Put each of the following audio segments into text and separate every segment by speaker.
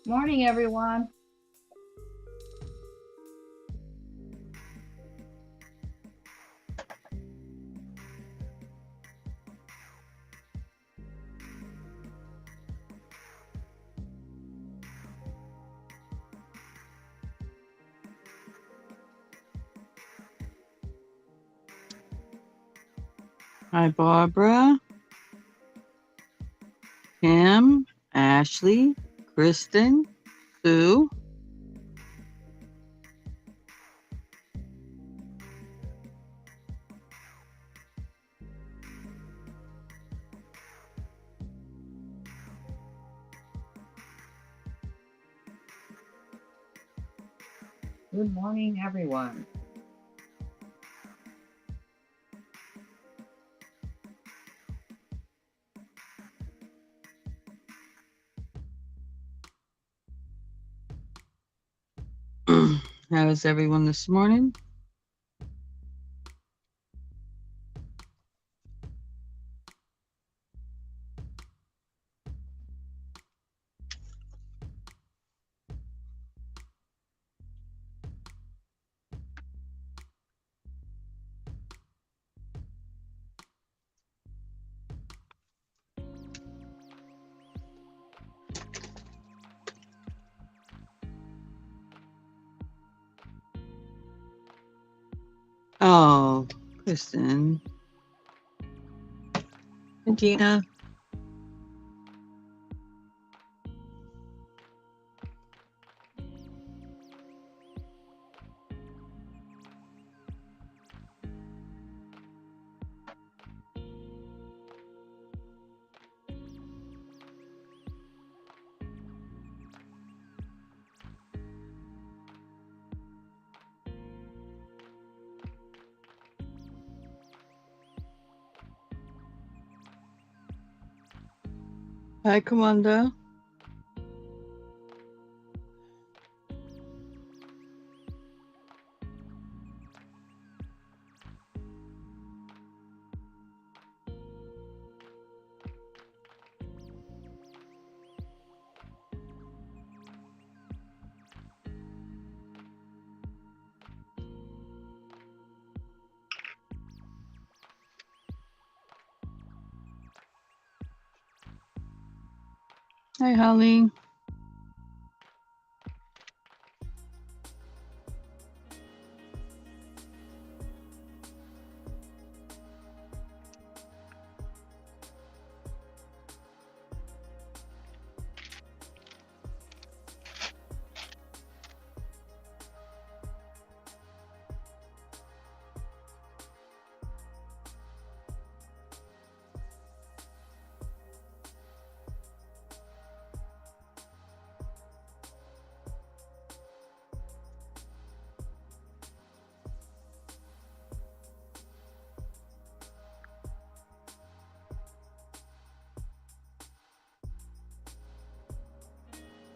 Speaker 1: Morning, everyone.
Speaker 2: Hi, Barbara, Kim, Ashley, Kristen, Sue.
Speaker 1: Good morning, everyone.
Speaker 2: How is everyone this morning? Oh, Kristen. And Gina. Hi, Commander. Hi, Holly.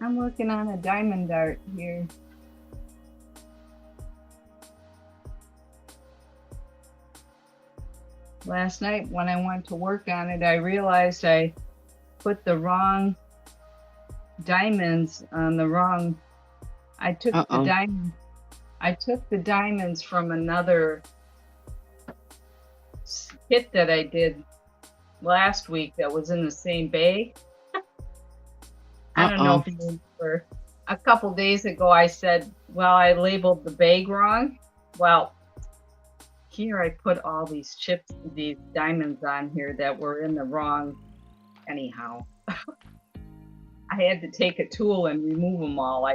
Speaker 1: I'm working on a diamond dart here. Last night when I went to work on it, I realized I put the wrong diamonds on the wrong. I took the
Speaker 2: Uh-oh.
Speaker 1: diamonds from another kit that I did last week that was in the same bag. I don't know
Speaker 2: Uh-oh.
Speaker 1: if you remember. A couple days ago, I said, well, I labeled the bag wrong. Well, here I put all these chips, these diamonds on here that were in the wrong. Anyhow, I had to take a tool and remove them all.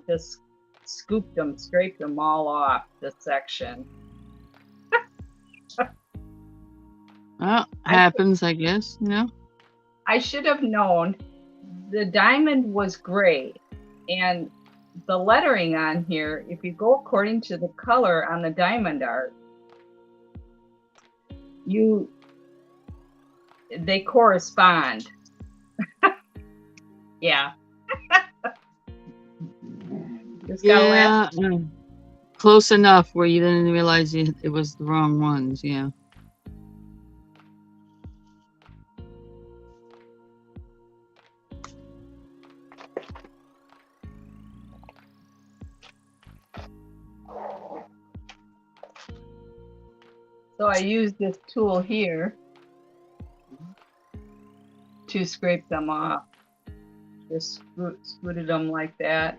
Speaker 1: Just scooped them, scraped them all off the section.
Speaker 2: Well,
Speaker 1: I
Speaker 2: happens, I guess, you know?
Speaker 1: I should have known the diamond was gray, and the lettering on here, if you go according to the color on the diamond art, they correspond. Yeah. Just gotta laugh.
Speaker 2: Yeah. Close enough where you didn't realize it was the wrong ones, yeah.
Speaker 1: So I use this tool here to scrape them off. Just scooted them like that.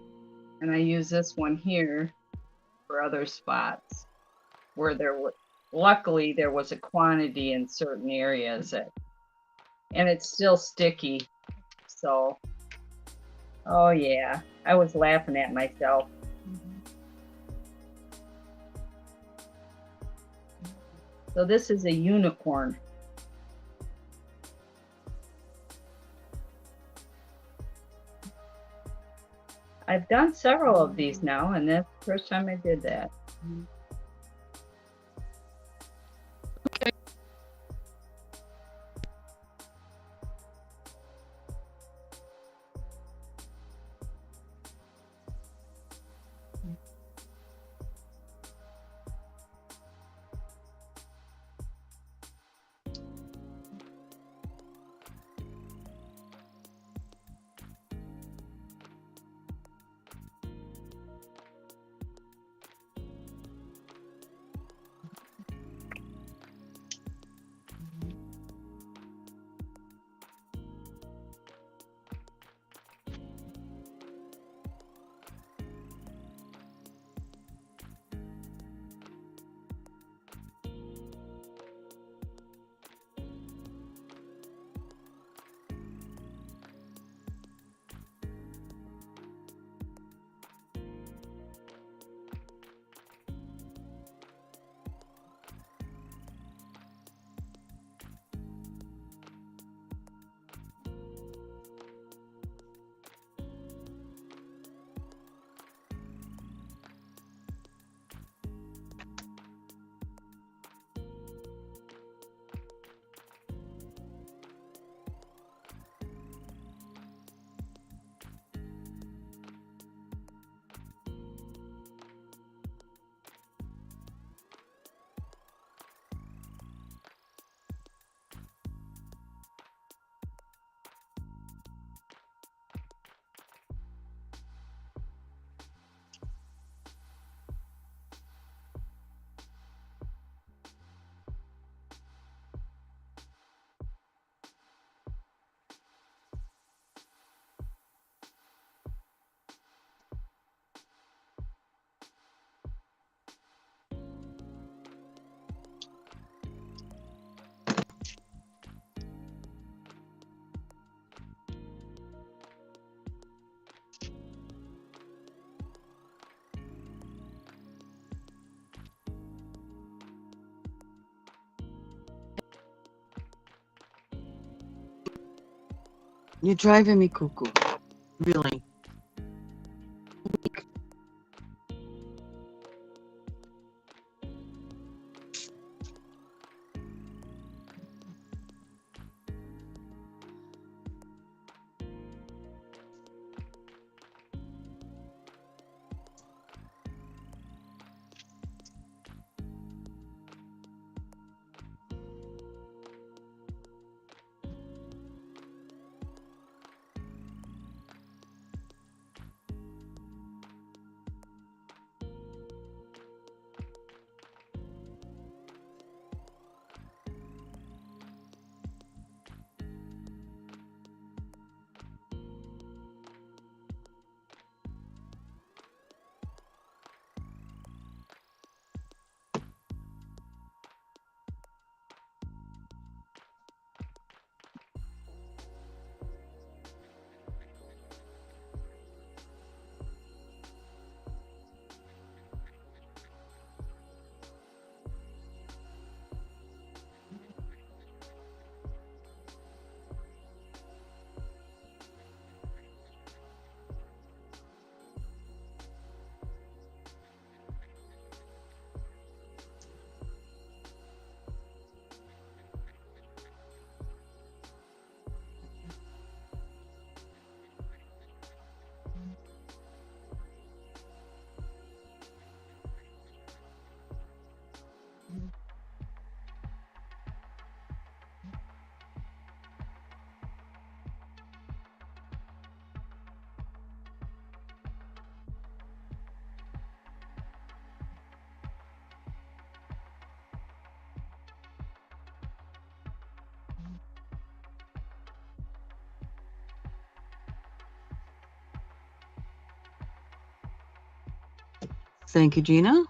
Speaker 1: And I use this one here for other spots where luckily there was a quantity in certain areas and it's still sticky. So, oh yeah, I was laughing at myself. So this is a unicorn. I've done several of these now, and that's the first time I did that.
Speaker 2: Okay. You're driving me cuckoo. Really. Thank you, Gina.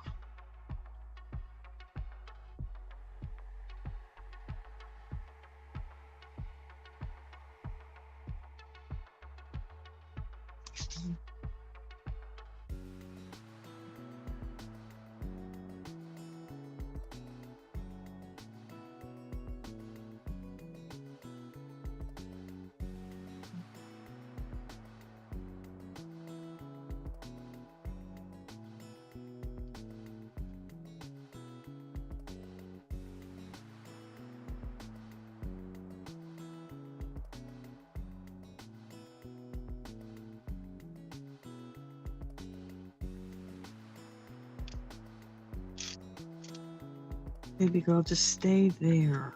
Speaker 2: Baby girl, just stay there.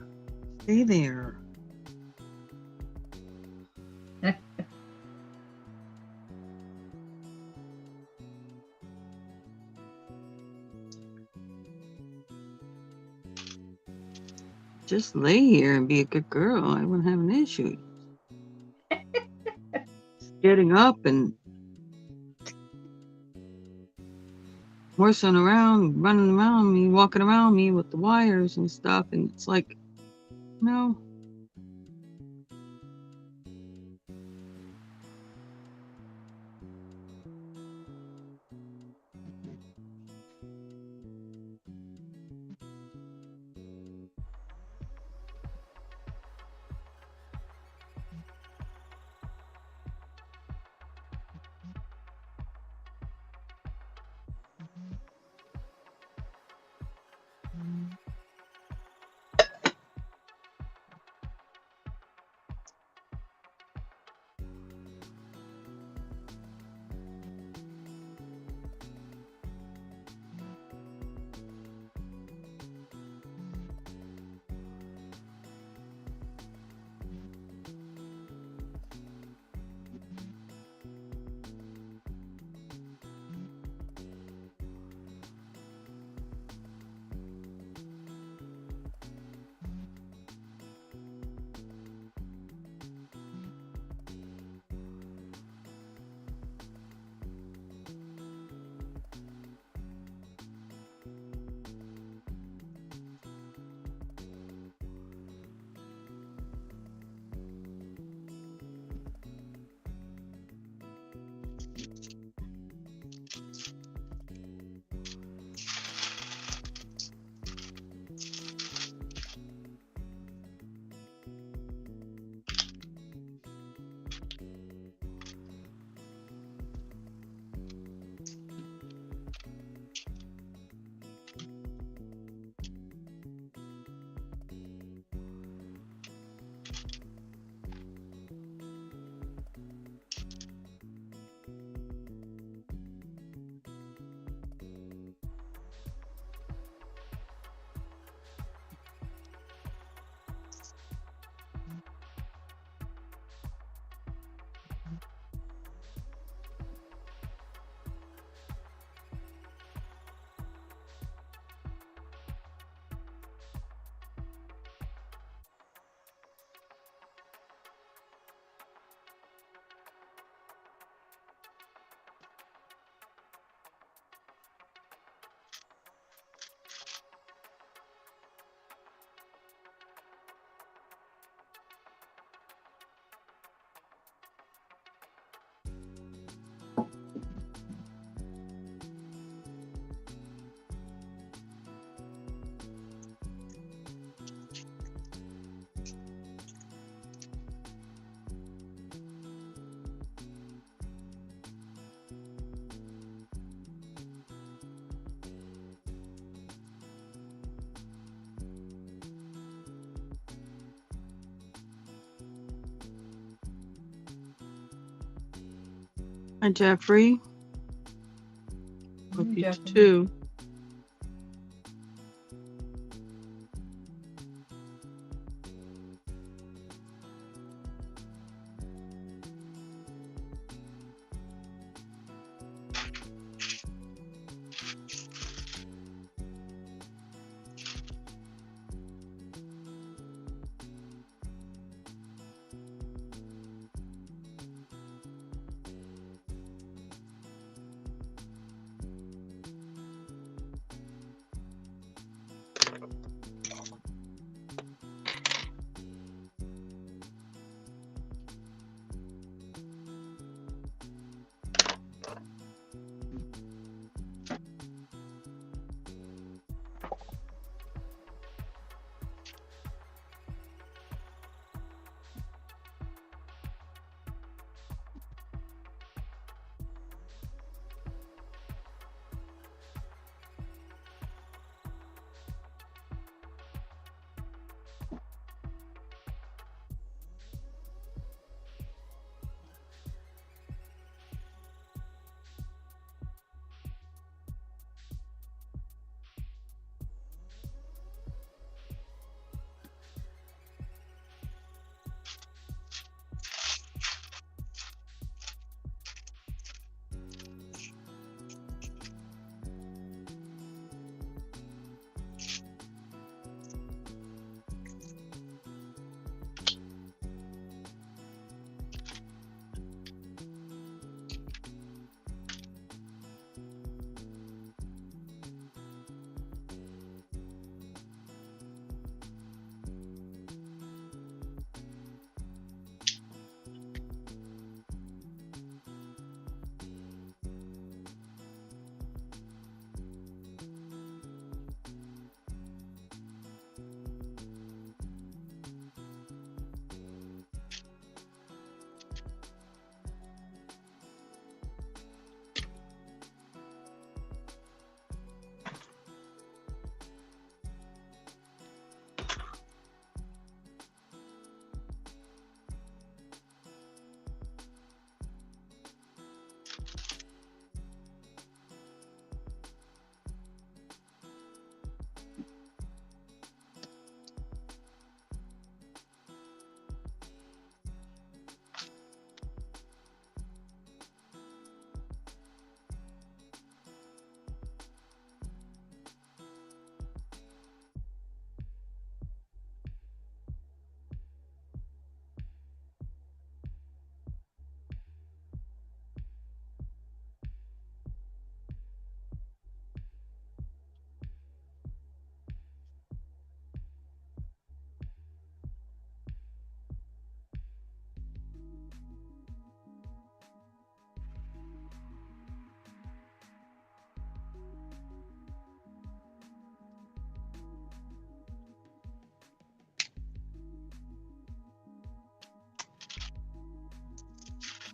Speaker 2: Stay there. Just lay here and be a good girl. I wouldn't have an issue. Getting up and horsing around, running around me, walking around me with the wires and stuff. And it's like, no. Hi, Jeffrey. Hope you
Speaker 1: Jeffrey.
Speaker 2: too.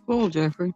Speaker 2: Cool, Jeffrey.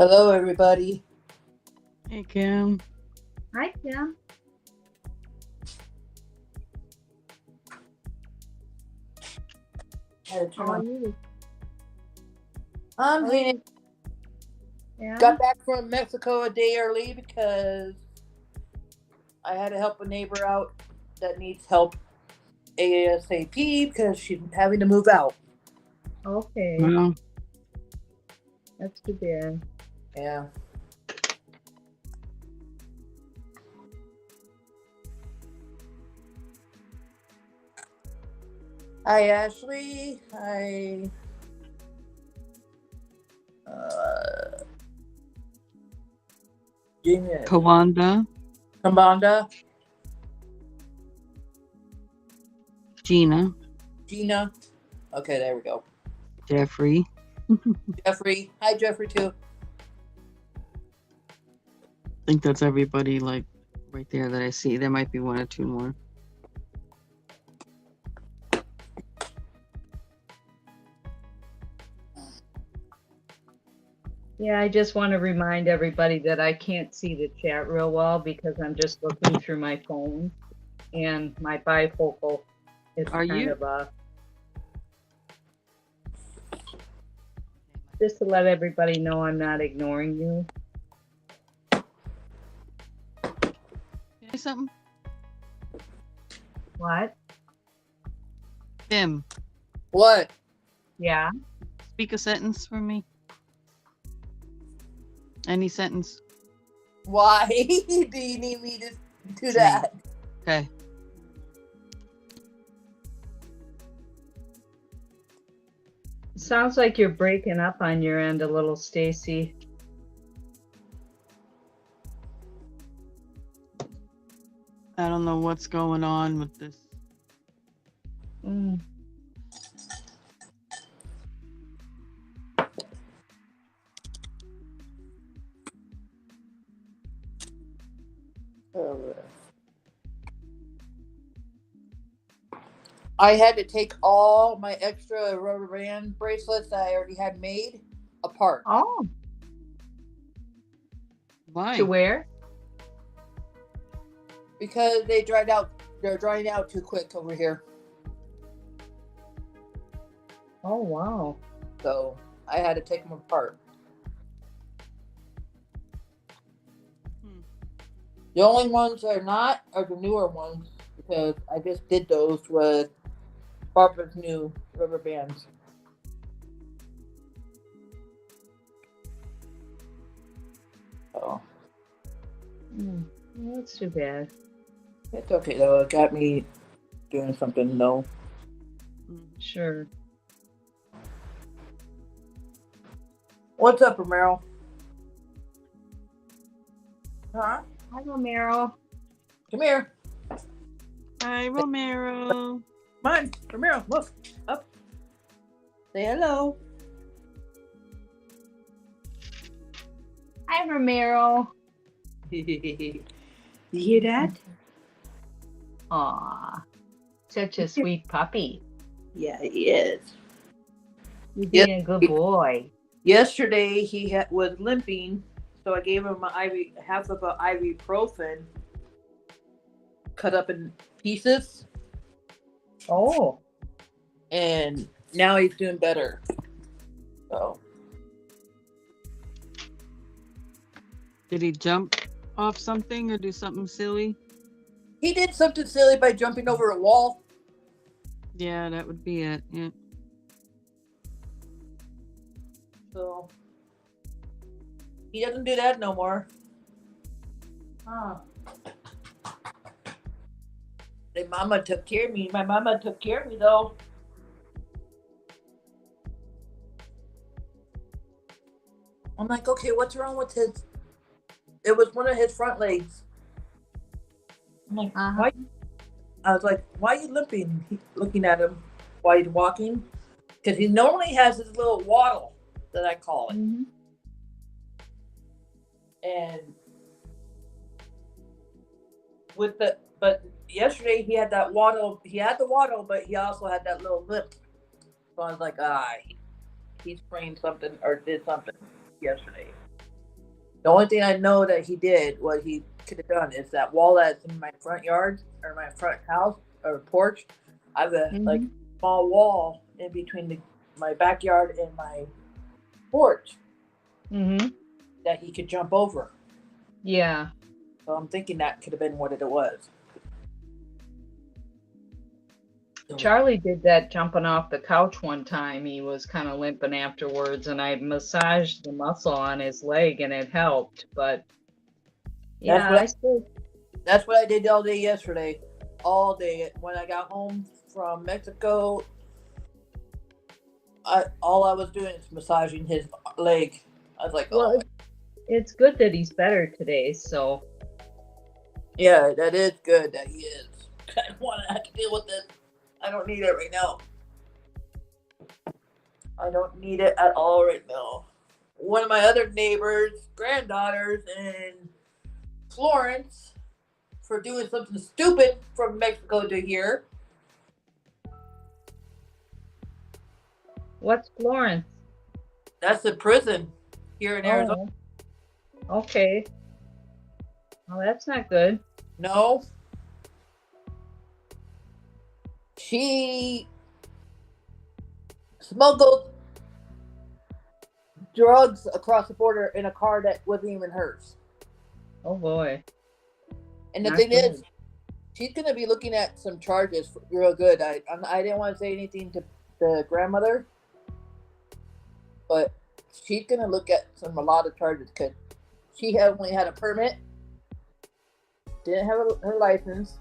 Speaker 3: Hello, everybody.
Speaker 2: Hey, Kim.
Speaker 1: Hi, Kim.
Speaker 3: How
Speaker 1: are you?
Speaker 3: I'm
Speaker 1: How are
Speaker 3: here.
Speaker 1: you? Yeah.
Speaker 3: Got back from Mexico a day early because I had to help a neighbor out that needs help ASAP because she's having to move out.
Speaker 1: Okay.
Speaker 2: Well,
Speaker 1: That's too bad.
Speaker 3: Yeah. Hi, Ashley. Hi. Jamie.
Speaker 2: Kawanda,
Speaker 3: Kambanda.
Speaker 2: Gina,
Speaker 3: Gina. Okay, there we go.
Speaker 2: Jeffrey.
Speaker 3: Jeffrey. Hi, Jeffrey, too.
Speaker 2: I think that's everybody, like, right there that I see. There might be one or two more.
Speaker 1: Yeah, I just want to remind everybody that I can't see the chat real well because I'm just looking through my phone and my bifocal is
Speaker 2: Are
Speaker 1: kind
Speaker 2: you?
Speaker 1: of just to let everybody know I'm not ignoring you.
Speaker 2: Say something?
Speaker 1: What?
Speaker 2: Kim,
Speaker 3: What?
Speaker 1: Yeah.
Speaker 2: speak a sentence for me. Any sentence.
Speaker 3: Why do you need me to do that?
Speaker 2: Okay.
Speaker 1: Sounds like you're breaking up on your end a little, Stacey.
Speaker 2: I don't know what's going on with this.
Speaker 3: I had to take all my extra rubber band bracelets that I already had made apart.
Speaker 1: Oh.
Speaker 2: Why?
Speaker 1: To where?
Speaker 3: Because they dried out. They're drying out too quick over here.
Speaker 1: Oh, wow.
Speaker 3: So I had to take them apart. The only ones that are not are the newer ones because I just did those with Barbara's new rubber bands. Oh.
Speaker 1: Well, that's too bad.
Speaker 3: It's okay though. It got me doing something though.
Speaker 1: Sure.
Speaker 3: What's up, Romero? Huh?
Speaker 1: Hi, Romero.
Speaker 3: Come here.
Speaker 2: Hi, Romero.
Speaker 3: Come on, Romero. Look up. Say hello.
Speaker 1: Hi, Ramiro.
Speaker 3: You hear that?
Speaker 1: Aw, such a sweet puppy.
Speaker 3: Yeah, he is.
Speaker 1: You're
Speaker 3: Yes.
Speaker 1: being a good boy.
Speaker 3: Yesterday he was limping, so I gave him half of an ibuprofen, cut up in pieces,
Speaker 1: Oh,
Speaker 3: and now he's doing better. So
Speaker 2: Did he jump off something or do something silly?
Speaker 3: he did something silly by jumping over a wall.
Speaker 2: Yeah, that would be it. Yeah.
Speaker 3: So he doesn't do that no more. Huh. My mama took care of me. My mama took care of me though. I'm like, okay, what's wrong with his? It was one of his front legs. I'm like, why? I was like, why are you limping? Looking at him while he's walking, because he normally has his little waddle that I call it, and but yesterday he had that waddle. He had the waddle, but he also had that little limp. So I was like, he sprained something or did something yesterday. The only thing I know that he did, what he could have done, is that wall that's in my front yard or my front house or porch. I have a like small wall in between my backyard and my porch that he could jump over.
Speaker 1: Yeah.
Speaker 3: So I'm thinking that could have been what it was.
Speaker 1: Charlie did that jumping off the couch one time. He was kind of limping afterwards, and I massaged the muscle on his leg, and it helped. But yeah,
Speaker 3: that's what I did all day yesterday. All day when I got home from Mexico, all I was doing is massaging his leg. I was like,
Speaker 1: well, it's good that he's better today. So
Speaker 3: yeah, that is good that he is. I don't want to have to deal with this. I don't need it right now. I don't need it at all right now. One of my other neighbors' granddaughters in Florence, for doing something stupid from Mexico to here.
Speaker 1: What's Florence?
Speaker 3: That's the prison here in Arizona.
Speaker 1: Okay. Well, that's not good.
Speaker 3: No. She smuggled drugs across the border in a car that wasn't even hers.
Speaker 1: Oh boy.
Speaker 3: And the thing is, she's going to be looking at some charges real good. I didn't want to say anything to the grandmother, but she's going to look at a lot of charges because she only had a permit, didn't have her license,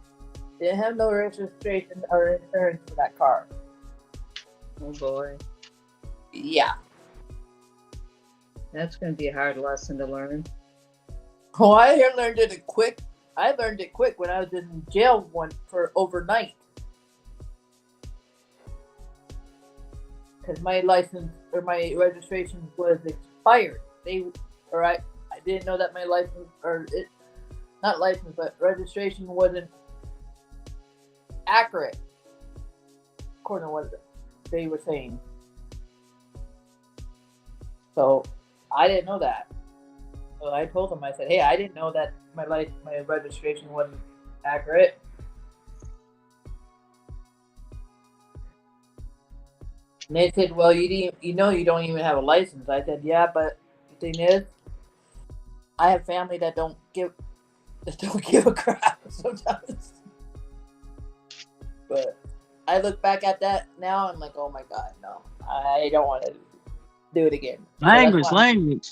Speaker 3: didn't have no registration or insurance for that car.
Speaker 1: Oh boy.
Speaker 3: Yeah.
Speaker 1: That's going to be a hard lesson to learn.
Speaker 3: Oh, I learned it quick. I learned it quick when I was in jail for overnight. Because my license or my registration was expired. I didn't know that my license not license, but registration wasn't accurate, according to what they were saying. So I didn't know that. So I told them, I said, hey, I didn't know that my registration wasn't accurate. And they said, well, you don't even have a license. I said, yeah, but the thing is, I have family that don't give a crap sometimes. But I look back at that now and I'm like, oh my God, no, I don't want to do it again.
Speaker 2: Language.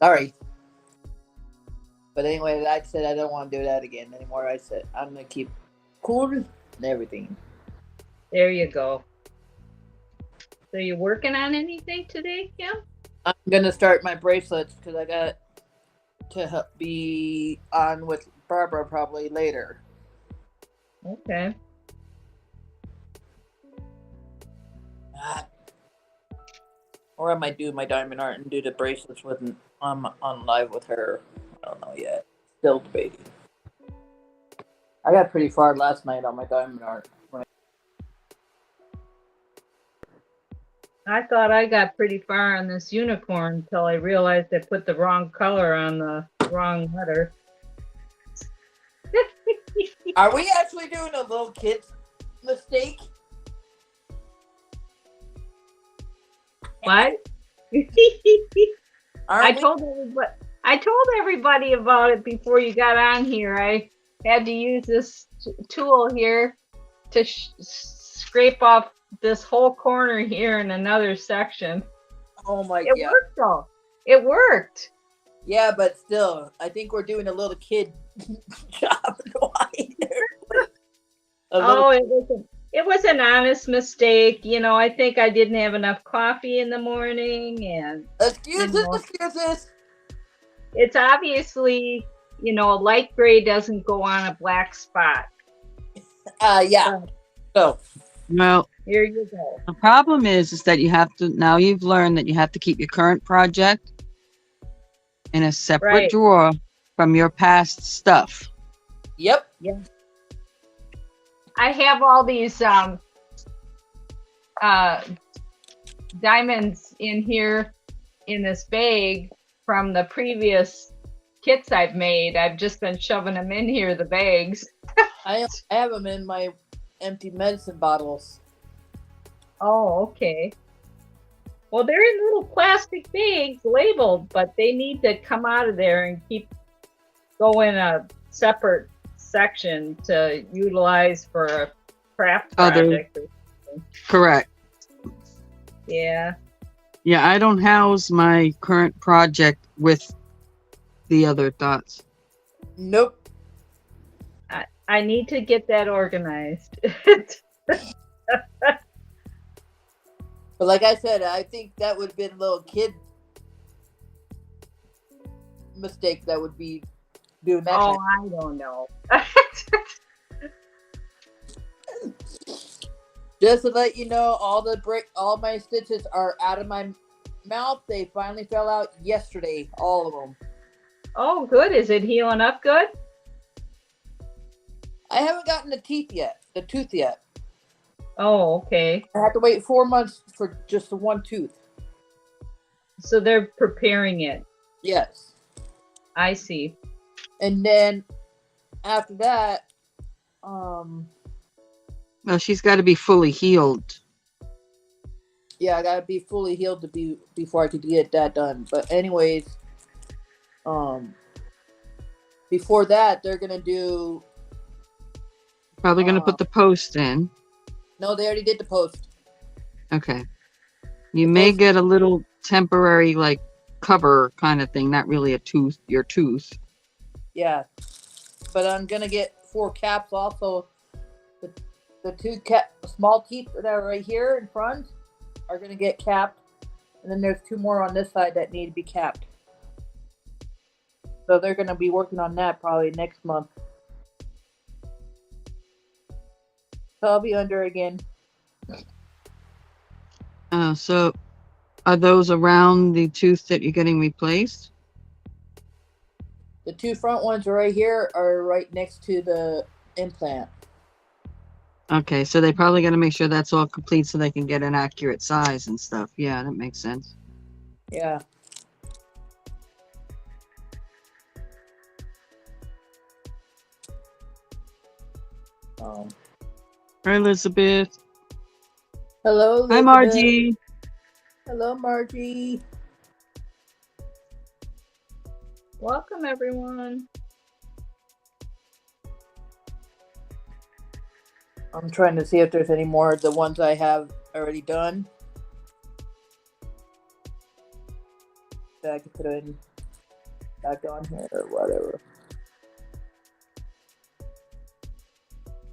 Speaker 3: Sorry. But anyway, I said I don't want to do that again anymore. I said I'm going to keep cool and everything.
Speaker 1: There you go. So you working on anything today, Kim?
Speaker 3: I'm going to start my bracelets because I got to be on with Barbara probably later.
Speaker 1: Okay.
Speaker 3: Or I might do my diamond art and do the bracelets with on live with her. I don't know yet. Still debating. I got pretty far last night on my diamond art.
Speaker 1: I thought I got pretty far on this unicorn until I realized I put the wrong color on the wrong letter.
Speaker 3: Are we actually doing a little kid's mistake?
Speaker 1: What? I told everybody about it before you got on here. I had to use this tool here to scrape off this whole corner here in another section.
Speaker 3: Oh my
Speaker 1: god. It worked though. It worked.
Speaker 3: Yeah, but still, I think we're doing a little kid job.
Speaker 1: It was an honest mistake. You know, I think I didn't have enough coffee in the morning and
Speaker 3: excuses.
Speaker 1: It's obviously, you know, a light gray doesn't go on a black spot.
Speaker 3: Yeah. So
Speaker 2: well,
Speaker 1: here you go.
Speaker 2: The problem is that you have to, now you've learned that you have to keep your current project in a separate drawer from your past stuff.
Speaker 3: Yep.
Speaker 1: Yeah. I have all these diamonds in here in this bag from the previous kits I've made. I've just been shoving them in here, the bags.
Speaker 3: I have them in my empty medicine bottles.
Speaker 1: Oh, okay. Well, they're in little plastic bags labeled, but they need to come out of there and go in a separate section to utilize for a craft project.
Speaker 2: Correct.
Speaker 1: Yeah.
Speaker 2: Yeah, I don't house my current project with the other thoughts.
Speaker 3: Nope.
Speaker 1: I need to get that organized.
Speaker 3: But like I said, I think that would have been a little kid mistake that would be doing that.
Speaker 1: Oh, I don't know.
Speaker 3: Just to let you know, all my stitches are out of my mouth. They finally fell out yesterday, all of them.
Speaker 1: Oh, good. Is it healing up good?
Speaker 3: I haven't gotten the tooth yet.
Speaker 1: Oh, okay.
Speaker 3: I have to wait 4 months for just the one tooth.
Speaker 1: So they're preparing it.
Speaker 3: Yes.
Speaker 1: I see.
Speaker 3: And then after that,
Speaker 2: well, she's got to be fully healed.
Speaker 3: Yeah, I gotta be fully healed before I could get that done. But anyways, before that, they're gonna do.
Speaker 2: Probably gonna put the post in.
Speaker 3: No, they already did the post.
Speaker 2: Okay. You may get a little temporary, like, cover kind of thing, not really your tooth.
Speaker 3: Yeah. But I'm going to get 4 caps also. The 2 small teeth that are right here in front are going to get capped. And then there's 2 more on this side that need to be capped. So they're going to be working on that probably next month. So I'll be under again.
Speaker 2: So are those around the tooth that you're getting replaced?
Speaker 3: The 2 front ones right here are right next to the implant.
Speaker 2: Okay, so they probably got to make sure that's all complete so they can get an accurate size and stuff. Yeah, that makes sense.
Speaker 3: Yeah.
Speaker 2: Hi, Elizabeth.
Speaker 3: Hello, Elizabeth.
Speaker 2: Hi, Margie.
Speaker 3: Hello, Margie.
Speaker 1: Welcome, everyone.
Speaker 3: I'm trying to see if there's any more of the ones I have already done that I could put in back on here or whatever.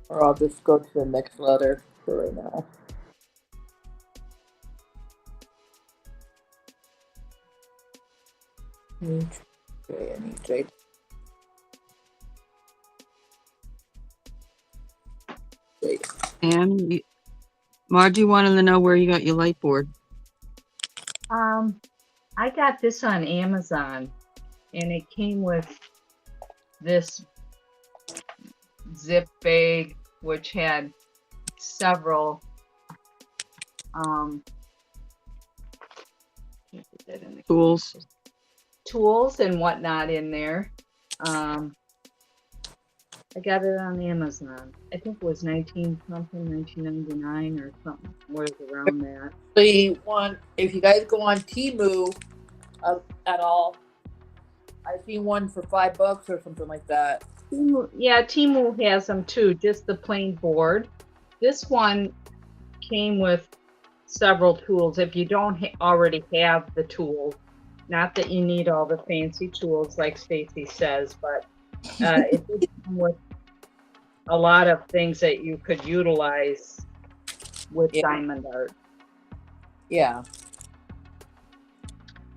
Speaker 3: Or I'll just go to the next letter for right now. Okay, I need J.
Speaker 2: And Margie wanted to know where you got your light board.
Speaker 1: I got this on Amazon, and it came with this zip bag, which had several tools and whatnot in there. I got it on Amazon. I think it was 1999 or something. Was around that.
Speaker 3: If you guys go on Temu at all, I seen one for $5 or something like that.
Speaker 1: Yeah, Temu has them too, just the plain board. This one came with several tools. If you don't already have the tools, not that you need all the fancy tools like Stacey says, but it did come with a lot of things that you could utilize with diamond art.
Speaker 3: Yeah.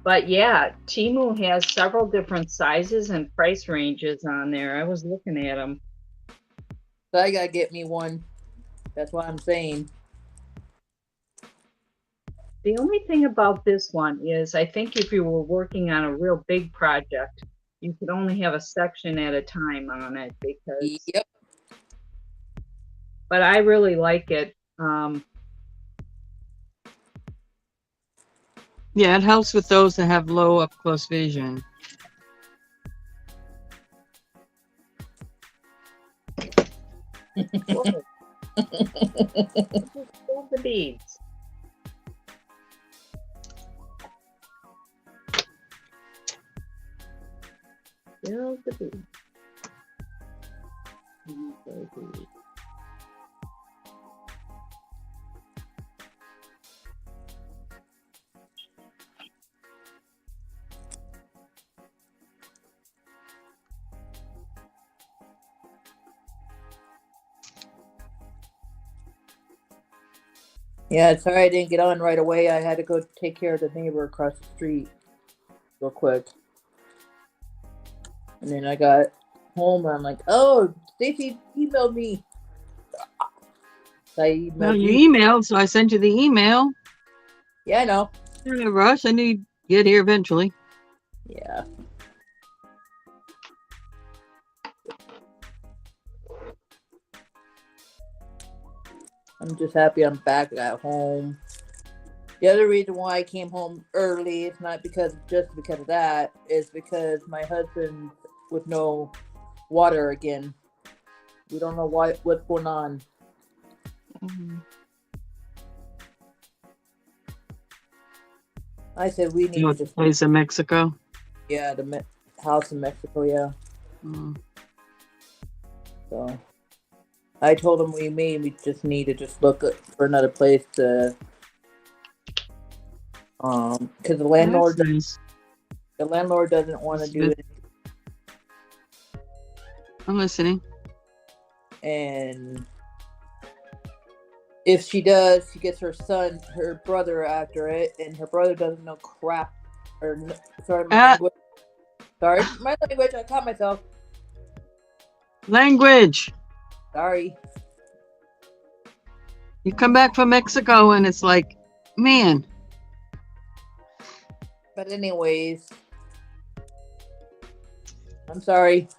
Speaker 1: But yeah, Temu has several different sizes and price ranges on there. I was looking at them.
Speaker 3: So I gotta get me one. That's what I'm saying.
Speaker 1: The only thing about this one is I think if you were working on a real big project, you could only have a section at a time on it because.
Speaker 3: Yep.
Speaker 1: But I really like it.
Speaker 2: Yeah, it helps with those that have low up close vision.
Speaker 1: The beads. Still the beads.
Speaker 3: Yeah, sorry I didn't get on right away. I had to go take care of the neighbor across the street real quick. And then I got home and I'm like, oh, Stacey emailed me. So I emailed
Speaker 2: you emailed, so I sent you the email.
Speaker 3: Yeah, I know.
Speaker 2: In a rush. I knew you'd get here eventually.
Speaker 3: Yeah. I'm just happy I'm back at home. The other reason why I came home early is not just because of that. It's because my husband with no water again. We don't know what's going on.
Speaker 2: Mm-hmm.
Speaker 3: I said we need
Speaker 2: the place in Mexico.
Speaker 3: Yeah, the house in Mexico. Yeah.
Speaker 2: Mm.
Speaker 3: So I told him we just need to just look for another place to, because the landlord doesn't want to do it.
Speaker 2: I'm listening.
Speaker 3: And if she does, she gets her brother after it, and her brother doesn't know crap. Sorry, my language. Sorry, my language. I caught myself.
Speaker 2: Language.
Speaker 3: Sorry.
Speaker 2: You come back from Mexico and it's like, man.
Speaker 3: But anyways, I'm sorry.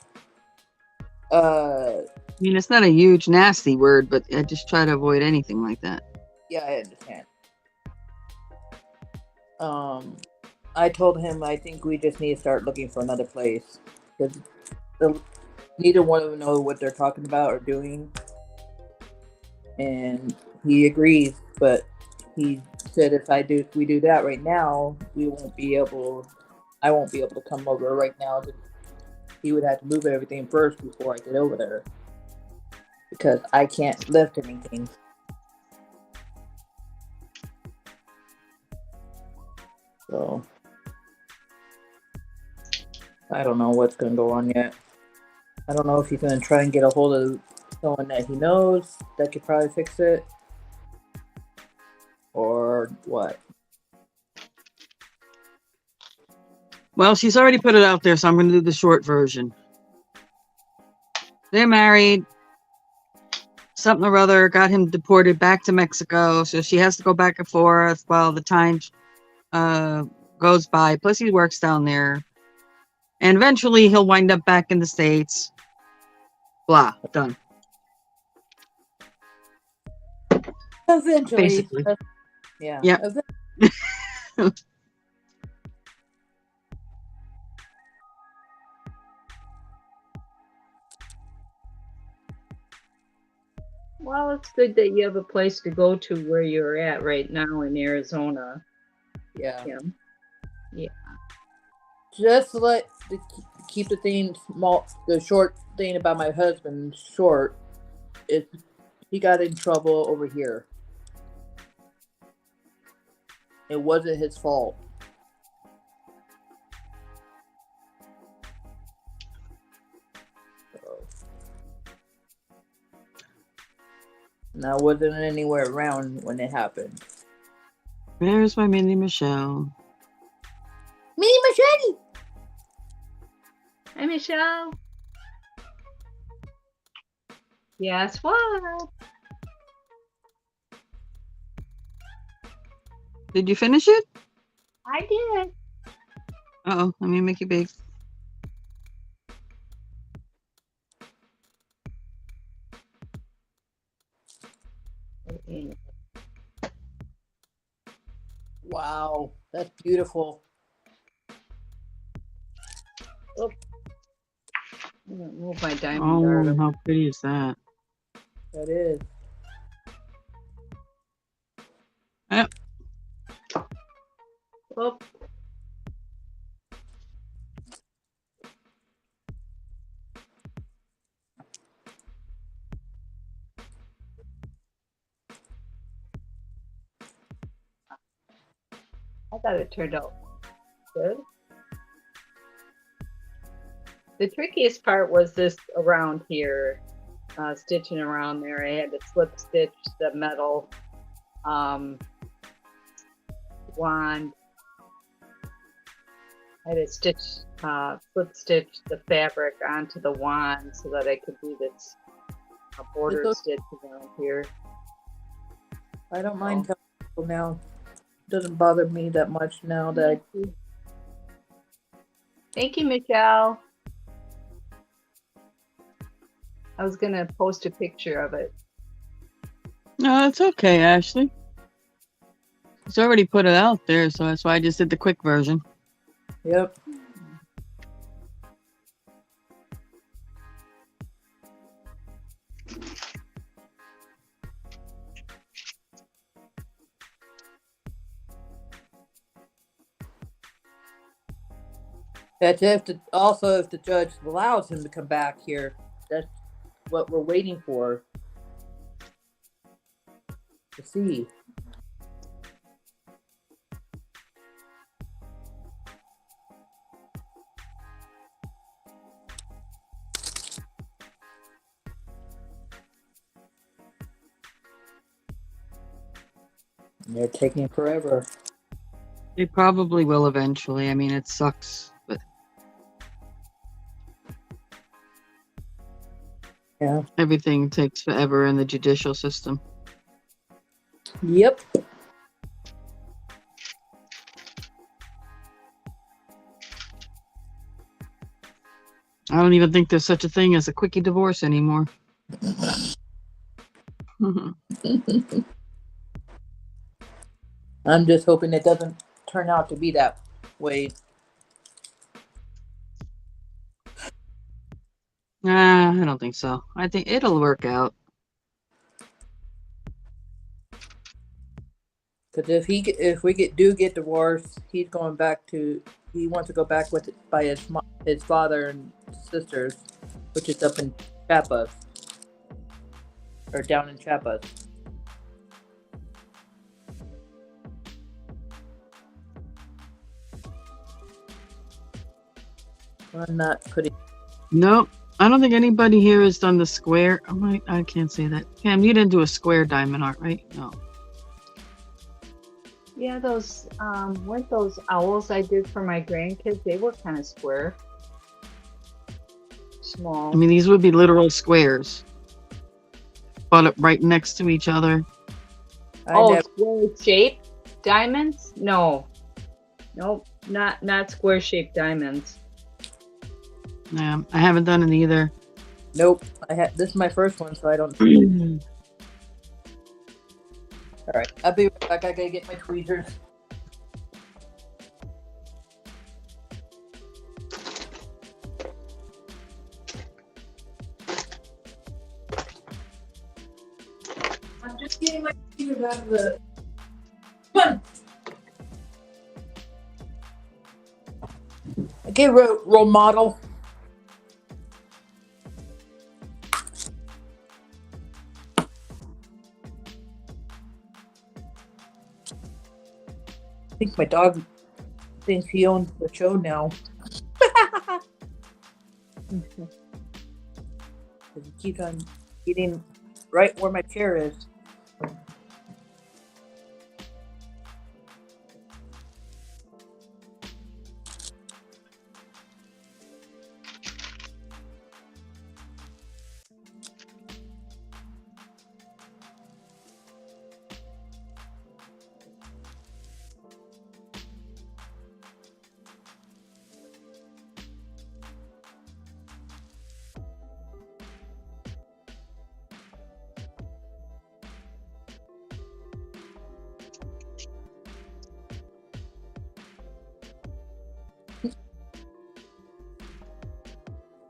Speaker 3: I
Speaker 2: mean, it's not a huge nasty word, but I just try to avoid anything like that.
Speaker 3: Yeah, I understand. I told him I think we just need to start looking for another place because neither one of them know what they're talking about or doing, and he agrees. But he said if we do that right now, I won't be able to come over right now. He would have to move everything first before I get over there because I can't lift anything. So I don't know what's going to go on yet. I don't know if he's going to try and get a hold of someone that he knows that could probably fix it or what.
Speaker 2: Well, she's already put it out there, so I'm going to do the short version. They're married something or other got him deported back to Mexico. So she has to go back and forth while the time goes by. Plus he works down there. And eventually he'll wind up back in the States. Blah, done.
Speaker 3: Eventually.
Speaker 2: Basically.
Speaker 3: Yeah.
Speaker 2: Yep.
Speaker 1: Well, it's good that you have a place to go to where you're at right now in Arizona.
Speaker 3: Yeah.
Speaker 1: Kim. Yeah.
Speaker 3: Just to keep the thing small, the short thing about my husband short, is he got in trouble over here. It wasn't his fault. And I wasn't anywhere around when it happened.
Speaker 2: There's my mini Michelle.
Speaker 3: Mini Machete!
Speaker 1: Hi, Michelle. Guess what?
Speaker 2: Did you finish it?
Speaker 1: I did.
Speaker 2: Uh-oh, let me make you big.
Speaker 3: Wow, that's beautiful.
Speaker 1: Oh. I'm gonna move my diamond
Speaker 2: Oh,
Speaker 1: dart.
Speaker 2: how pretty is that?
Speaker 3: That is.
Speaker 2: Yep.
Speaker 1: Oh. I thought it turned out good. The trickiest part was this around here, stitching around there. I had to slip stitch the metal wand. I had to slip stitch the fabric onto the wand so that I could do this border stitch around here.
Speaker 3: I don't mind telling people now. It doesn't bother me that much now that
Speaker 1: Thank you, Michelle. I was gonna post a picture of it.
Speaker 2: No, it's okay, Ashley. It's already put it out there, so that's why I just did the quick version.
Speaker 3: Yep. That's if the judge allows him to come back here. That's what we're waiting for to see. And they're taking forever.
Speaker 2: It probably will eventually. I mean, it sucks, but
Speaker 3: Yeah.
Speaker 2: everything takes forever in the judicial system.
Speaker 3: Yep.
Speaker 2: I don't even think there's such a thing as a quickie divorce anymore.
Speaker 3: I'm just hoping it doesn't turn out to be that way.
Speaker 2: Nah, I don't think so. I think it'll work out.
Speaker 3: Because if we do get divorced, he wants to go back by his father and sisters, which is up in Chiapas or down in Chiapas. I'm not putting.
Speaker 2: Nope. I don't think anybody here has done the square. I can't say that. Cam, you didn't do a square diamond art, right? No.
Speaker 1: Yeah, those weren't those owls I did for my grandkids. They were kind of square, small.
Speaker 2: I mean, these would be literal squares. bought it right next to each other.
Speaker 3: I
Speaker 1: Oh,
Speaker 3: never.
Speaker 1: square shaped diamonds? No. Nope. Not square shaped diamonds.
Speaker 2: Yeah, I haven't done it either.
Speaker 3: Nope. This is my first one, so I don't see it. All right, I'll be right back. I gotta get my tweezers. I'm just getting my tweezers out of the. Come on. Okay, role model. I think my dog thinks he owns the show now. He keeps on getting right where my chair is.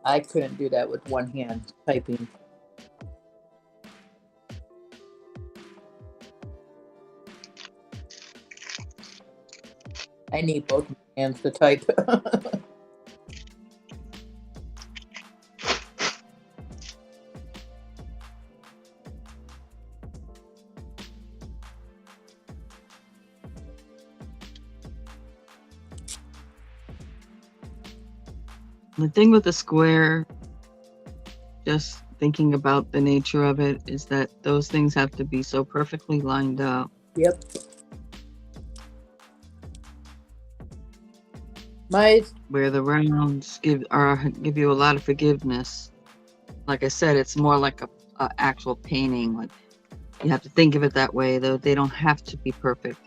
Speaker 3: I couldn't do that with one hand typing. I need both my hands to type.
Speaker 2: The thing with the square, just thinking about the nature of it, is that those things have to be so perfectly lined up.
Speaker 3: Yep.
Speaker 2: Where the rounds give you a lot of forgiveness. Like I said, it's more like a actual painting. Like you have to think of it that way, though they don't have to be perfect.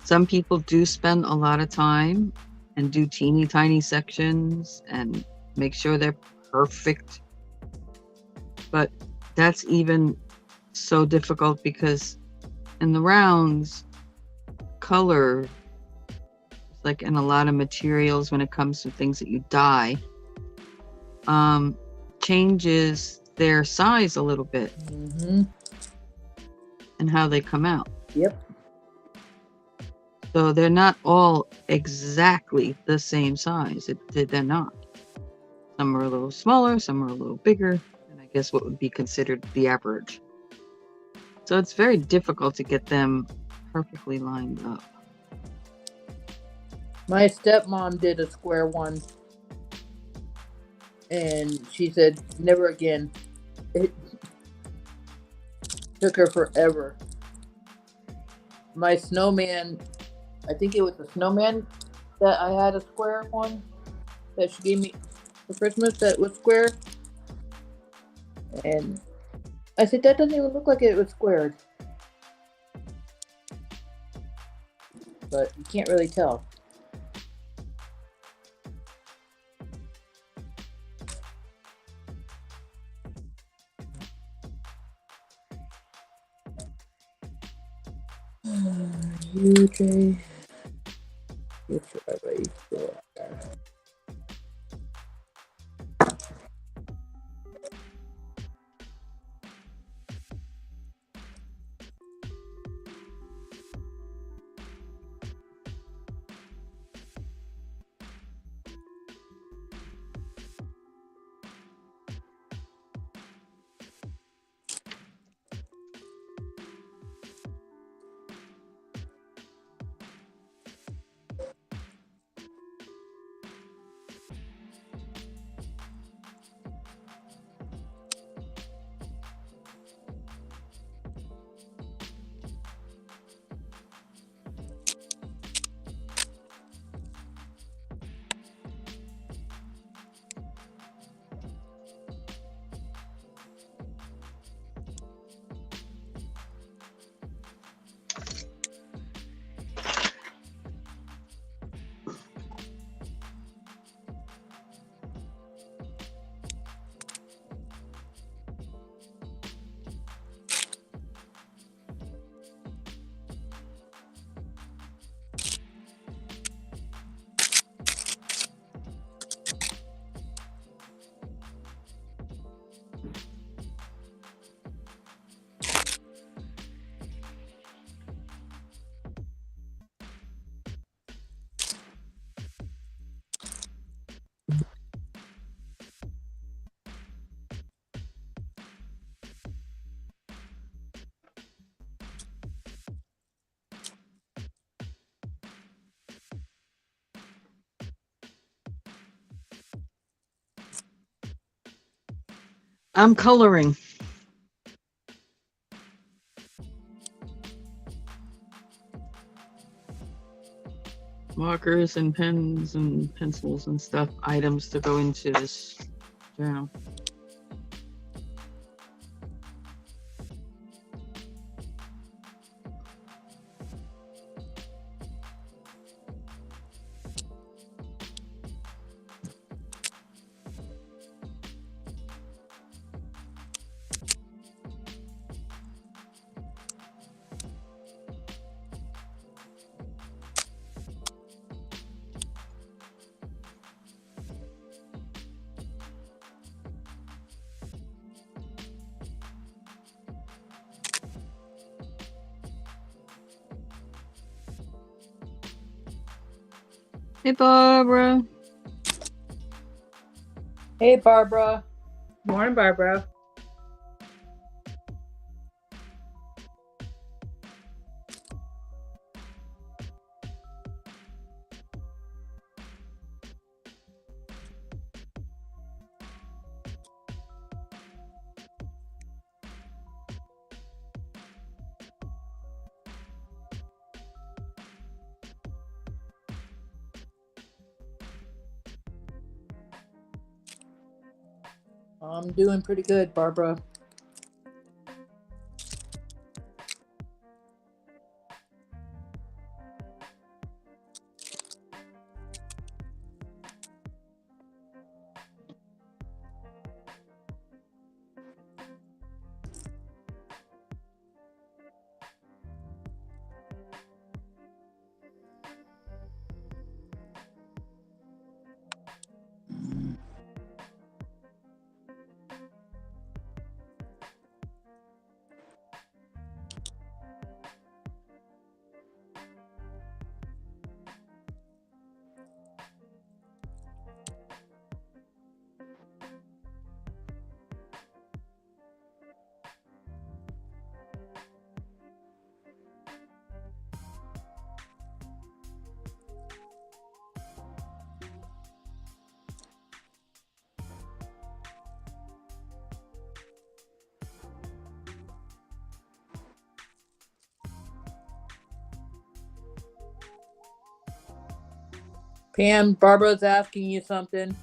Speaker 2: Some people do spend a lot of time and do teeny tiny sections and make sure they're perfect. But that's even so difficult because in the rounds, color, like in a lot of materials when it comes to things that you dye, changes their size a little bit and how they come out.
Speaker 3: Yep.
Speaker 2: So they're not all exactly the same size. They're not. Some are a little smaller, some are a little bigger, and I guess what would be considered the average. So it's very difficult to get them perfectly lined up.
Speaker 3: My stepmom did a square one, and she said never again. It took her forever. My snowman, I think it was the snowman that I had a square one that she gave me for Christmas that was square. And I said, that doesn't even look like it was squared. But you can't really tell. UJ. Get your way there.
Speaker 2: I'm coloring. Markers and pens and pencils and stuff, items to go into this journal. Hey, Barbara.
Speaker 3: Hey, Barbara.
Speaker 1: Morning, Barbara.
Speaker 3: I'm doing pretty good, Barbara. Pam, Barbara's asking you something.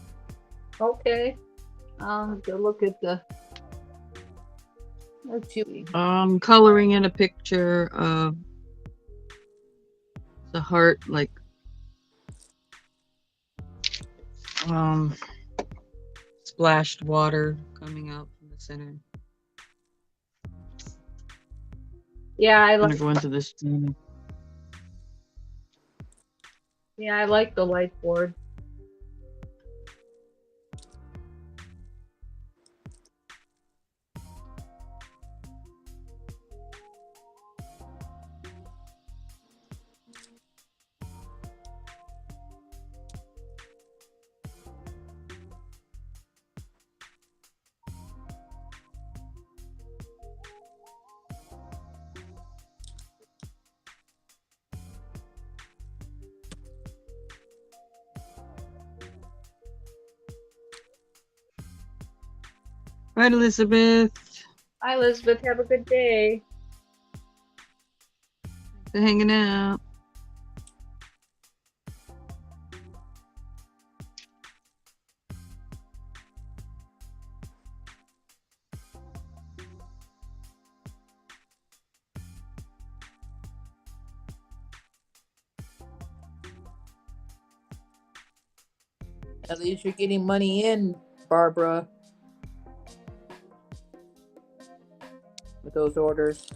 Speaker 1: Okay. I'll have to look at the. Let's see.
Speaker 2: Coloring in a picture of the heart, like splashed water coming out from the center.
Speaker 1: Yeah, I
Speaker 2: I'm gonna
Speaker 1: like.
Speaker 2: go into this journal.
Speaker 1: Yeah, I like the light board.
Speaker 2: Right, Elizabeth.
Speaker 1: Hi, Elizabeth. Have a good day.
Speaker 2: Thanks for hanging out.
Speaker 3: At least you're getting money in, Barbara, with those orders.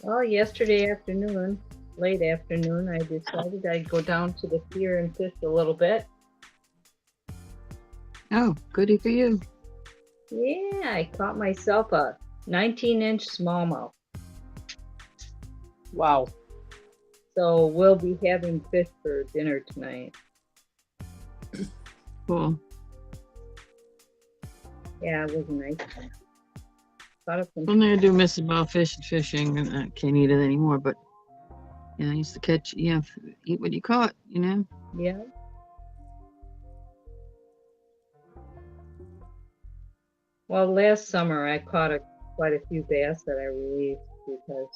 Speaker 1: Well, yesterday afternoon, late afternoon, I decided I'd go down to the pier and fish a little bit.
Speaker 2: Oh, goody for you.
Speaker 1: Yeah, I caught myself a 19-inch smallmouth.
Speaker 3: Wow.
Speaker 1: So we'll be having fish for dinner tonight.
Speaker 2: Cool.
Speaker 1: Yeah, it was nice. Caught up some.
Speaker 2: One thing I do miss about fishing, and I can't eat it anymore, but I used to catch, eat what you caught,
Speaker 1: Yeah. Well, last summer I caught quite a few bass that I released because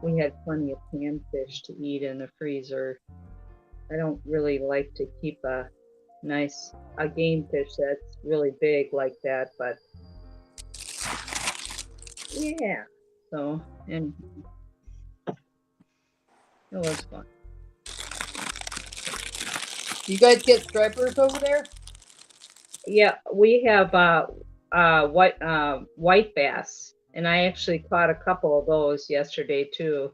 Speaker 1: we had plenty of canned fish to eat in the freezer. I don't really like to keep a game fish that's really big like that, but yeah. So, and it was fun.
Speaker 3: Do you guys get stripers over there?
Speaker 1: Yeah, we have white bass, and I actually caught a couple of those yesterday too.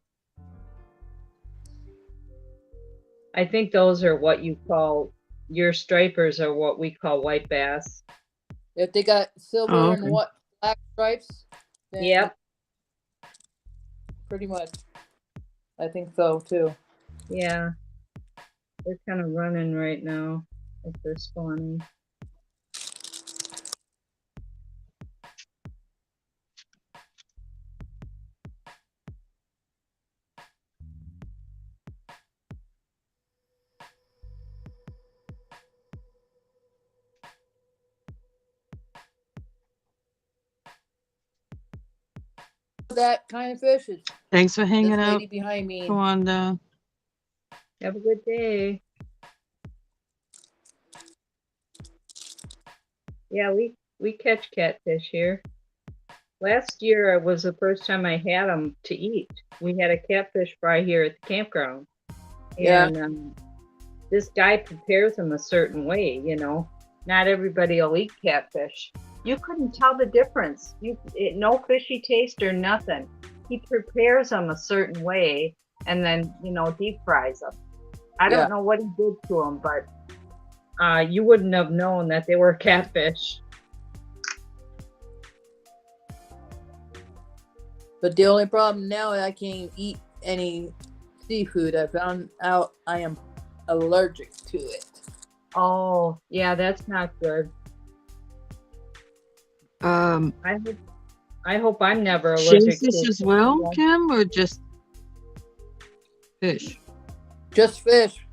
Speaker 1: I think those are what you call your stripers, are what we call white bass.
Speaker 3: If they got silver
Speaker 2: Oh,
Speaker 3: and
Speaker 2: okay.
Speaker 3: what black stripes, then
Speaker 1: Yep.
Speaker 3: pretty much. I think so too.
Speaker 1: Yeah. They're kind of running right now if they're spawning.
Speaker 3: That kind of fish is
Speaker 2: Thanks for
Speaker 3: this
Speaker 2: hanging out.
Speaker 3: lady behind me.
Speaker 2: Go on.
Speaker 1: Have a good day. Yeah, we catch catfish here. Last year was the first time I had them to eat. We had a catfish fry here at the campground.
Speaker 3: Yeah.
Speaker 1: And this guy prepares them a certain way, Not everybody will eat catfish. You couldn't tell the difference. No fishy taste or nothing. He prepares them a certain way and then, deep fries them. I don't know what he did to them, but you wouldn't have known that they were catfish.
Speaker 3: But the only problem now is I can't eat any seafood. I found out I am allergic to it.
Speaker 1: Oh, yeah, that's not good. I hope I'm never allergic to
Speaker 2: Shellfish as well, Kim, or just fish?
Speaker 3: Just fish.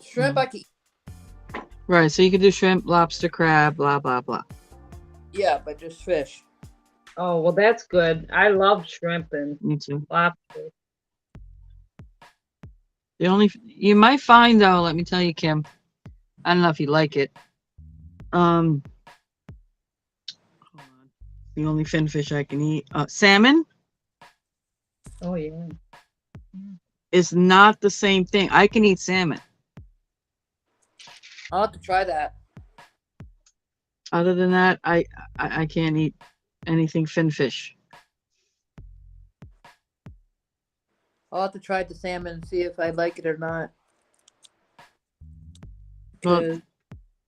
Speaker 3: Shrimp I can eat.
Speaker 2: Right, so you can do shrimp, lobster, crab, blah, blah, blah.
Speaker 3: Yeah, but just fish.
Speaker 1: Oh, well, that's good. I love shrimp and
Speaker 2: Me too.
Speaker 1: lobster.
Speaker 2: You might find though, let me tell you, Kim, I don't know if you like it. Hold on. The only fin fish I can eat, salmon.
Speaker 1: Oh, yeah.
Speaker 2: Is not the same thing. I can eat salmon.
Speaker 3: I'll have to try that.
Speaker 2: Other than that, I can't eat anything fin fish.
Speaker 3: I'll have to try the salmon and see if I like it or not.
Speaker 2: Well,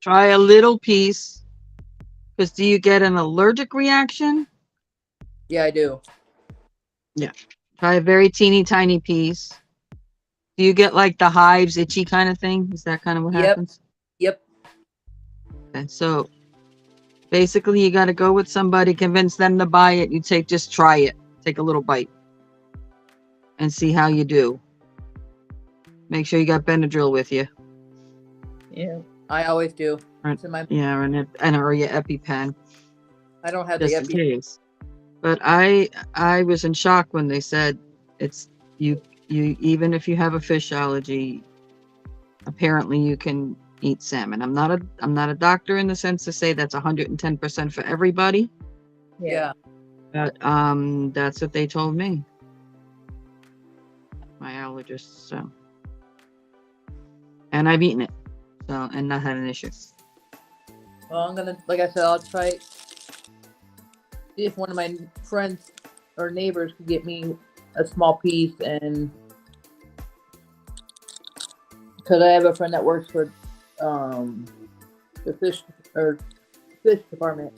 Speaker 2: try a little piece. Because do you get an allergic reaction?
Speaker 3: Yeah, I do.
Speaker 2: Yeah. Try a very teeny tiny piece. Do you get like the hives, itchy kind of thing? Is that kind of what happens?
Speaker 3: Yep.
Speaker 2: Okay, so basically you got to go with somebody, convince them to buy it. Just try it. Take a little bite and see how you do. Make sure you got Benadryl with you.
Speaker 1: Yeah.
Speaker 3: I always do.
Speaker 2: Or your EpiPen.
Speaker 3: I don't have
Speaker 2: just
Speaker 3: the
Speaker 2: in
Speaker 3: EpiPen.
Speaker 2: case. But I was in shock when they said it's you even if you have a fish allergy, apparently you can eat salmon. I'm not a doctor in the sense to say that's 110% for everybody.
Speaker 3: Yeah.
Speaker 2: But that's what they told me. My allergist, so. And I've eaten it. So, and not had an issue.
Speaker 3: Well, I'm gonna, like I said, I'll try. See if one of my friends or neighbors could get me a small piece, and because I have a friend that works for the fish department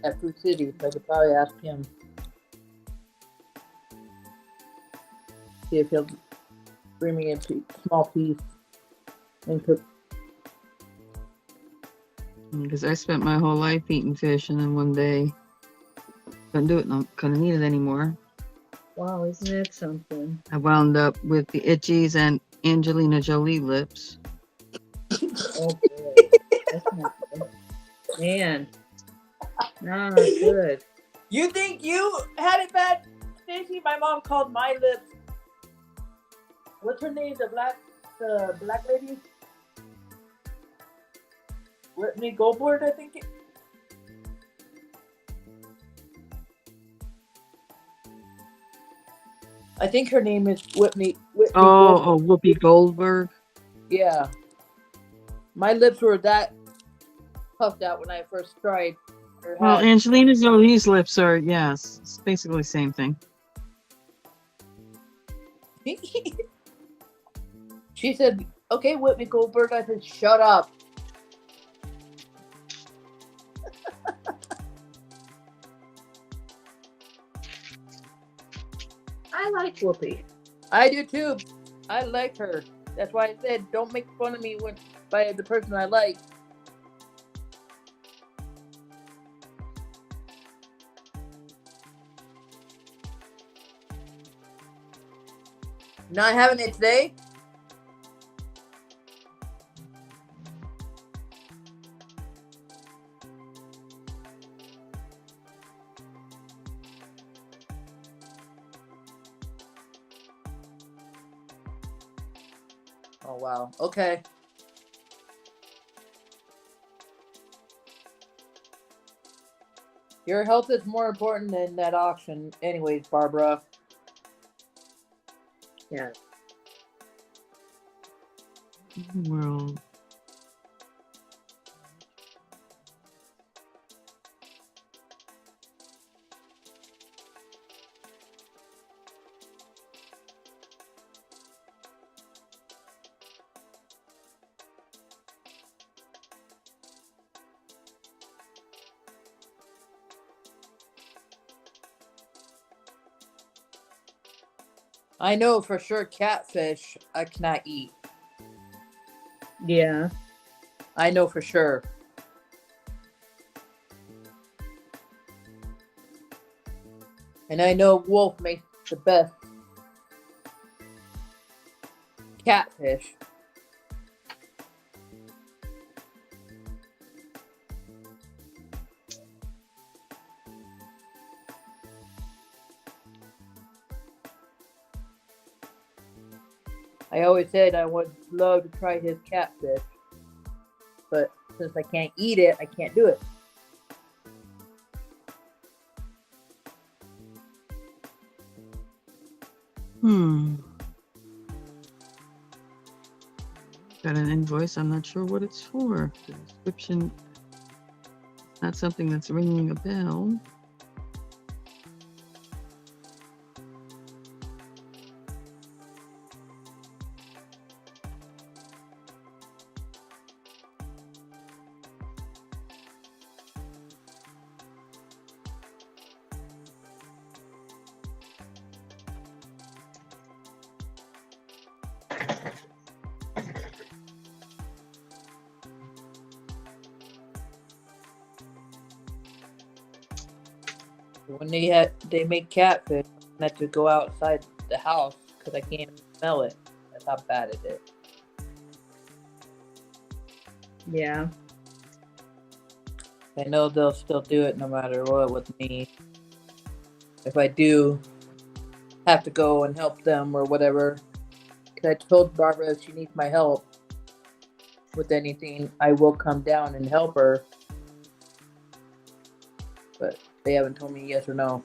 Speaker 3: at Food City, so I could probably ask him, see if he'll bring me a small piece and cook.
Speaker 2: Because I spent my whole life eating fish, and then one day couldn't do it. No, couldn't eat it anymore.
Speaker 1: Wow, isn't that something?
Speaker 2: I wound up with the itchies and Angelina Jolie lips.
Speaker 1: Oh boy, that's not good. Man, not good.
Speaker 3: You think you had it bad, Stacey? My mom called my lips. What's her name? The black lady? Whitney Goldberg, I think. I think her name is Whitney.
Speaker 2: Oh, Whoopi Goldberg.
Speaker 3: Yeah. My lips were that puffed out when I first tried.
Speaker 2: Well, Angelina Jolie's lips are, yes, it's basically the same thing.
Speaker 3: She said, "Okay, Whitney Goldberg." I said, "Shut up."
Speaker 1: I like Whoopi.
Speaker 3: I do too. I like her. That's why I said, don't make fun of me by the person I like. Not having it today? Oh, wow. Okay. Your health is more important than that auction anyways, Barbara.
Speaker 1: Yeah.
Speaker 2: World.
Speaker 3: I know for sure catfish I cannot eat.
Speaker 1: Yeah.
Speaker 3: I know for sure. And I know Wolf makes the best catfish. I always said I would love to try his catfish, but since I can't eat it, I can't do it.
Speaker 2: Got an invoice. I'm not sure what it's for. The description. Not something that's ringing a bell.
Speaker 3: When they make catfish, I have to go outside the house because I can't smell it. That's how bad it is.
Speaker 1: Yeah.
Speaker 3: I know they'll still do it no matter what with me. If I do have to go and help them or whatever, because I told Barbara if she needs my help with anything, I will come down and help her. But they haven't told me yes or no.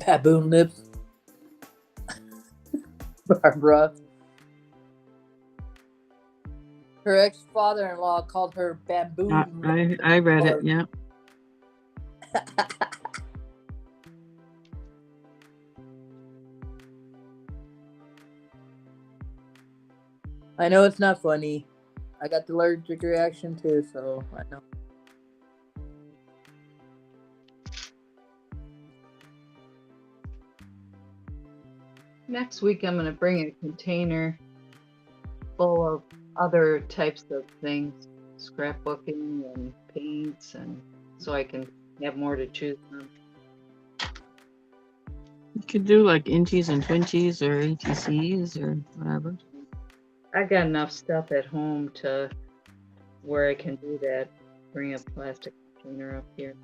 Speaker 3: Baboon lips. Barbara. Her ex-father-in-law called her baboon.
Speaker 2: I read it. Yeah.
Speaker 3: I know it's not funny. I got the allergic reaction too, so I know.
Speaker 1: Next week, I'm going to bring a container full of other types of things, scrapbooking and paints, and so I can have more to choose from.
Speaker 2: You could do like inchies and twinchies or ATCs or whatever.
Speaker 1: I got enough stuff at home to where I can do that. Bring a plastic container up here.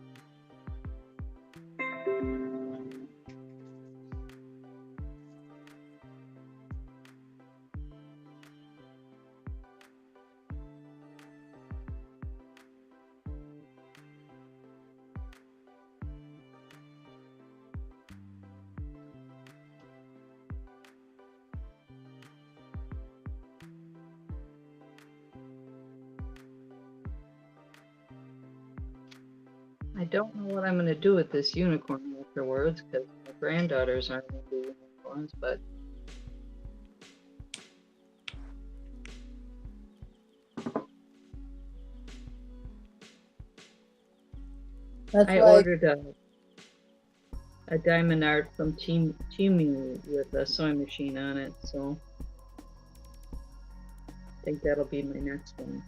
Speaker 1: I don't know what I'm going to do with this unicorn afterwards because my granddaughters aren't into unicorns, but
Speaker 3: That's
Speaker 1: I
Speaker 3: why
Speaker 1: ordered a diamond art from Timu with a sewing machine on it, so I think that'll be my next one.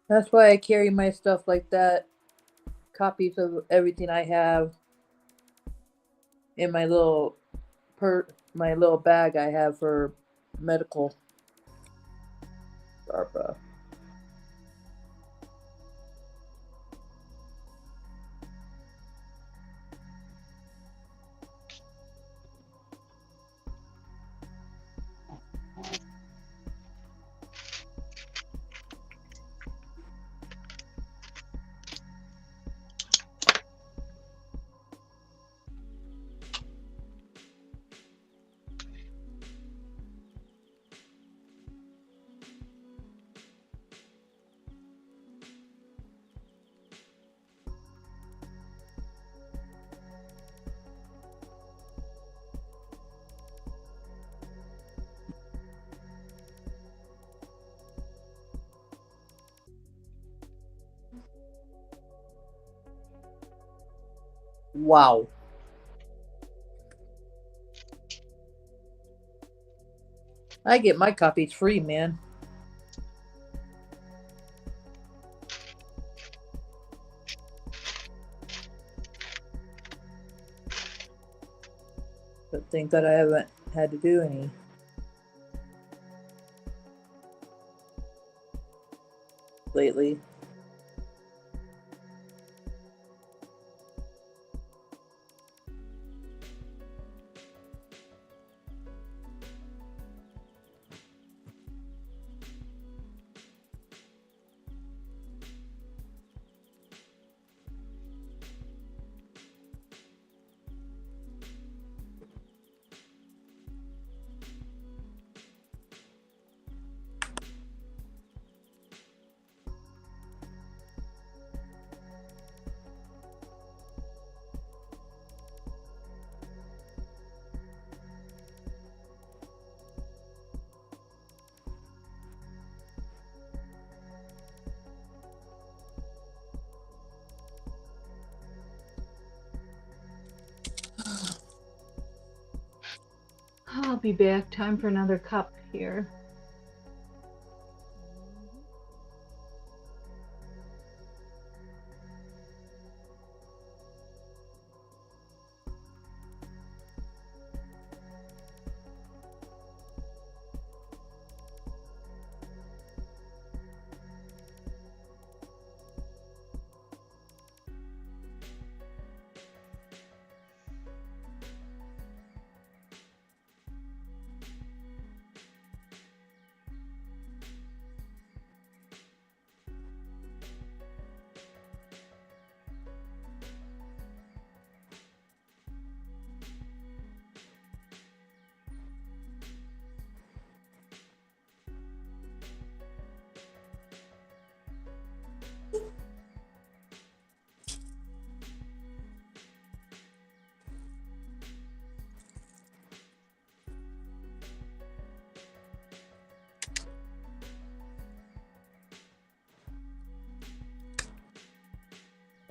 Speaker 3: That's why I carry my stuff like that. Copies of everything I have in my little bag I have for medical. Barbara. Wow. I get my copies free, man. But think that I haven't had to do any. Lately.
Speaker 1: I'll be back. Time for another cup here.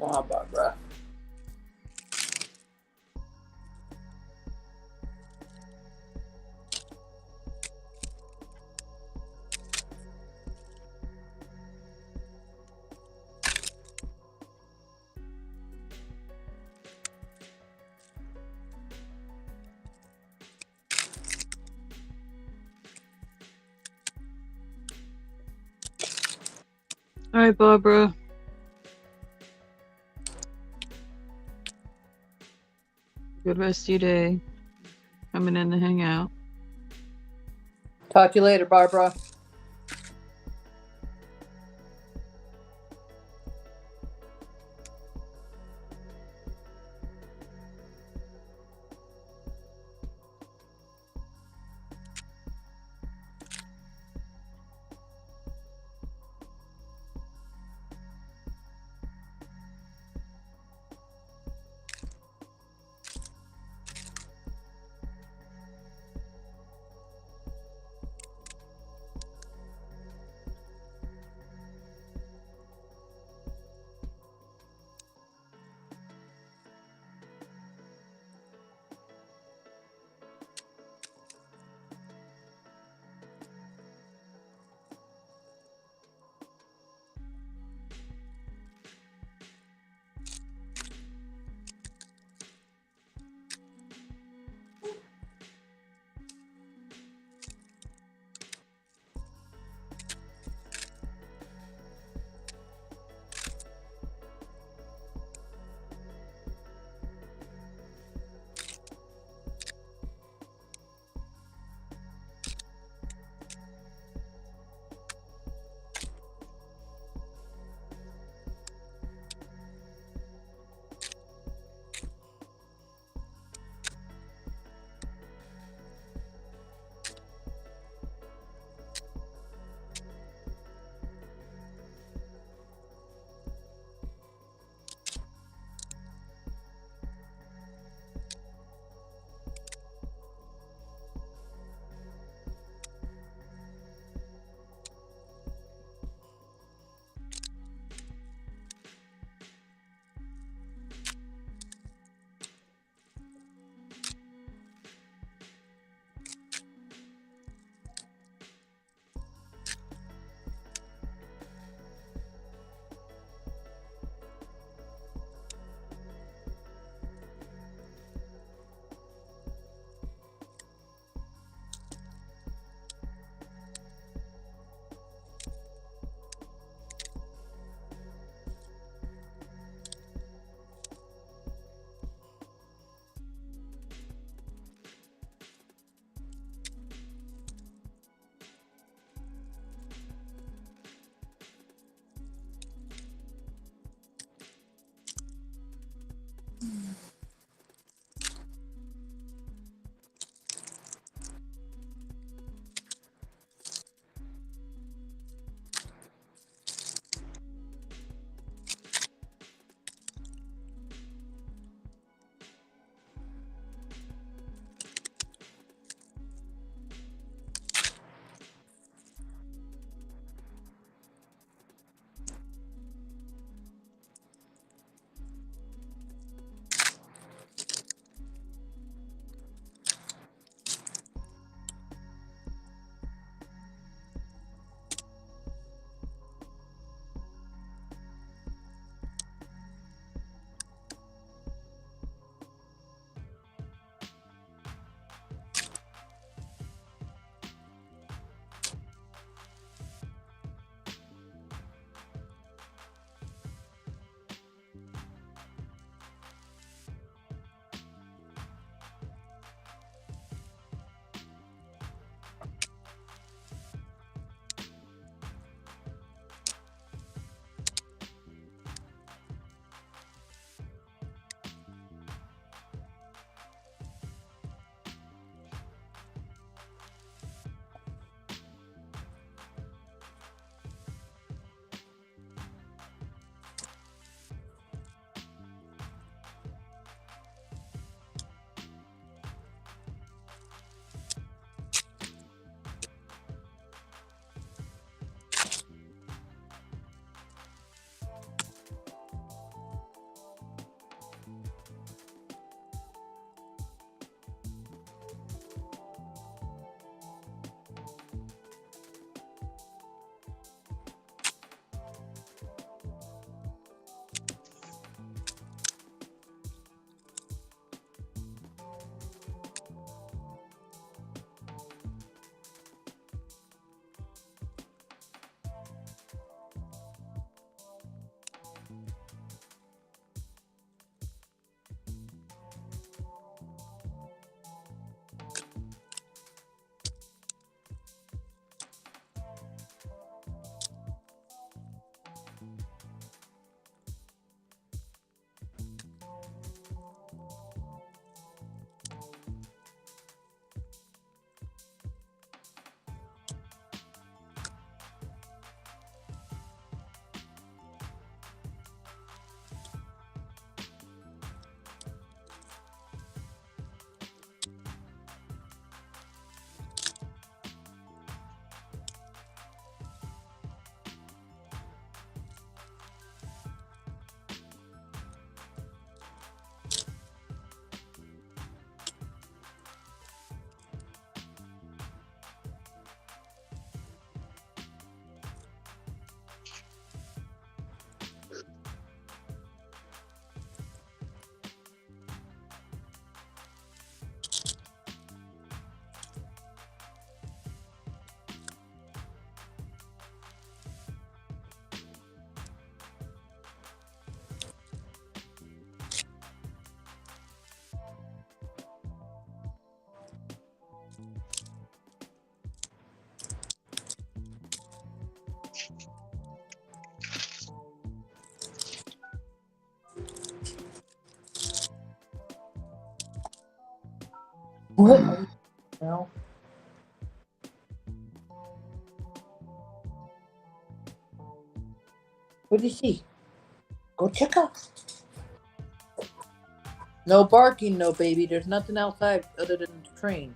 Speaker 3: Wow, Barbara.
Speaker 2: All right, Barbara. Good rest of your day. Coming in to hang out.
Speaker 3: Talk to you later, Barbara. What? No. What do you see? Go check out. No barking, no baby. There's nothing outside other than the train.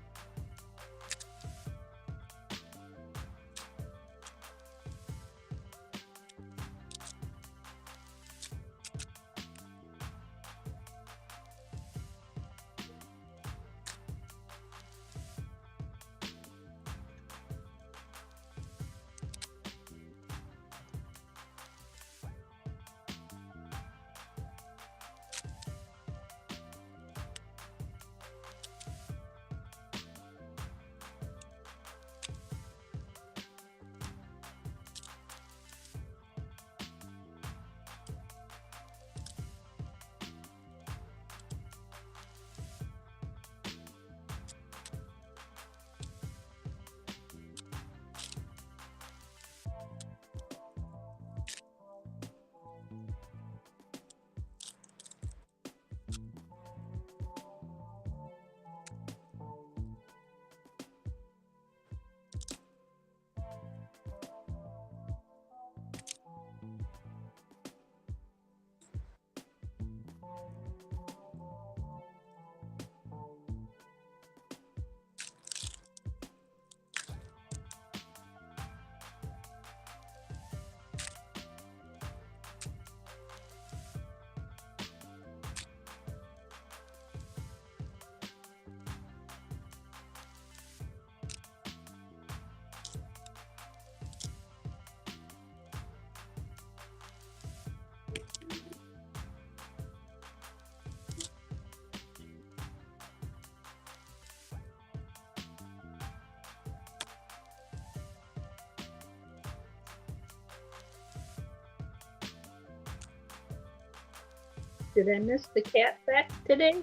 Speaker 1: Did I miss the cat fact today?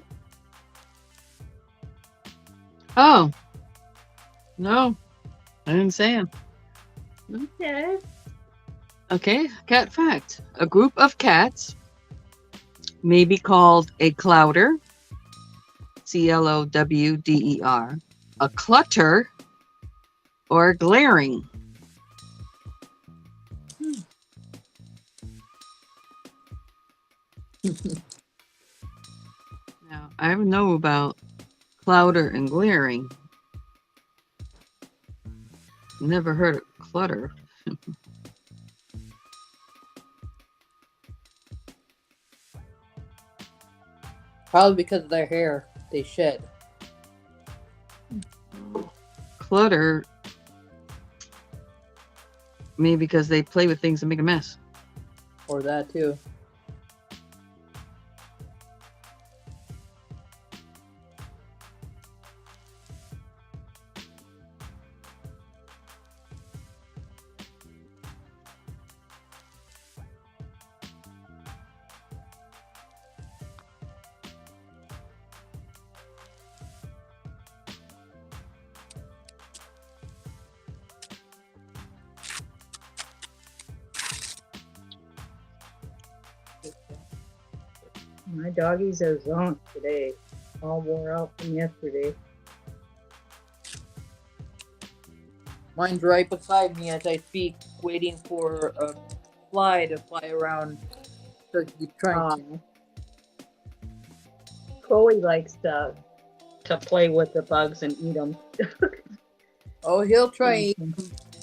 Speaker 2: Oh, no, I didn't say it.
Speaker 1: Okay.
Speaker 2: Okay, cat fact. A group of cats may be called a clowder, Clowder, a clutter, or a glaring. Now, I know about clowder and glaring. Never heard of clutter.
Speaker 3: Probably because of their hair. They shed.
Speaker 2: Clutter, maybe because they play with things and make a mess.
Speaker 3: Or that too.
Speaker 1: My doggies are zonked today. All wore out from yesterday.
Speaker 3: Mine's right beside me as I speak, waiting for a fly to fly around. So he's trying to.
Speaker 1: Chloe likes to play with the bugs and eat them.
Speaker 3: Oh, he'll try and eat them,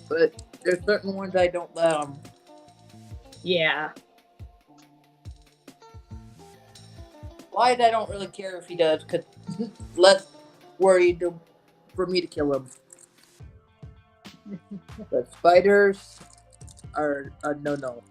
Speaker 3: but there's certain ones I don't let him.
Speaker 1: Yeah.
Speaker 3: Flies, I don't really care if he does, because less worried for me to kill him. But spiders are a no-no.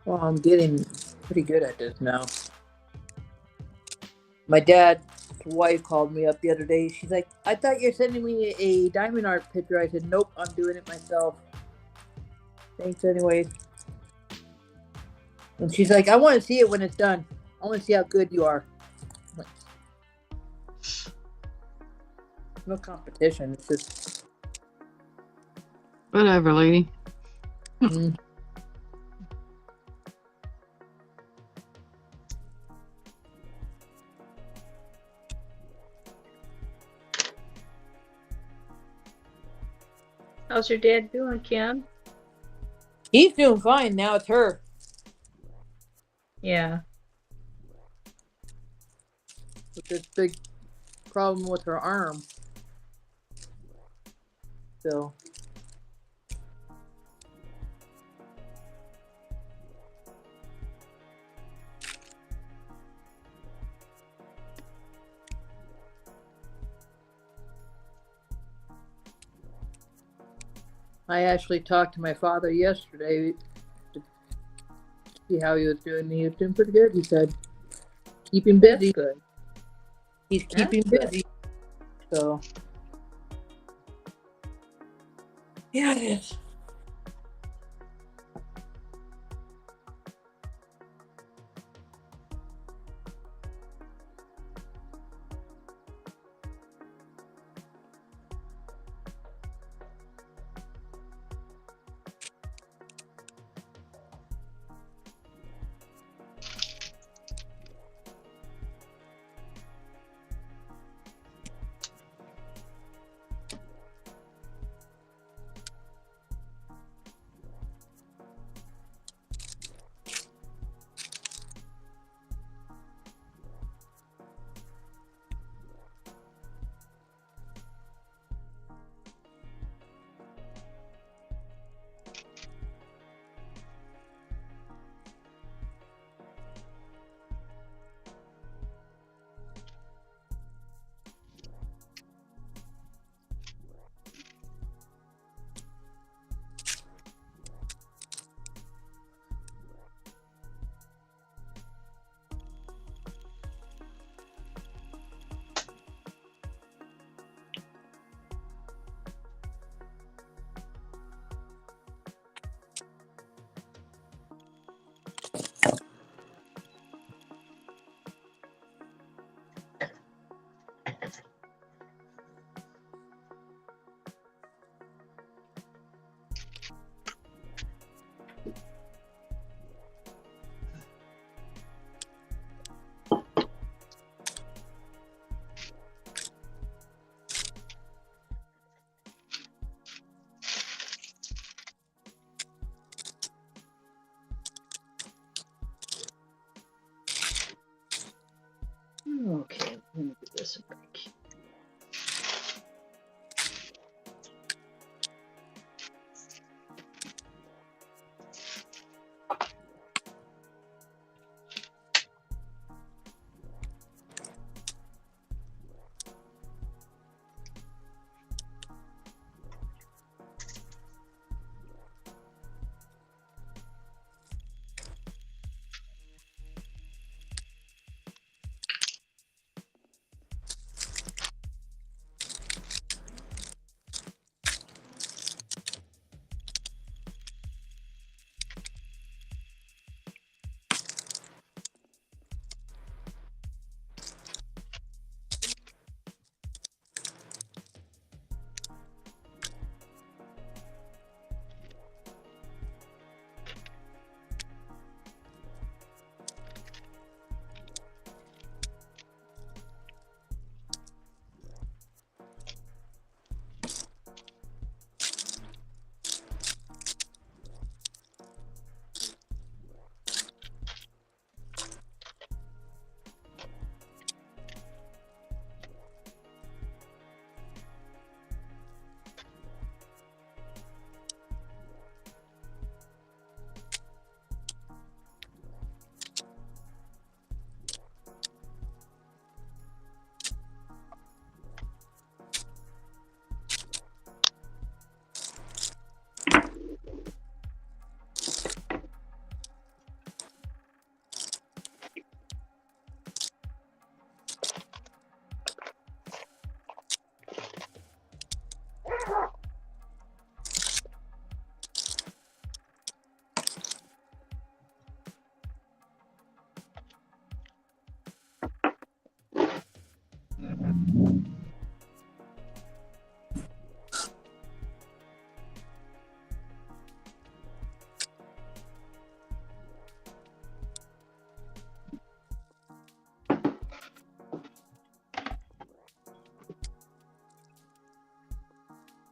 Speaker 3: I'm getting pretty good at this now. My dad wife called me up the other day. She's like, I thought you're sending me a diamond art picture. I said, nope, I'm doing it myself. Thanks anyways. And she's like, I want to see it when it's done. I want to see how good you are. I'm like, no competition. It's just
Speaker 2: Whatever, lady.
Speaker 1: How's your dad doing, Kim?
Speaker 3: He's doing fine. Now it's her.
Speaker 1: Yeah.
Speaker 3: With this big problem with her arm. So. I actually talked to my father yesterday to see how he was doing. He was doing pretty good. He said, keep him busy.
Speaker 1: That's good.
Speaker 3: He's keeping busy. So. Yeah, it is.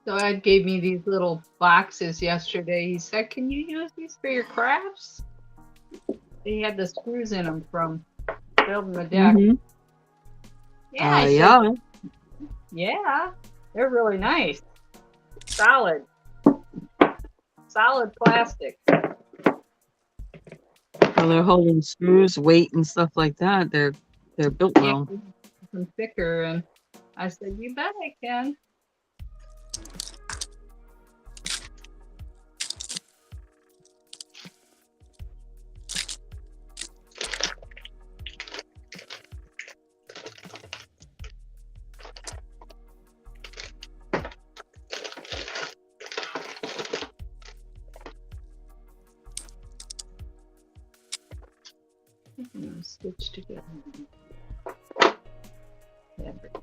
Speaker 1: So Ed gave me these little boxes yesterday. He said, "Can you use these for your crafts?" They had the screws in them from building the deck.
Speaker 2: Mm-hmm.
Speaker 1: Yeah, I said,
Speaker 2: Yeah.
Speaker 1: yeah, they're really nice. Solid plastic.
Speaker 2: Well, they're holding screws, weight, and stuff like that. They're built
Speaker 1: Yeah,
Speaker 2: well.
Speaker 1: some thicker. And I said, "You bet I can." Stitch together. Fabric.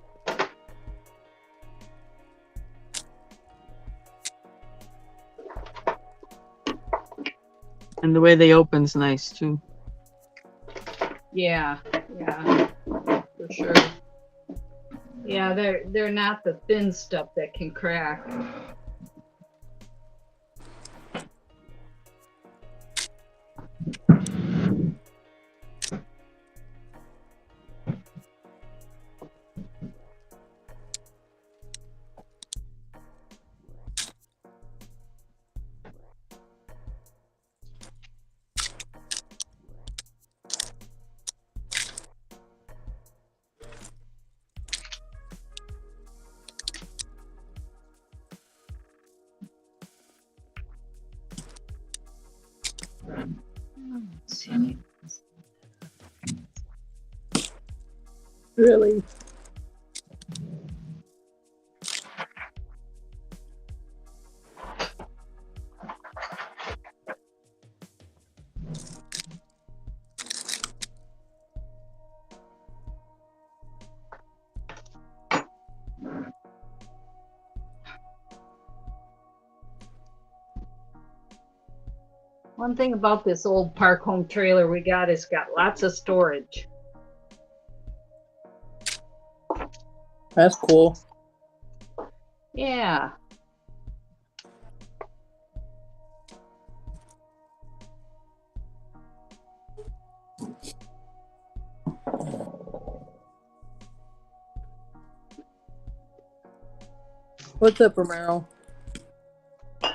Speaker 2: And the way they open's nice too.
Speaker 1: Yeah, for sure. Yeah, they're not the thin stuff that can crack. Let's see.
Speaker 3: Really?
Speaker 1: One thing about this old park home trailer we got is got lots of storage.
Speaker 3: That's cool.
Speaker 1: Yeah.
Speaker 3: What's up, Romero?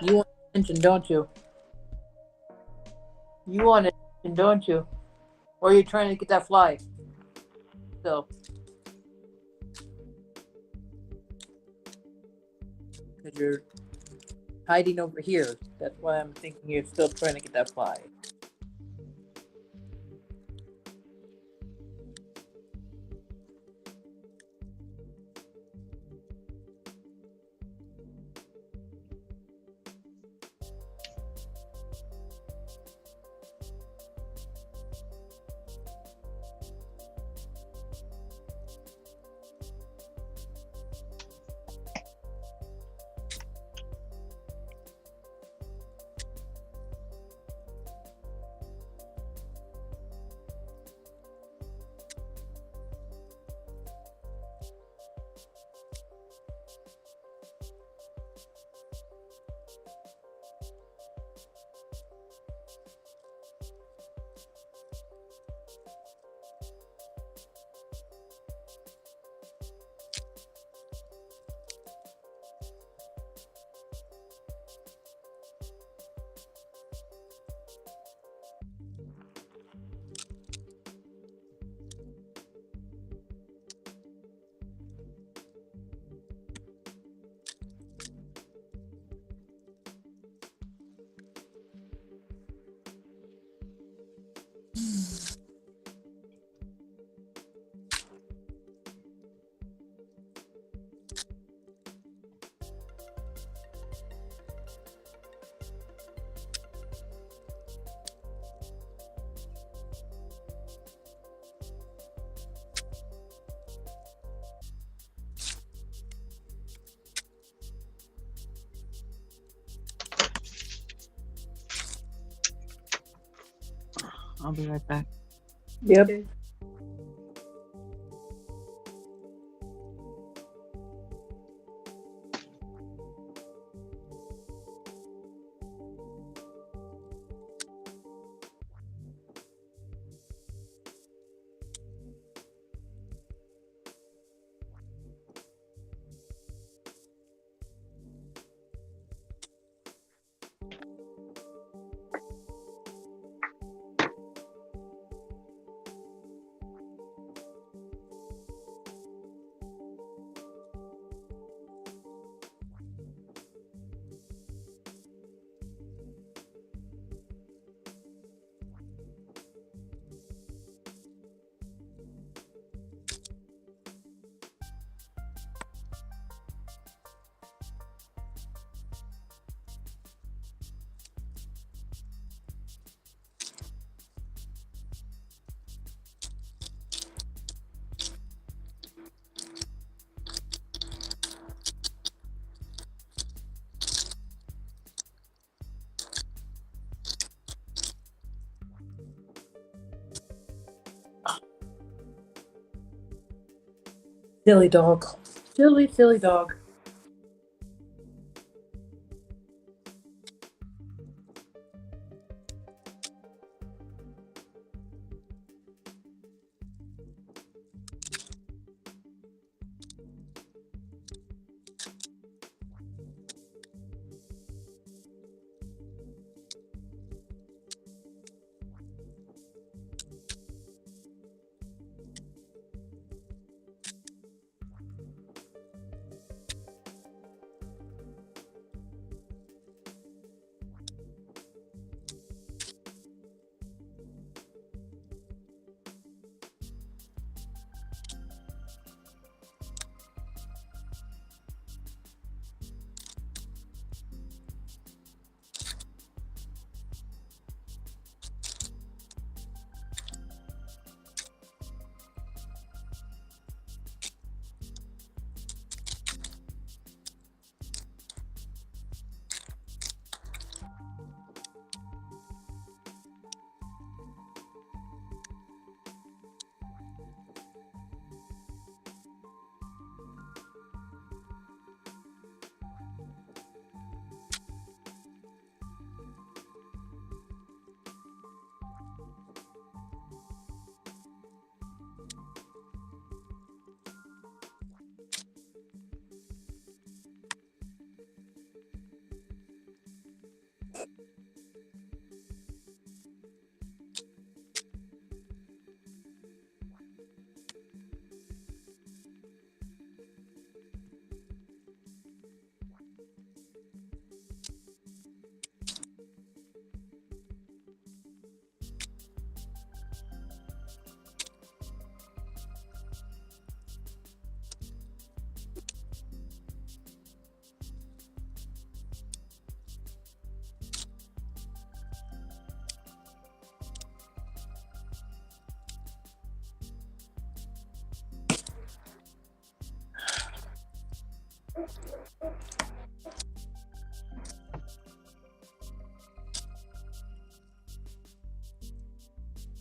Speaker 3: You want attention, don't you? You want attention, don't you? Or are you trying to get that fly? So. Because you're hiding over here. That's why I'm thinking you're still trying to get that fly.
Speaker 2: I'll be right back.
Speaker 3: Yep.
Speaker 1: Okay.
Speaker 3: Silly dog. Silly, silly dog.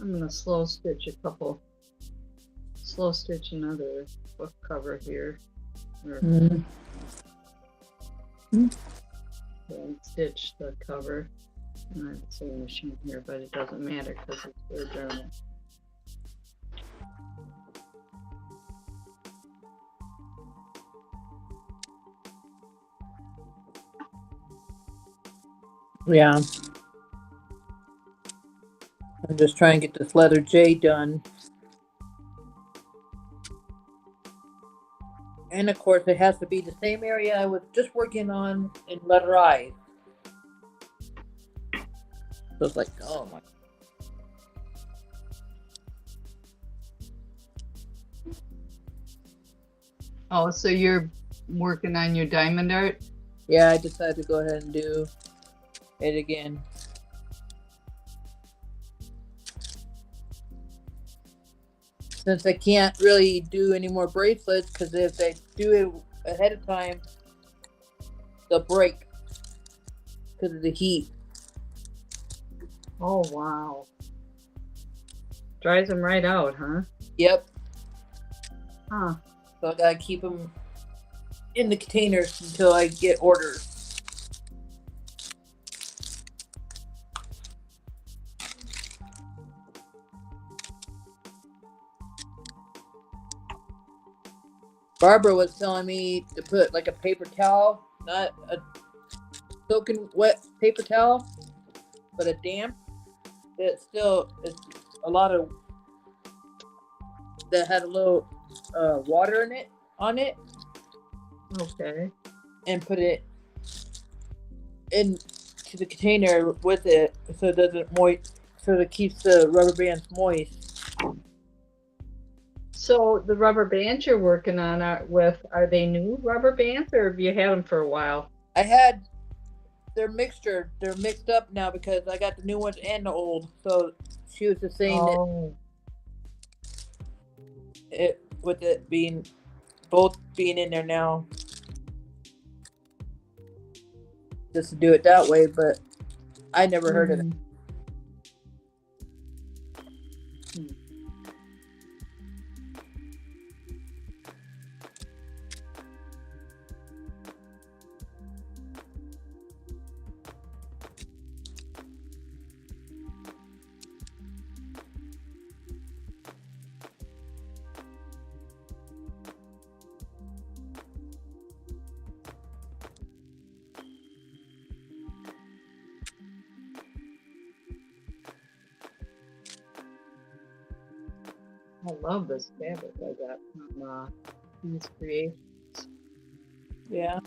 Speaker 1: I'm gonna slow stitch another book cover here. Or and stitch the cover. I have the sewing machine here, but it doesn't matter because it's for a journal.
Speaker 3: Yeah. I'm just trying to get this letter J done. And of course, it has to be the same area I was just working on in letter I. So it's like, oh my.
Speaker 1: Oh, so you're working on your diamond art?
Speaker 3: Yeah, I decided to go ahead and do it again. Since I can't really do any more bracelets, because if I do it ahead of time, they'll break because of the heat.
Speaker 1: Oh, wow. Dries them right out, huh?
Speaker 3: Yep.
Speaker 1: Huh.
Speaker 3: So I gotta keep them in the containers until I get orders. Barbara was telling me to put like a paper towel, not a soaking wet paper towel, but a damp that still is a lot of that had a little water in it on it.
Speaker 1: Okay.
Speaker 3: And put it into the container with it so it doesn't moist, so it keeps the rubber bands moist.
Speaker 1: So the rubber bands you're working on are they new rubber bands or have you had them for a while?
Speaker 3: I had their mixture. They're mixed up now because I got the new ones and the old. So she was just saying that it with it being both being in there now, just to do it that way. But I never heard of it.
Speaker 1: I love this fabric I got from These Creations.
Speaker 3: Yeah.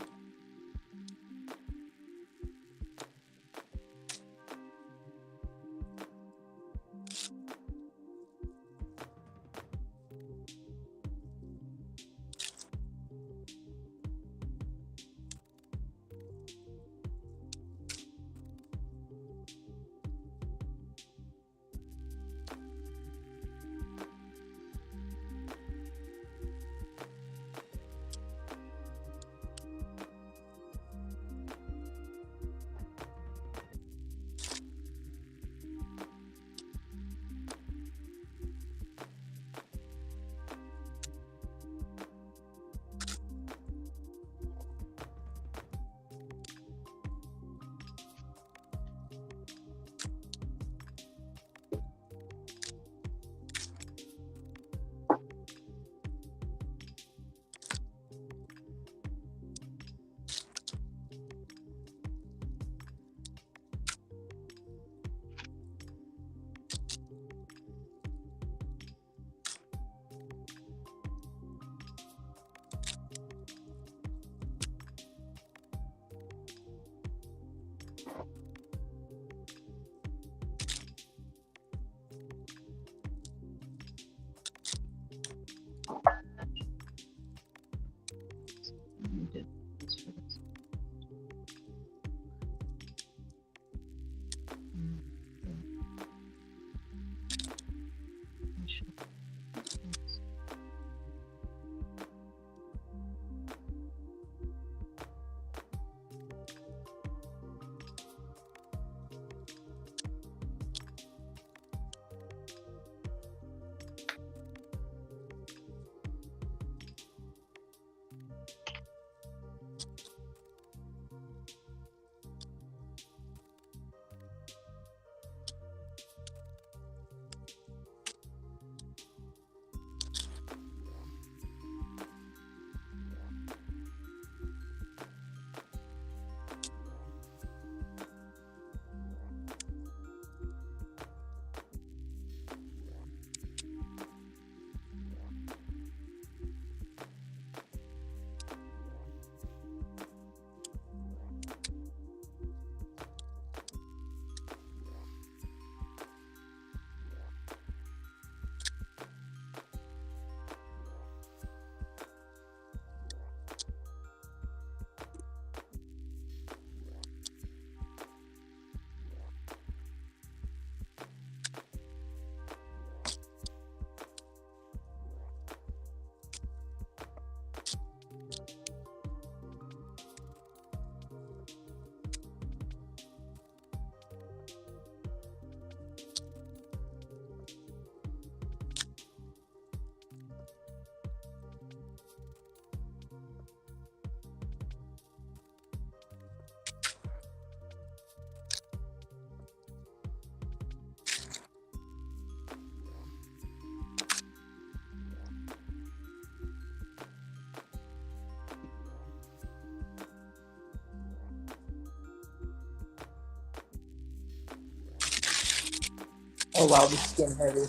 Speaker 3: Oh wow, this is getting heavy.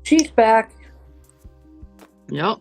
Speaker 3: She's back.
Speaker 2: Yep.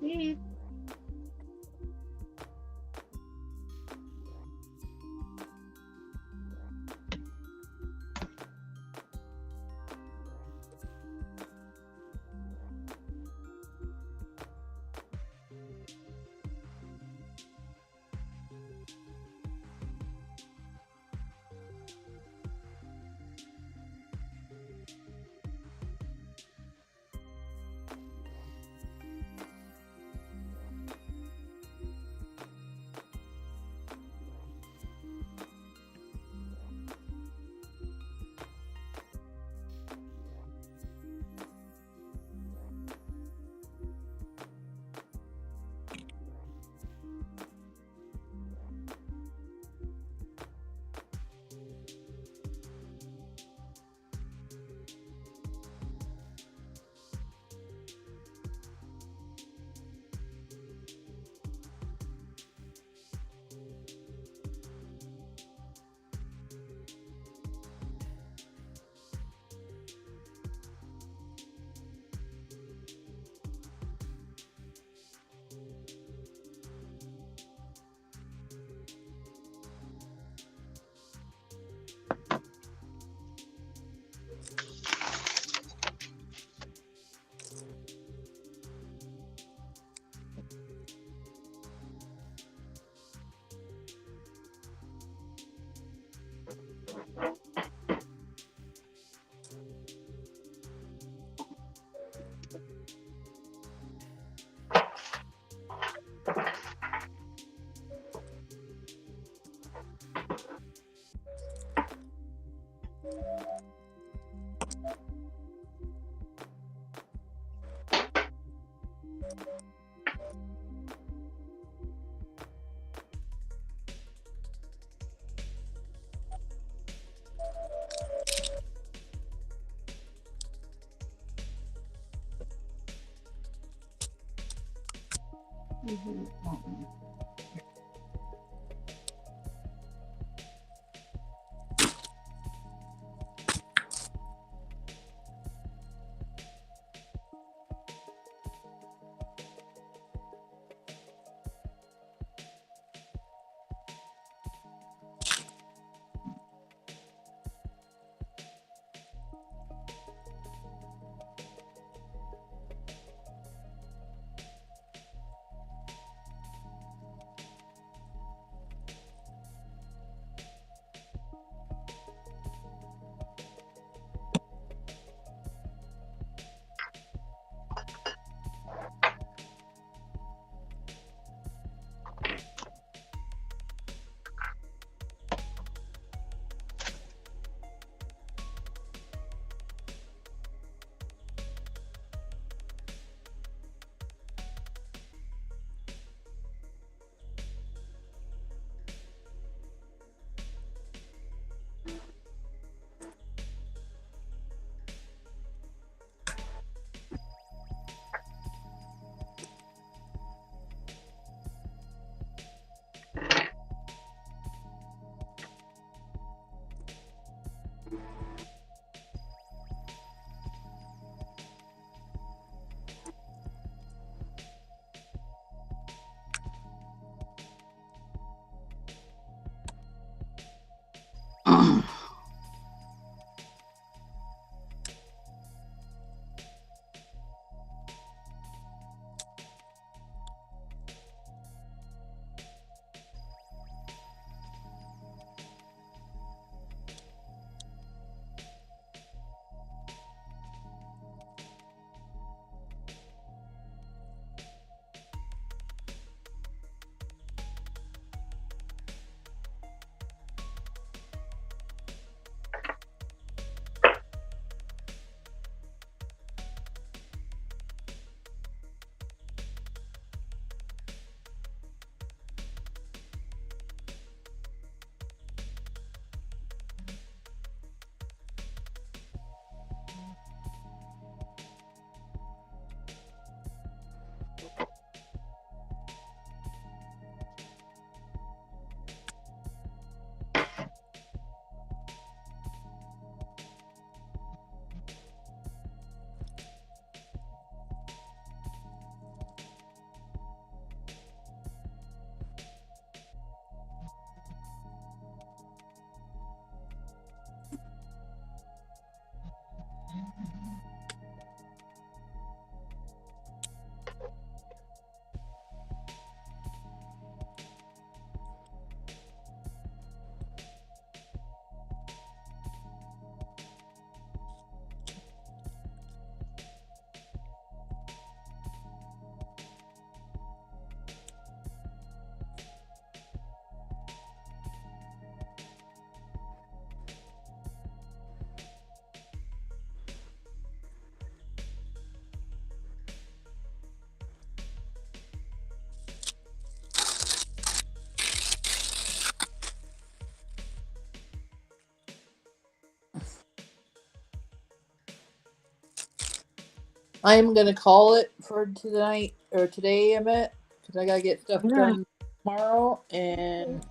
Speaker 3: I am gonna call it for tonight or today. I meant because I gotta get stuff
Speaker 2: Yeah.
Speaker 3: done tomorrow and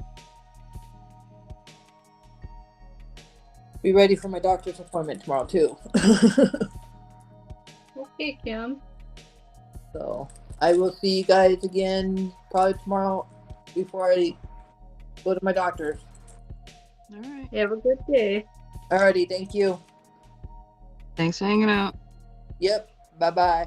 Speaker 3: be ready for my doctor's appointment tomorrow too.
Speaker 1: Okay, Kim.
Speaker 3: So I will see you guys again probably tomorrow before I go to my doctor's.
Speaker 2: All right.
Speaker 1: Have a good day.
Speaker 3: Alrighty, thank you.
Speaker 2: Thanks for hanging out.
Speaker 3: Yep. Bye bye.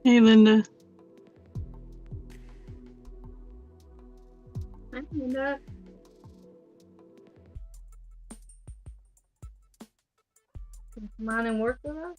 Speaker 2: Hey, Linda.
Speaker 1: Hi, Linda. Come on and work with us.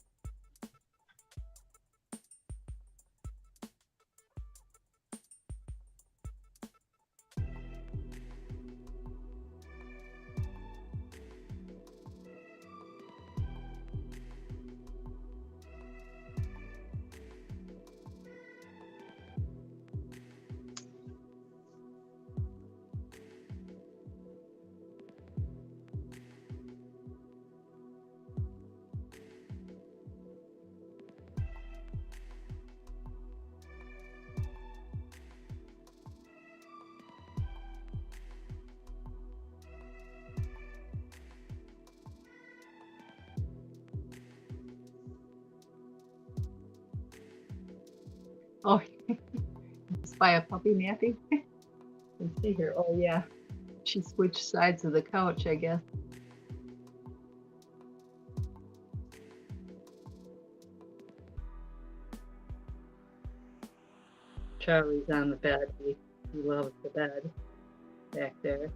Speaker 1: Oh, just by a puppy nappy. Let's see here. Oh yeah, she switched sides of the couch, I guess. Charlie's on the bed. He loves the bed back there.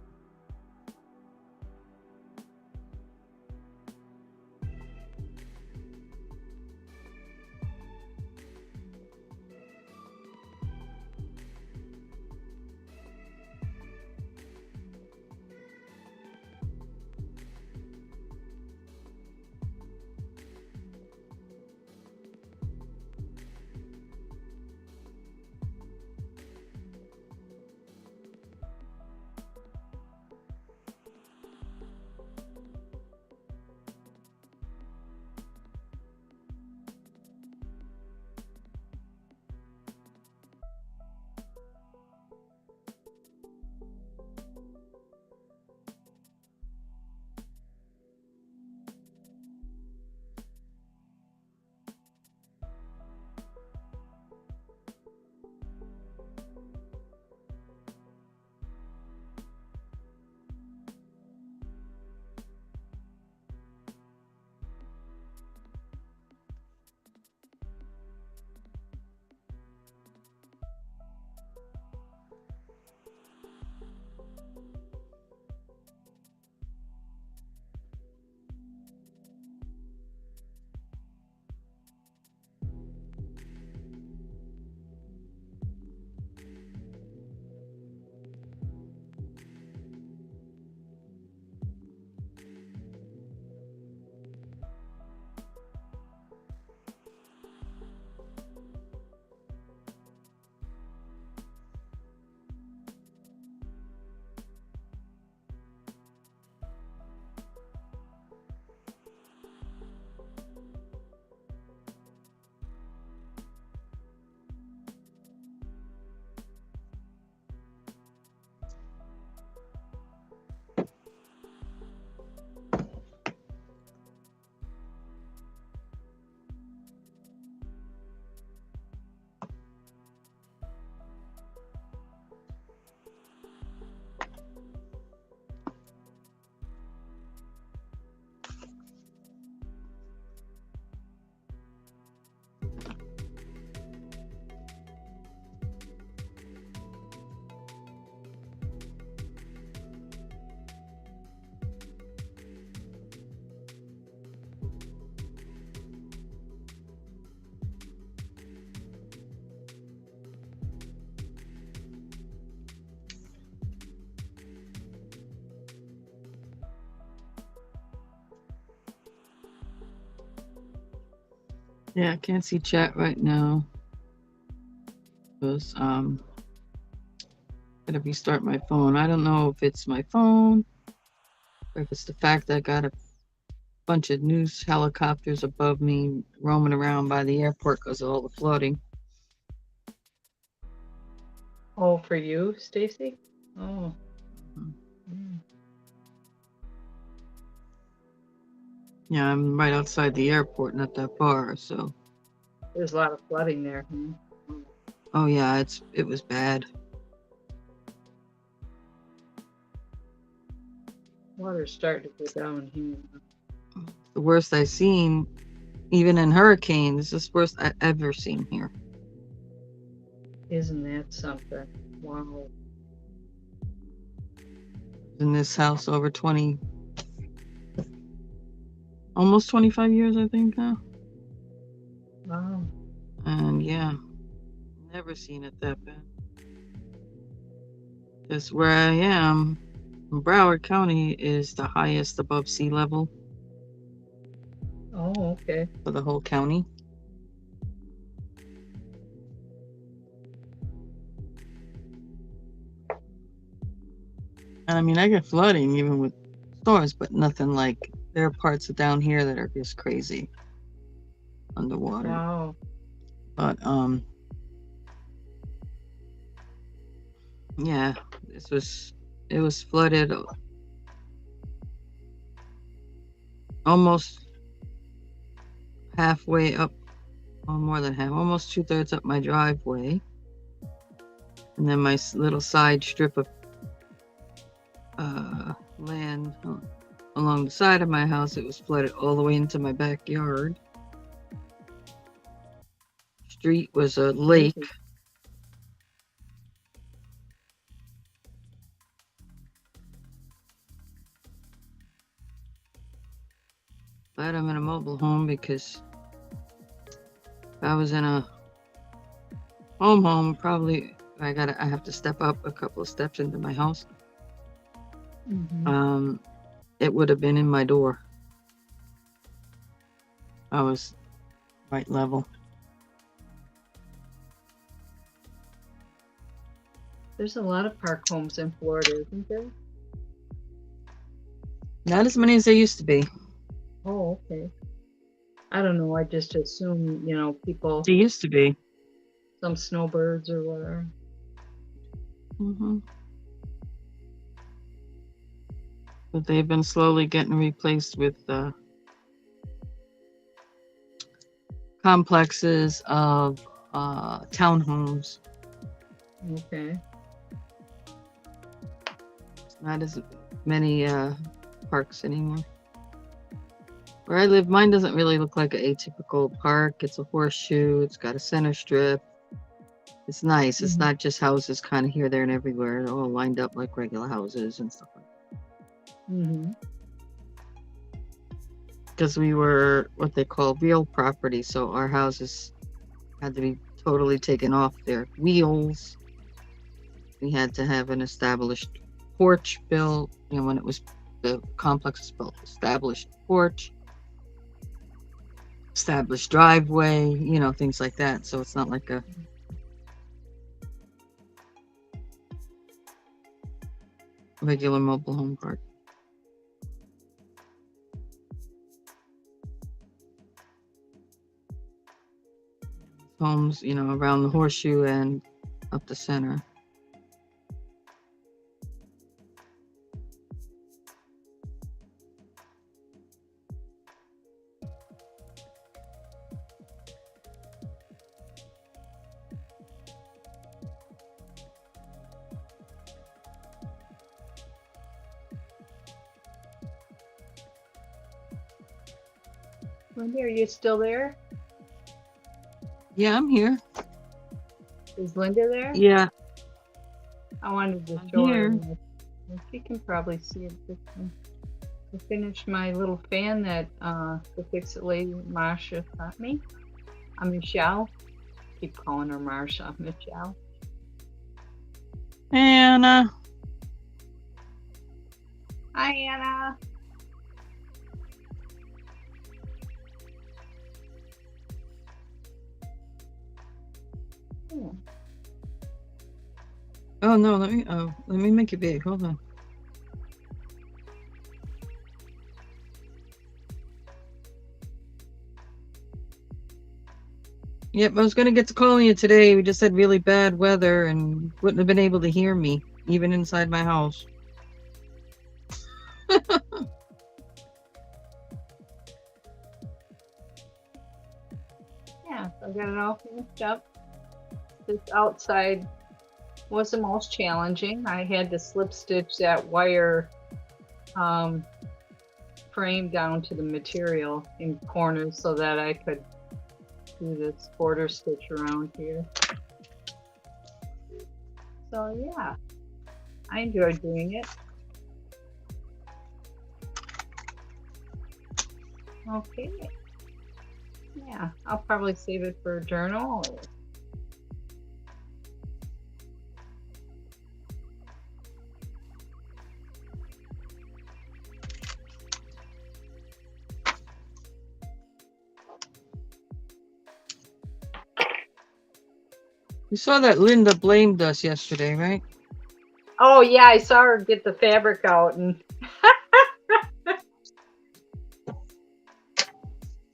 Speaker 2: Yeah, I can't see chat right now. Because gotta restart my phone. I don't know if it's my phone or if it's the fact that I got a bunch of news helicopters above me roaming around by the airport because of all the flooding.
Speaker 1: Oh, for you, Stacey? Oh.
Speaker 2: Yeah, I'm right outside the airport, not that far, so.
Speaker 1: There's a lot of flooding there.
Speaker 2: Oh yeah, it was bad.
Speaker 1: Water's starting to go down here.
Speaker 2: The worst I've seen, even in hurricanes, this is the worst I've ever seen here.
Speaker 1: Isn't that something? Wow.
Speaker 2: In this house over 20, almost 25 years, I think now.
Speaker 1: Wow.
Speaker 2: And yeah, never seen it that bad. Because where I am, Broward County is the highest above sea level
Speaker 1: Oh, okay.
Speaker 2: for the whole county. And I mean, I get flooding even with storms, but nothing like, there are parts of down here that are just crazy underwater.
Speaker 1: Wow.
Speaker 2: But yeah, it was flooded almost halfway up, or more than half, almost 2/3 up my driveway. And then my little side strip of land along the side of my house, it was flooded all the way into my backyard. Street was a lake. Glad I'm in a mobile home, because if I was in a home, probably I have to step up a couple of steps into my house.
Speaker 1: Mm-hmm.
Speaker 2: It would have been in my door. I was right level.
Speaker 1: There's a lot of park homes in Florida, isn't there?
Speaker 2: Not as many as there used to be.
Speaker 1: Oh, okay. I don't know. I just assume, people,
Speaker 2: There used to be.
Speaker 1: some snowbirds or whatever.
Speaker 2: Mm-hmm. But they've been slowly getting replaced with complexes of townhomes.
Speaker 1: Okay.
Speaker 2: Not as many parks anymore. Where I live, mine doesn't really look like an atypical park. It's a horseshoe. It's got a center strip. It's nice. It's not just houses kind of here, there, and everywhere. They're all lined up like regular houses and stuff like that.
Speaker 1: Mm-hmm.
Speaker 2: Because we were what they call real property, so our houses had to be totally taken off their wheels. We had to have an established porch built. When it was, the complex was built, established porch, established driveway, things like that. So it's not like a regular mobile home park. Homes, around the horseshoe and up the center.
Speaker 1: Linda, are you still there?
Speaker 2: Yeah, I'm here.
Speaker 1: Is Linda there?
Speaker 2: Yeah.
Speaker 1: I wanted to
Speaker 2: I'm
Speaker 1: show her.
Speaker 2: here.
Speaker 1: She can probably see it. I finished my little fan that the Fix It lady Marsha taught me. I'm Michelle. Keep calling her Marsha. Michelle.
Speaker 2: Anna.
Speaker 1: Hi, Anna. Oh.
Speaker 2: Oh no, let me make it big. Hold on. Yep, I was gonna get to calling you today. We just had really bad weather and wouldn't have been able to hear me, even inside my house.
Speaker 1: Yeah, so I got it all finished up. This outside was the most challenging. I had to slip stitch that wire frame down to the material in corners so that I could do this border stitch around here. So yeah, I enjoy doing it. Okay. Yeah, I'll probably save it for a journal.
Speaker 2: You saw that Linda blamed us yesterday, right?
Speaker 1: Oh yeah, I saw her get the fabric out and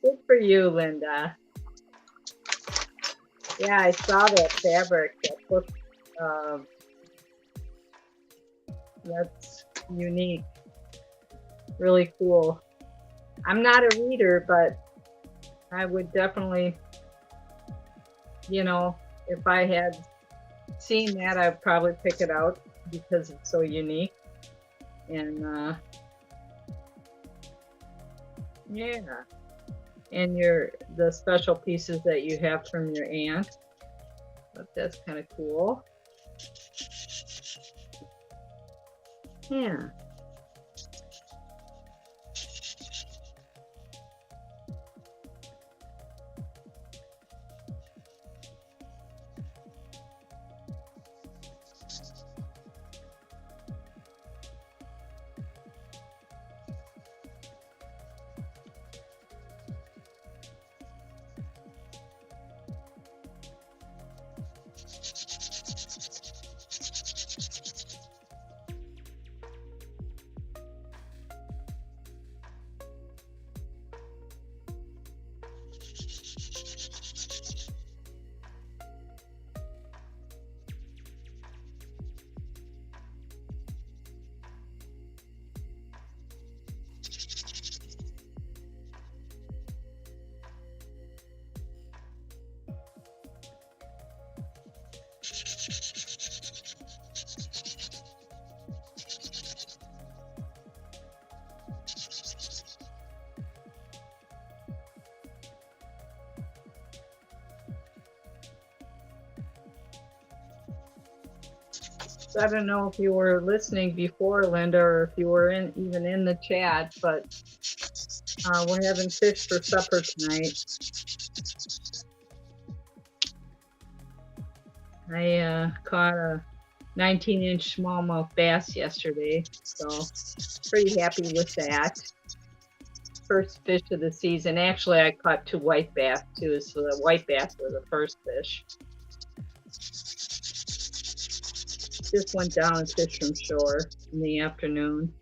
Speaker 1: good for you, Linda. Yeah, I saw that fabric. That book, that's unique. Really cool. I'm not a reader, but I would definitely, if I had seen that, I'd probably pick it out because it's so unique. And yeah. And the special pieces that you have from your aunt. But that's kind of cool. Yeah. I don't know if you were listening before, Linda, or if you were even in the chat, but we're having fish for supper tonight. I caught a 19-inch smallmouth bass yesterday, so pretty happy with that. First fish of the season. Actually, I caught 2 white bass too, so the white bass were the first fish. Just went down and fished from shore in the afternoon.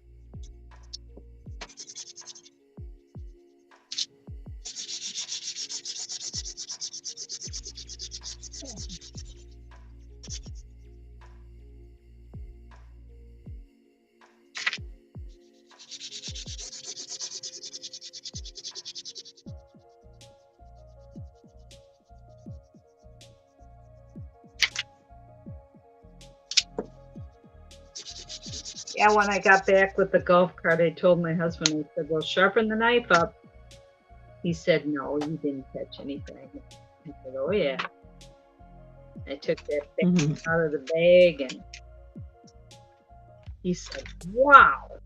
Speaker 1: Yeah, when I got back with the golf cart, I told my husband, I said, well, sharpen the knife up. He said, no, you didn't catch anything. I said, oh, yeah. I took that thing out of the bag, and he said, wow.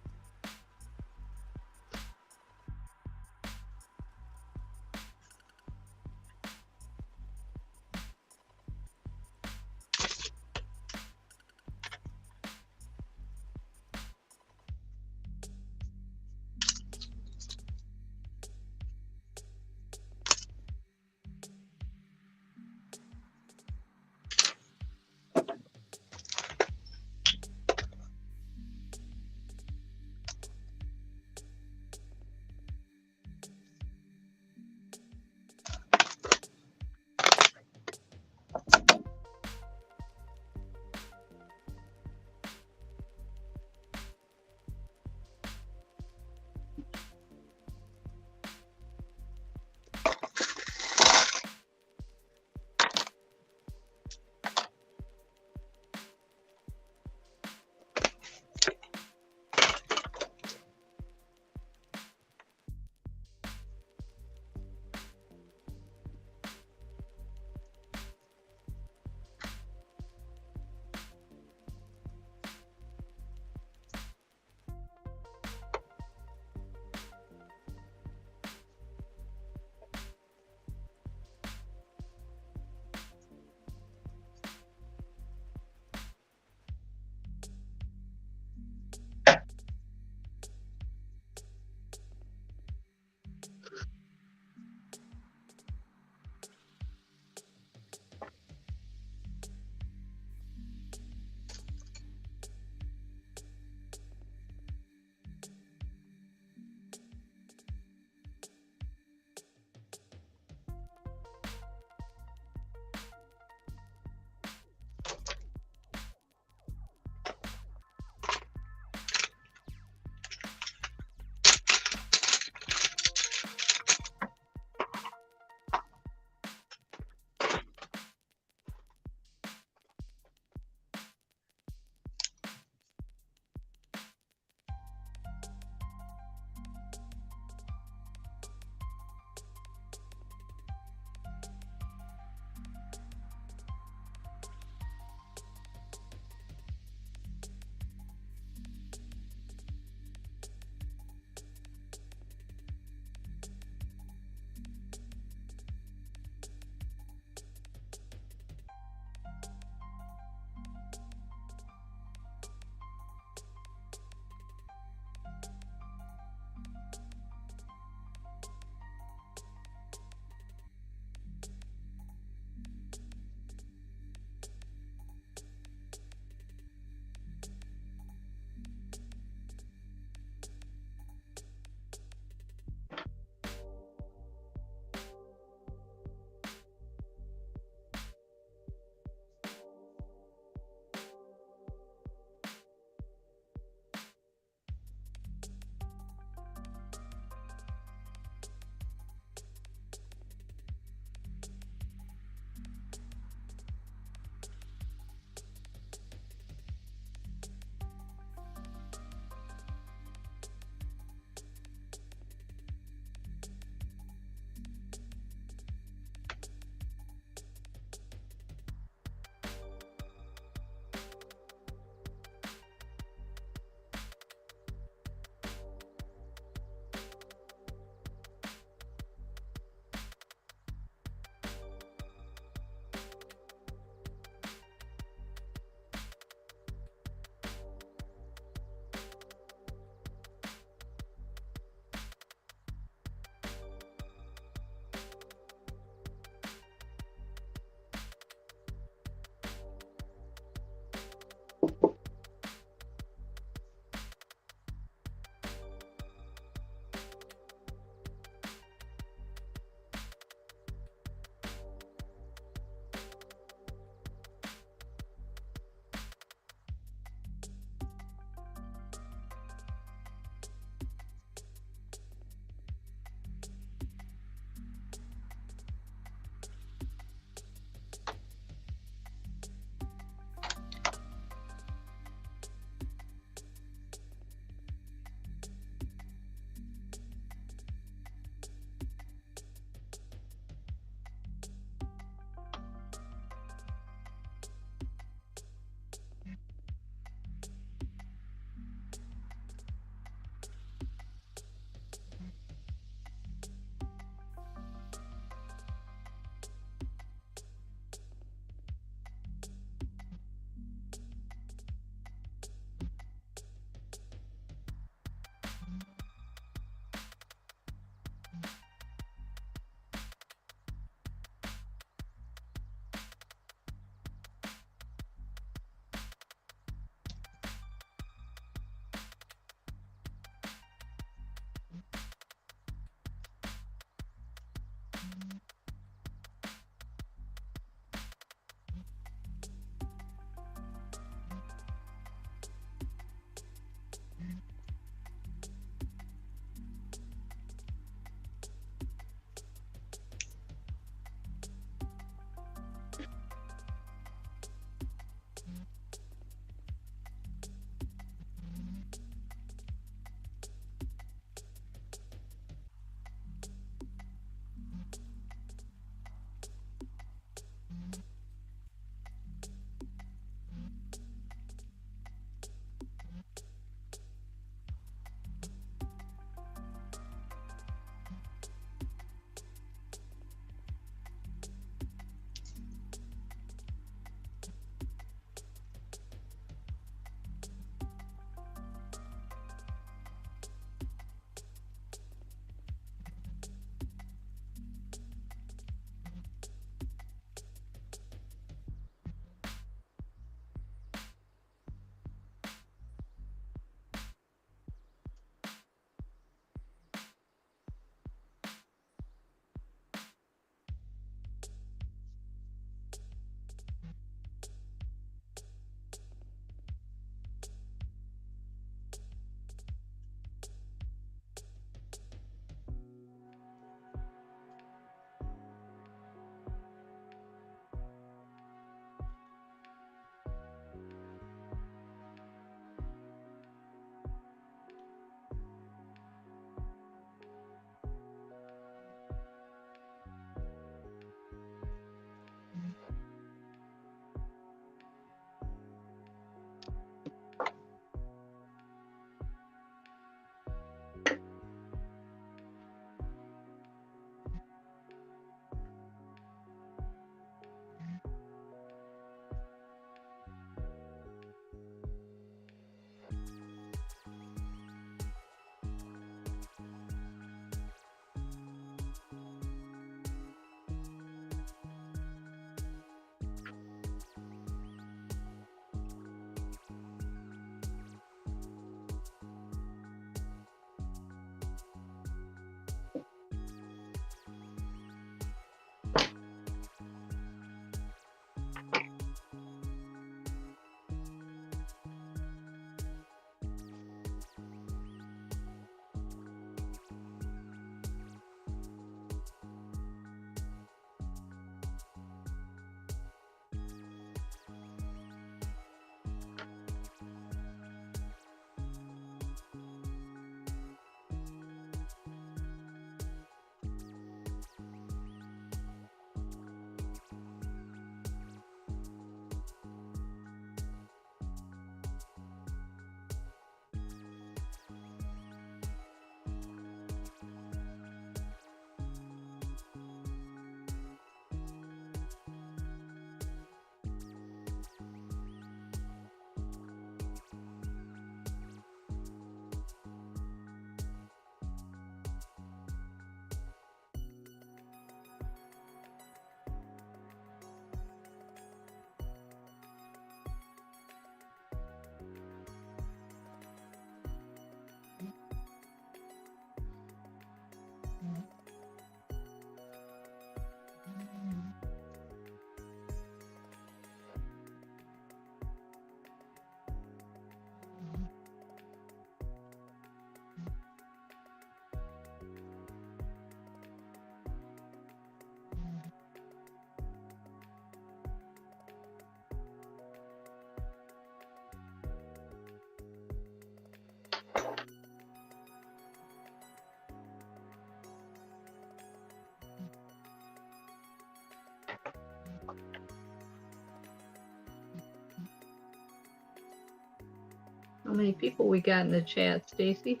Speaker 1: How many people we got in the chat, Stacy?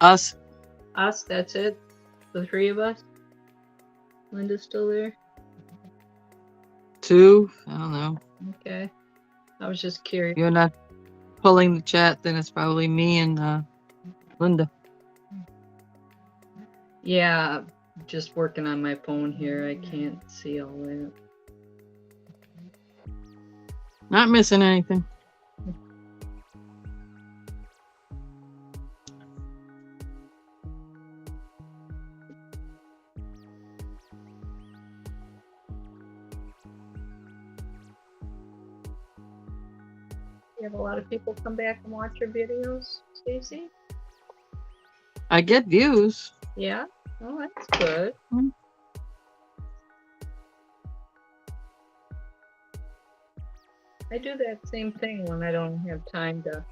Speaker 2: Us.
Speaker 1: Us, that's it? The three of us? Linda's still there?
Speaker 2: 2. I don't know.
Speaker 1: Okay. I was just curious.
Speaker 2: You're not pulling the chat, then it's probably me and Linda.
Speaker 1: Yeah, just working on my phone here. I can't see all that.
Speaker 2: Not missing anything.
Speaker 1: You have a lot of people come back and watch your videos, Stacy?
Speaker 2: I get views.
Speaker 1: Yeah? Oh, that's good.
Speaker 2: Hmm.
Speaker 1: I do that same thing when I don't have time to.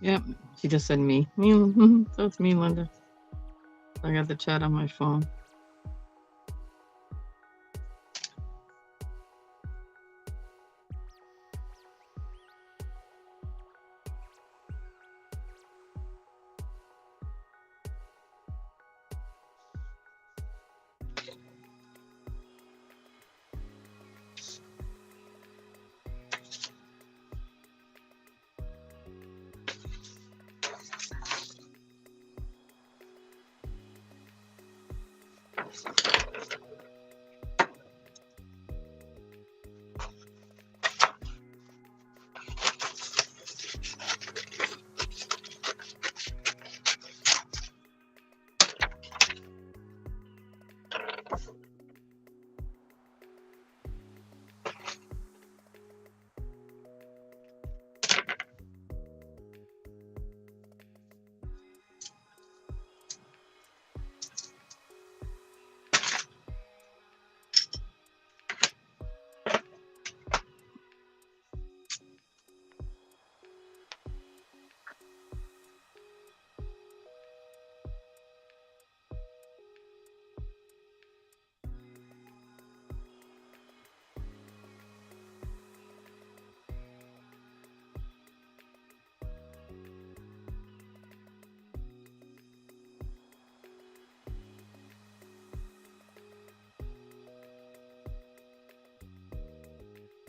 Speaker 2: Yep. She just said me. Me. So it's me, Linda. I got the chat on my phone.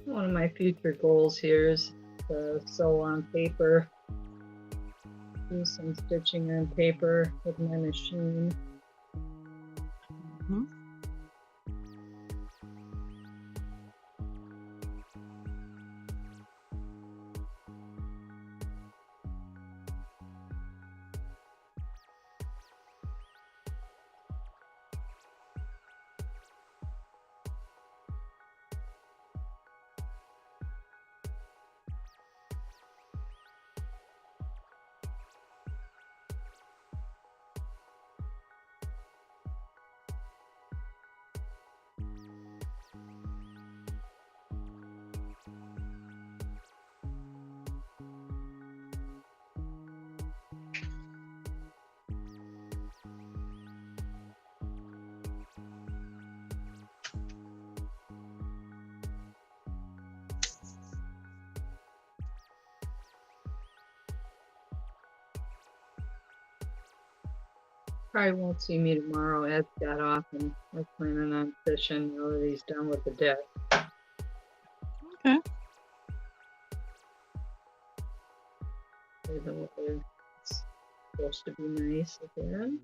Speaker 1: One of my future goals here is to sew on paper. Do some stitching on paper with my machine.
Speaker 2: Hmm.
Speaker 1: Probably won't see me tomorrow. Ed got off and we're planning on fishing now that he's done with the deck.
Speaker 2: Okay.
Speaker 1: The weather is supposed to be nice again.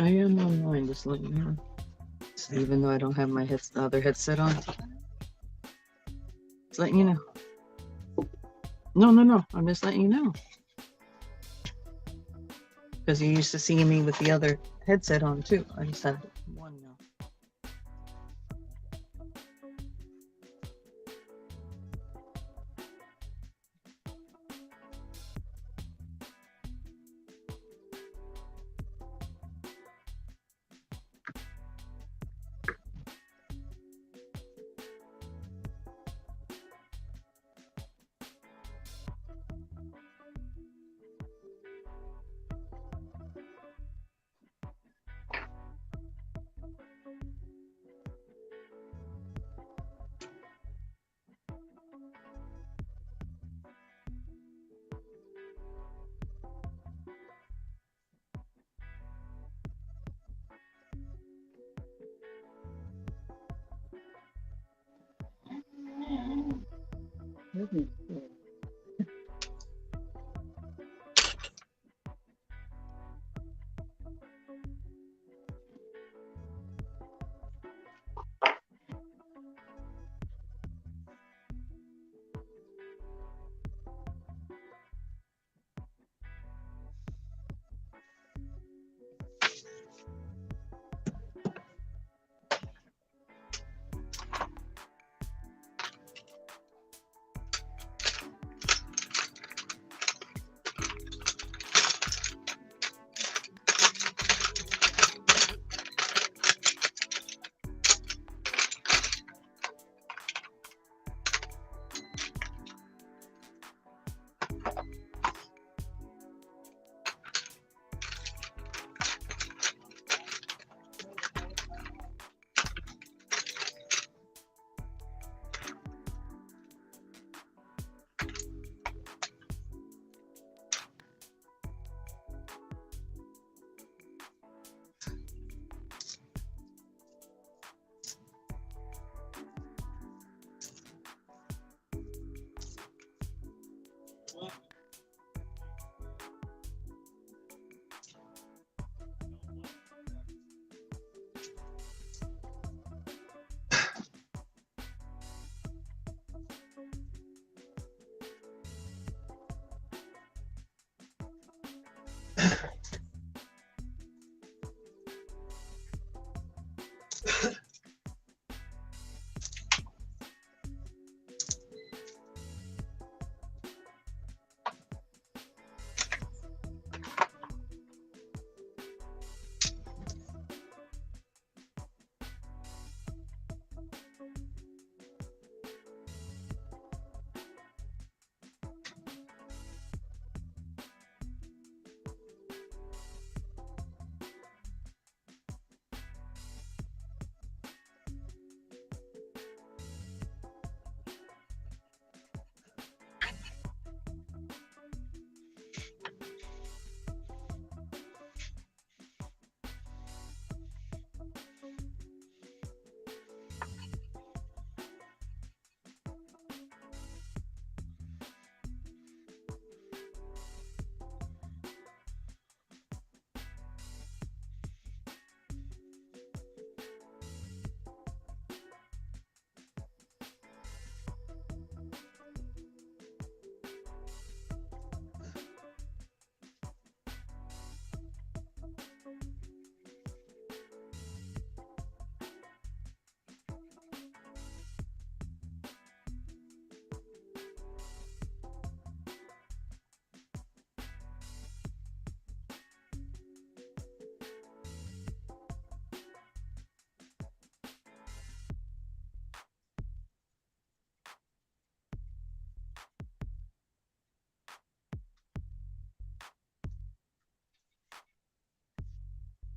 Speaker 2: I am online, just letting you know. So even though I don't have my other headset on. Just letting you know. No. I'm just letting you know. Because you used to see me with the other headset on too. I just have one now.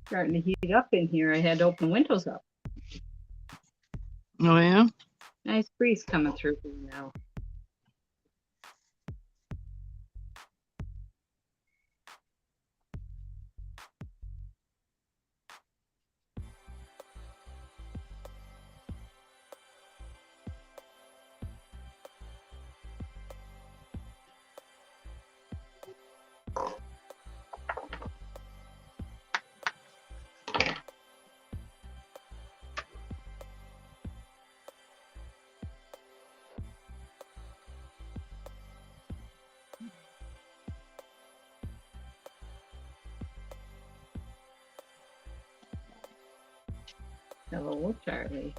Speaker 1: Starting to heat up in here. I had to open the windows up.
Speaker 2: Oh yeah?
Speaker 1: Nice breeze coming through here now. Hello, Charlie.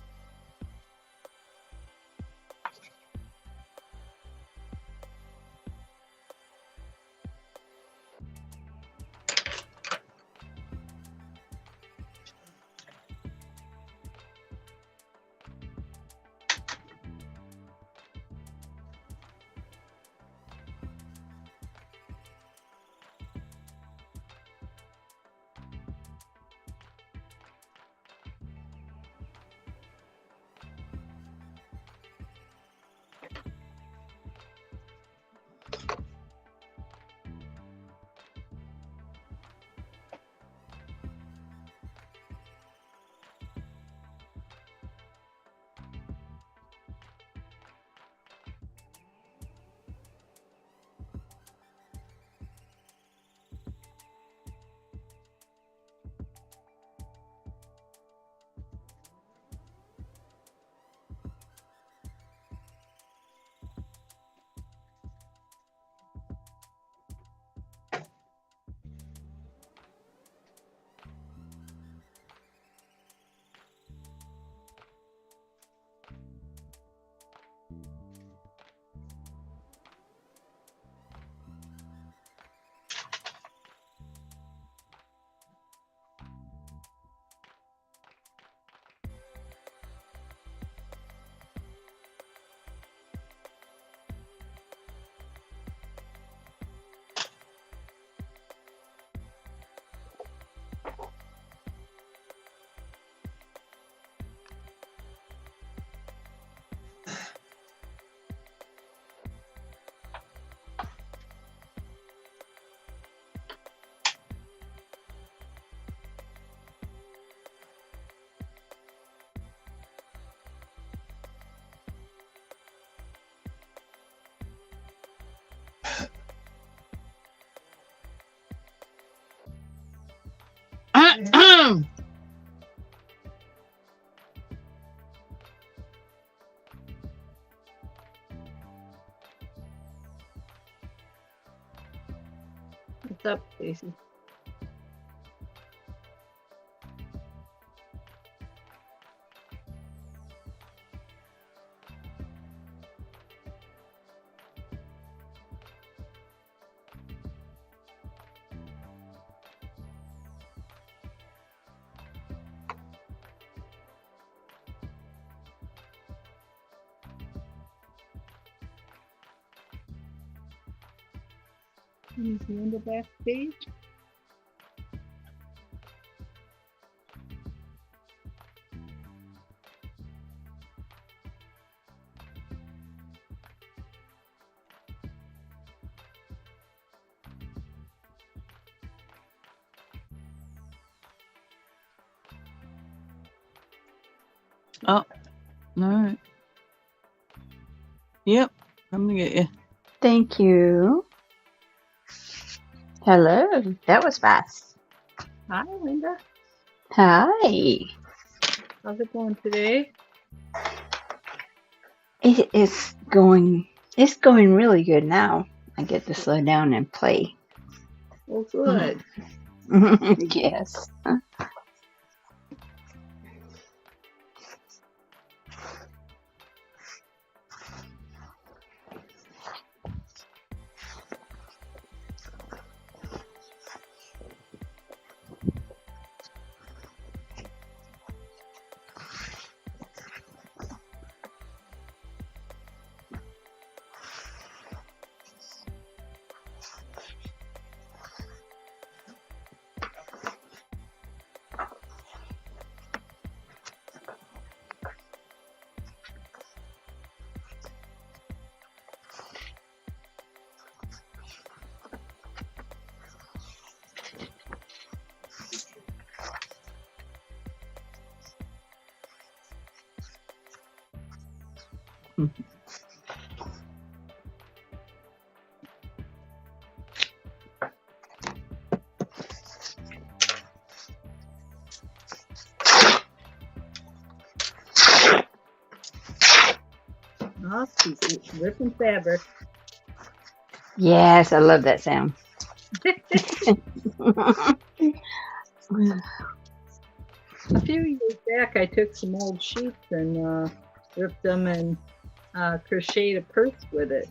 Speaker 1: What's up, Stacey? You see on the backstage?
Speaker 2: Oh, all right. Yep, I'm gonna get you.
Speaker 4: Thank you. Hello. That was fast.
Speaker 1: Hi, Linda.
Speaker 4: Hi.
Speaker 1: How's it going today?
Speaker 4: It is going. It's going really good now. I get to slow down and play.
Speaker 1: Well, good.
Speaker 4: Yes.
Speaker 1: Oh, she's ripping fabric.
Speaker 4: Yes, I love that sound.
Speaker 1: A few years back, I took some old sheets and ripped them and crocheted a purse with it.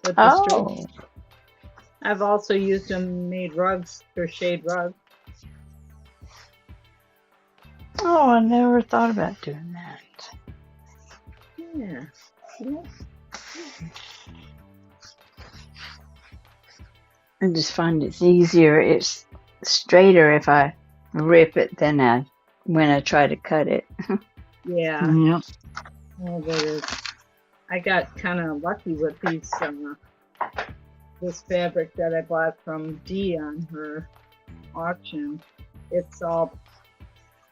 Speaker 1: With the string.
Speaker 4: Oh,
Speaker 1: I've also used them, made rugs, crocheted rugs.
Speaker 4: oh, I never thought about doing that.
Speaker 1: Yeah. Yeah.
Speaker 4: I just find it's easier. It's straighter if I rip it than when I try to cut it.
Speaker 1: Yeah.
Speaker 2: Yep.
Speaker 1: Oh, that is. I got kind of lucky with these this fabric that I bought from Dee on her auction. It's all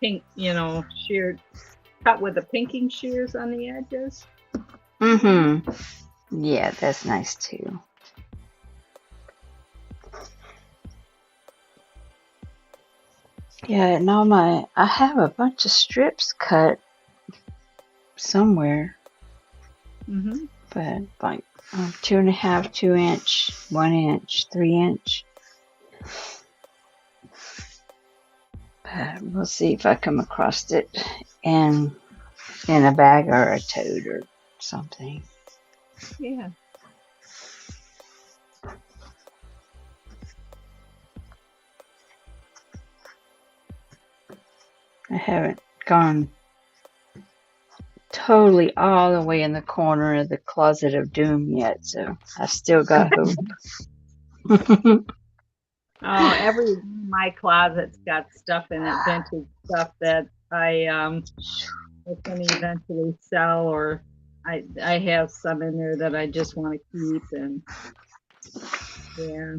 Speaker 1: pink, sheared, cut with the pinking shears on the edges.
Speaker 4: Mm-hmm. Yeah, that's nice too. Yeah, and I have a bunch of strips cut somewhere,
Speaker 1: Mm-hmm.
Speaker 4: but like 2.5, 2-inch, 1-inch, 3-inch. But we'll see if I come across it in a bag or a tote or something.
Speaker 1: Yeah.
Speaker 4: I haven't gone totally all the way in the corner of the closet of doom yet, so I still got hope.
Speaker 1: Oh, my closet's got stuff in it, vintage stuff that I can eventually sell, or I have some in there that I just want to keep, and yeah.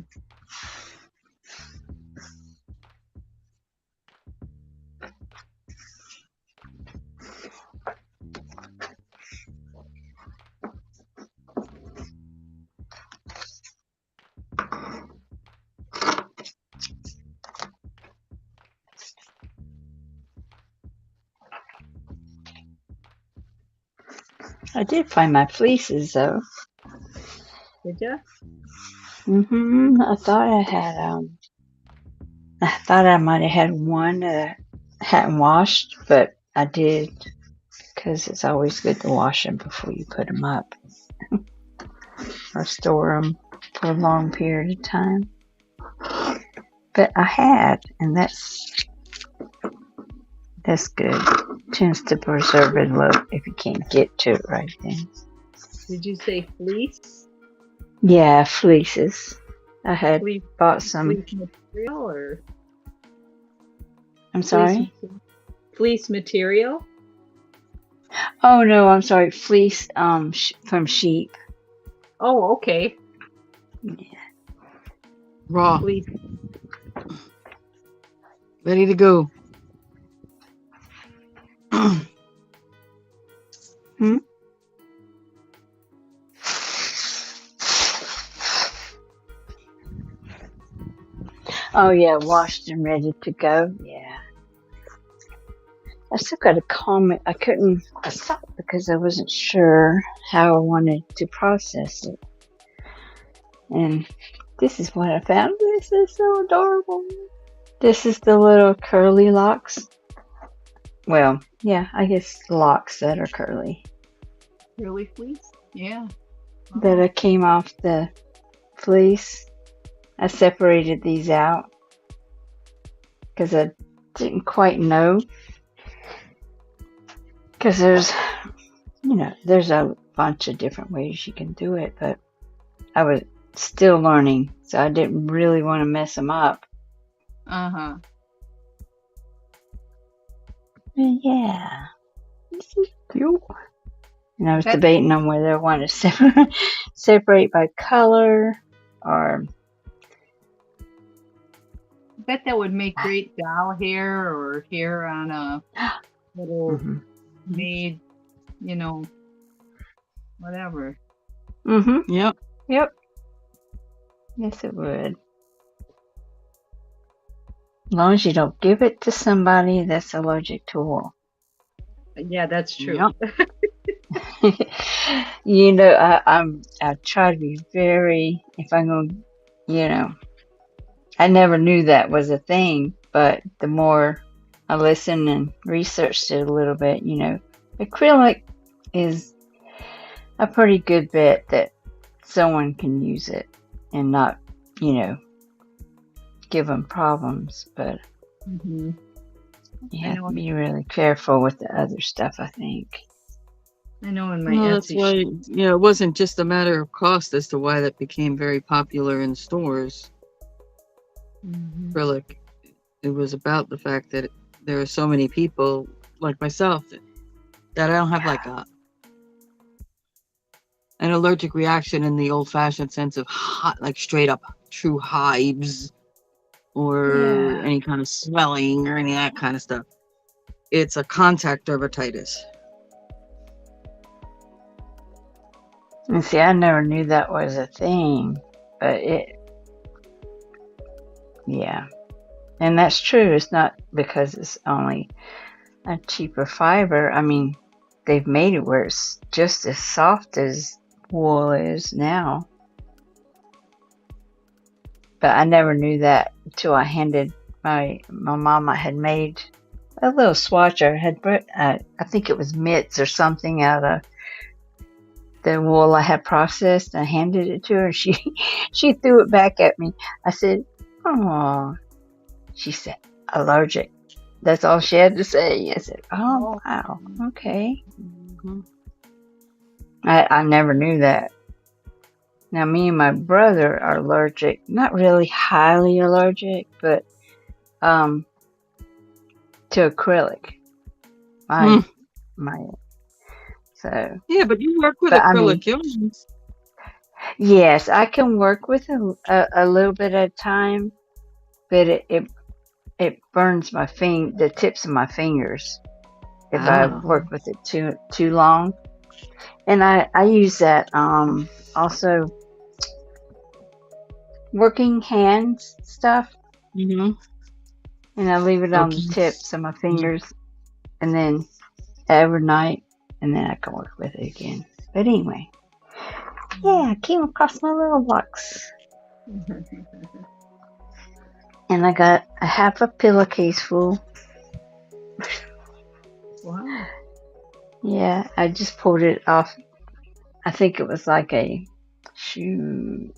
Speaker 4: I did find my fleeces though.
Speaker 1: Did you?
Speaker 4: I thought I might have had one that I hadn't washed, but I did, because it's always good to wash them before you put them up or store them for a long period of time. But I had, and that's good. Tends to preserve it a little if you can't get to it right then.
Speaker 1: Did you say fleece?
Speaker 4: Yeah, fleeces. I had
Speaker 1: Fleece,
Speaker 4: bought some.
Speaker 1: fleece material, or
Speaker 4: I'm sorry?
Speaker 1: Fleece material?
Speaker 4: Oh no, I'm sorry. Fleece from sheep.
Speaker 1: Oh, okay.
Speaker 4: Yeah.
Speaker 2: Raw.
Speaker 1: Fleece.
Speaker 2: Ready to go.
Speaker 4: Oh yeah, washed and ready to go. Yeah. I still got a comment. I stopped because I wasn't sure how I wanted to process it. And this is what I found. This is so adorable. This is the little curly locks. Well, yeah, I guess locks that are curly.
Speaker 1: Curly fleece? Yeah.
Speaker 4: That I came off the fleece. I separated these out because I didn't quite know. Because there's a bunch of different ways you can do it, but I was still learning, so I didn't really want to mess them up.
Speaker 1: Uh-huh.
Speaker 4: Yeah, this is cute. And I was debating on whether I wanted to separate by color or.
Speaker 1: I bet that would make great doll hair, or hair on a little maid, whatever.
Speaker 2: Yep.
Speaker 4: Yep. Yes, it would. As long as you don't give it to somebody that's allergic to wool.
Speaker 1: Yeah, that's true.
Speaker 2: Yep.
Speaker 4: I try to be very, if I'm going, I never knew that was a thing, but the more I listened and researched it a little bit. Acrylic is a pretty good bet that someone can use it and not, give them problems. But
Speaker 1: Mm-hmm.
Speaker 4: you
Speaker 1: I
Speaker 4: have
Speaker 1: know.
Speaker 4: to be really careful with the other stuff, I think.
Speaker 1: I know in my
Speaker 2: No, that's
Speaker 1: Etsy
Speaker 2: why,
Speaker 1: shop.
Speaker 2: it wasn't just a matter of cost as to why that became very popular in stores.
Speaker 1: Mm-hmm.
Speaker 2: Acrylic. It was about the fact that there are so many people like myself that I don't have like an allergic reaction in the old-fashioned sense of hot, like straight up true hives or
Speaker 4: Yeah.
Speaker 2: any kind of swelling or any of that kind of stuff. It's a contact dermatitis.
Speaker 4: And see, I never knew that was a thing, but yeah. And that's true. It's not because it's only a cheaper fiber. I mean, they've made it where it's just as soft as wool is now. But I never knew that until I handed my mama had made a little swatcher. I think it was mitts or something out of the wool I had processed. I handed it to her, and she threw it back at me. I said, "Oh," she said, "allergic." That's all she had to say. I said, "Oh, wow, okay."
Speaker 2: Mm-hmm.
Speaker 4: I never knew that. Now, me and my brother are allergic. Not really highly allergic, but to acrylic. My so.
Speaker 2: Yeah, but you work with
Speaker 4: But I mean,
Speaker 2: acrylic yarns.
Speaker 4: yes, I can work with a little bit at a time, but it burns the tips of my fingers if I
Speaker 2: Ah.
Speaker 4: work with it too long. And I use that also working hands stuff,
Speaker 2: Mm-hmm.
Speaker 4: and I leave it on the
Speaker 2: Okay.
Speaker 4: tips of my fingers, and then overnight, and then I can work with it again. But anyway, yeah, I came across my little box, and I got a half a pillowcase full.
Speaker 1: Wow.
Speaker 4: Yeah, I just pulled it off. I think it was like a shoot.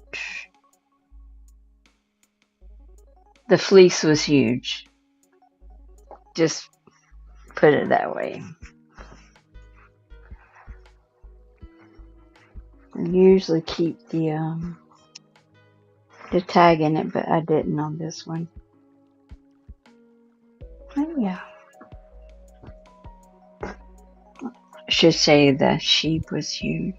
Speaker 4: The fleece was huge. Just put it that way. I usually keep the tag in it, but I didn't on this one. Oh, yeah. I should say the sheep was huge.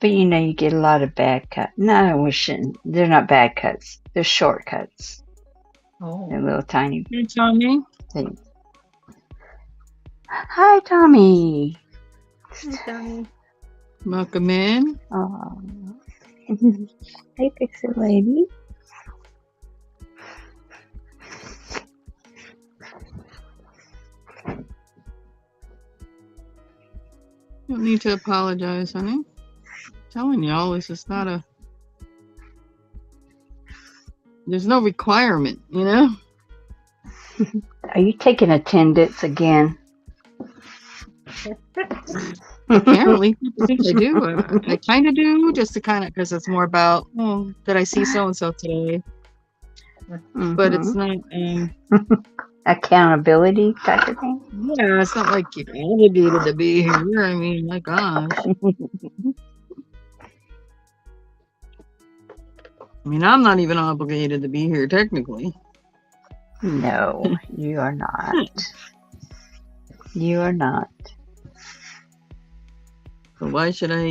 Speaker 4: But you get a lot of bad cuts. No, we shouldn't. They're not bad cuts. They're short cuts.
Speaker 1: Oh.
Speaker 4: They're little tiny
Speaker 2: Hey, Tommy.
Speaker 4: things. Hi, Tommy.
Speaker 1: Hi, Tommy.
Speaker 2: Welcome in.
Speaker 4: Oh. Hey, Pixie Lady.
Speaker 2: You don't need to apologize, honey. I'm telling y'all, this is not a. There's no requirement,
Speaker 4: Are you taking attendance again?
Speaker 2: Apparently, people think I do. I kind of do, just to kind of, because it's more about, did I see so and so today? But it's not.
Speaker 4: Accountability type of thing.
Speaker 2: Yeah, it's not like you're obligated to be here. I mean, my gosh. I mean, I'm not even obligated to be here technically.
Speaker 4: No, you are not. You are not.
Speaker 2: So why should I,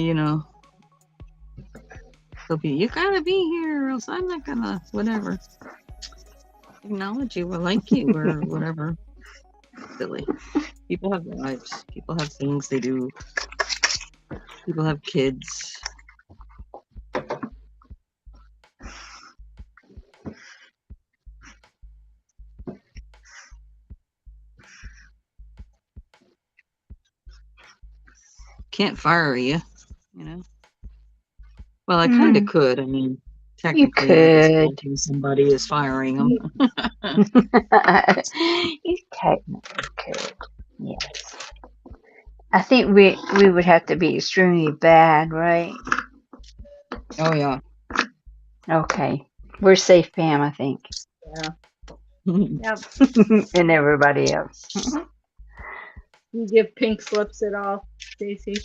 Speaker 2: so you gotta be here, or else I'm not gonna, whatever, acknowledge you or like you or whatever. Silly. People have lives. People have things they do. People have kids. Can't fire you, Well, I kind of could. I mean, technically, I guess
Speaker 4: could.
Speaker 2: somebody is firing them.
Speaker 4: You technically could. Yes. I think we would have to be extremely bad, right?
Speaker 2: Oh yeah.
Speaker 4: Okay. We're safe, Pam, I think.
Speaker 1: Yeah. Yep.
Speaker 4: And everybody else.
Speaker 1: You give pink slips at all, Stacey?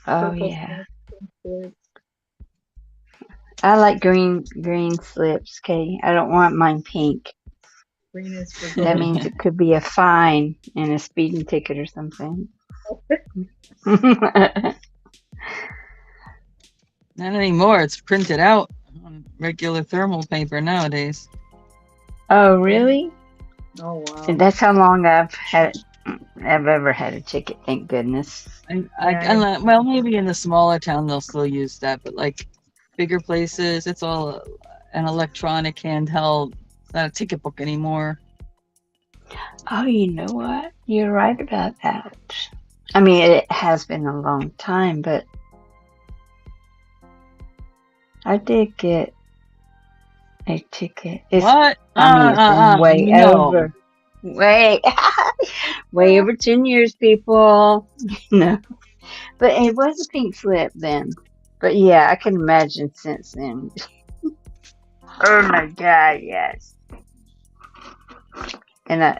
Speaker 4: Oh
Speaker 1: Purple
Speaker 4: yeah.
Speaker 1: slips, pink slips.
Speaker 4: I like green slips, Katie. I don't want mine pink.
Speaker 1: Green is for
Speaker 4: That
Speaker 1: gold.
Speaker 4: means it could be a fine and a speeding ticket or something.
Speaker 2: Not anymore. It's printed out on regular thermal paper nowadays.
Speaker 4: Oh, really?
Speaker 1: Oh wow.
Speaker 4: And that's how long I've ever had a ticket, thank goodness.
Speaker 2: Well, maybe in the smaller town they'll still use that, but like bigger places, it's all an electronic handheld. It's not a ticket book anymore.
Speaker 4: Oh, you know what? You're right about that. I mean, it has been a long time, but I did get a ticket.
Speaker 2: What?
Speaker 4: I mean, it's been way
Speaker 2: no.
Speaker 4: over. Way over 10 years, people. No. But it was a pink slip then. But yeah, I can imagine since then. Oh my God, yes. And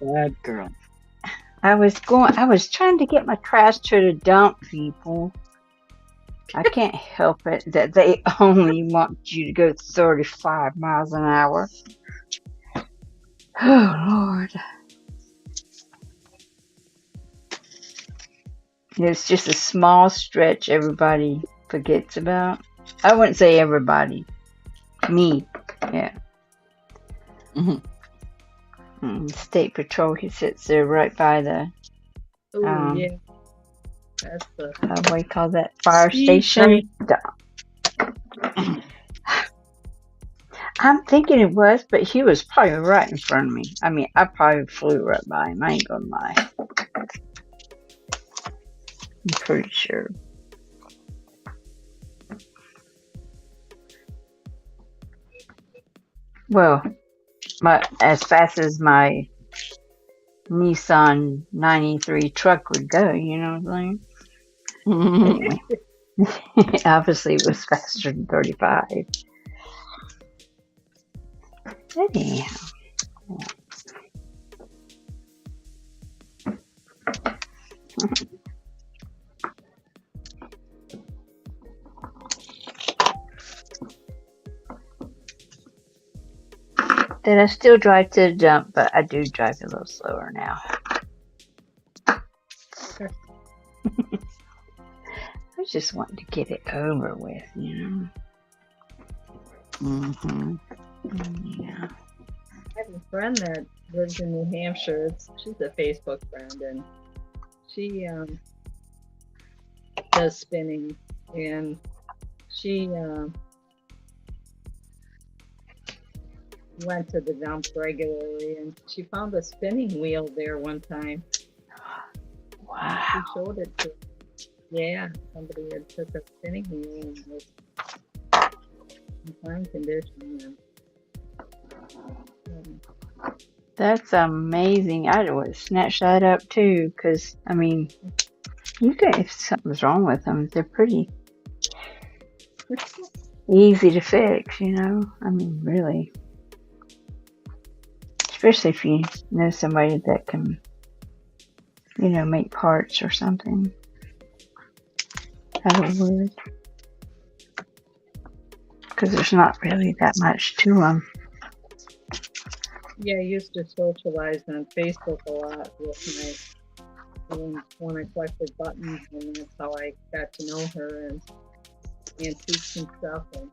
Speaker 2: Bad girl.
Speaker 4: I was trying to get my trash to the dump, people. I can't help it that they only want you to go 35 miles an hour. Oh, Lord. It's just a small stretch everybody forgets about. I wouldn't say everybody. Me. Yeah.
Speaker 2: Mm-hmm.
Speaker 4: State Patrol, he sits there right by the,
Speaker 1: Oh yeah. That's the
Speaker 4: what do you call that, fire
Speaker 1: Speed
Speaker 4: station? I'm thinking it was, but he was probably right in front of me. I mean, I probably flew right by him. I ain't gonna lie. I'm pretty sure. Well, as fast as my Nissan 93 truck would go, you know what I'm saying? Anyway, obviously it was faster than 35. Anyhow. Did I still drive to the dump, but I do drive a little slower now. I just wanting to get it over with, you know.
Speaker 2: Mm-hmm.
Speaker 4: Yeah.
Speaker 1: I have a friend that lives in New Hampshire. She's a Facebook friend, and she does spinning, and she went to the dump regularly, and she found a spinning wheel there one time.
Speaker 4: Wow.
Speaker 1: She showed it to her. Yeah, somebody had took a spinning wheel and was in fine condition.
Speaker 4: That's amazing. I would snatch that up too, because I mean, you can, if something's wrong with them, they're pretty easy to fix, you know. I mean, really, especially if you know somebody that can, you know, make parts or something out of wood, because there's not really that much to them.
Speaker 1: Yeah, I used to socialize on Facebook a lot with when I collected buttons, and that's how I got to know her and antiques and stuff. And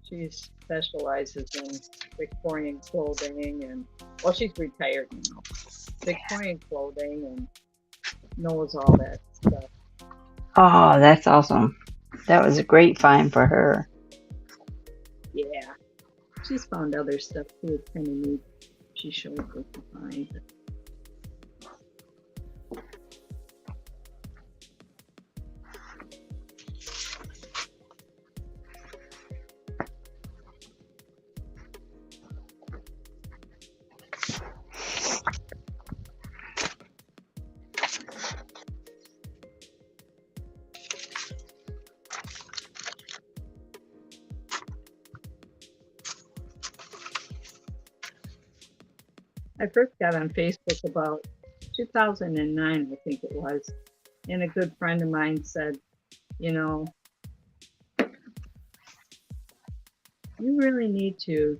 Speaker 1: she specializes in Victorian clothing, and well, she's retired now. Victorian clothing, and knows all that stuff.
Speaker 4: Oh, that's awesome. That was a great find for her.
Speaker 1: Yeah, she's found other stuff too. It's kind of neat. She showed what to find. I first got on Facebook about 2009, I think it was. And a good friend of mine said, you know, you really need to,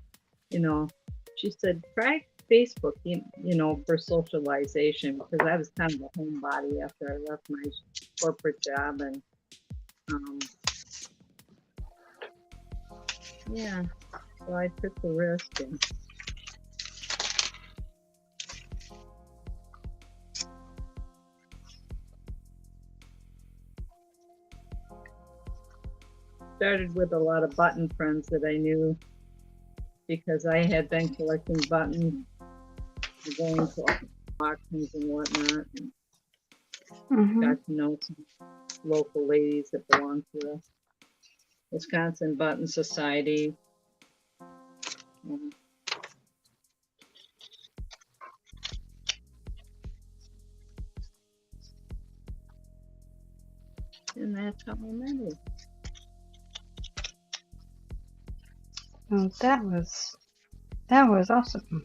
Speaker 1: you know, she said, try Facebook, you know, for socialization, because I was kind of a homebody after I left my corporate job. And yeah, so I took the risk and started with a lot of button friends that I knew because I had been collecting buttons, going to auctions and whatnot, and
Speaker 4: Mm-hmm.
Speaker 1: got to know some local ladies that belong to the Wisconsin Button Society. And that's how I met her.
Speaker 4: Well, that was awesome.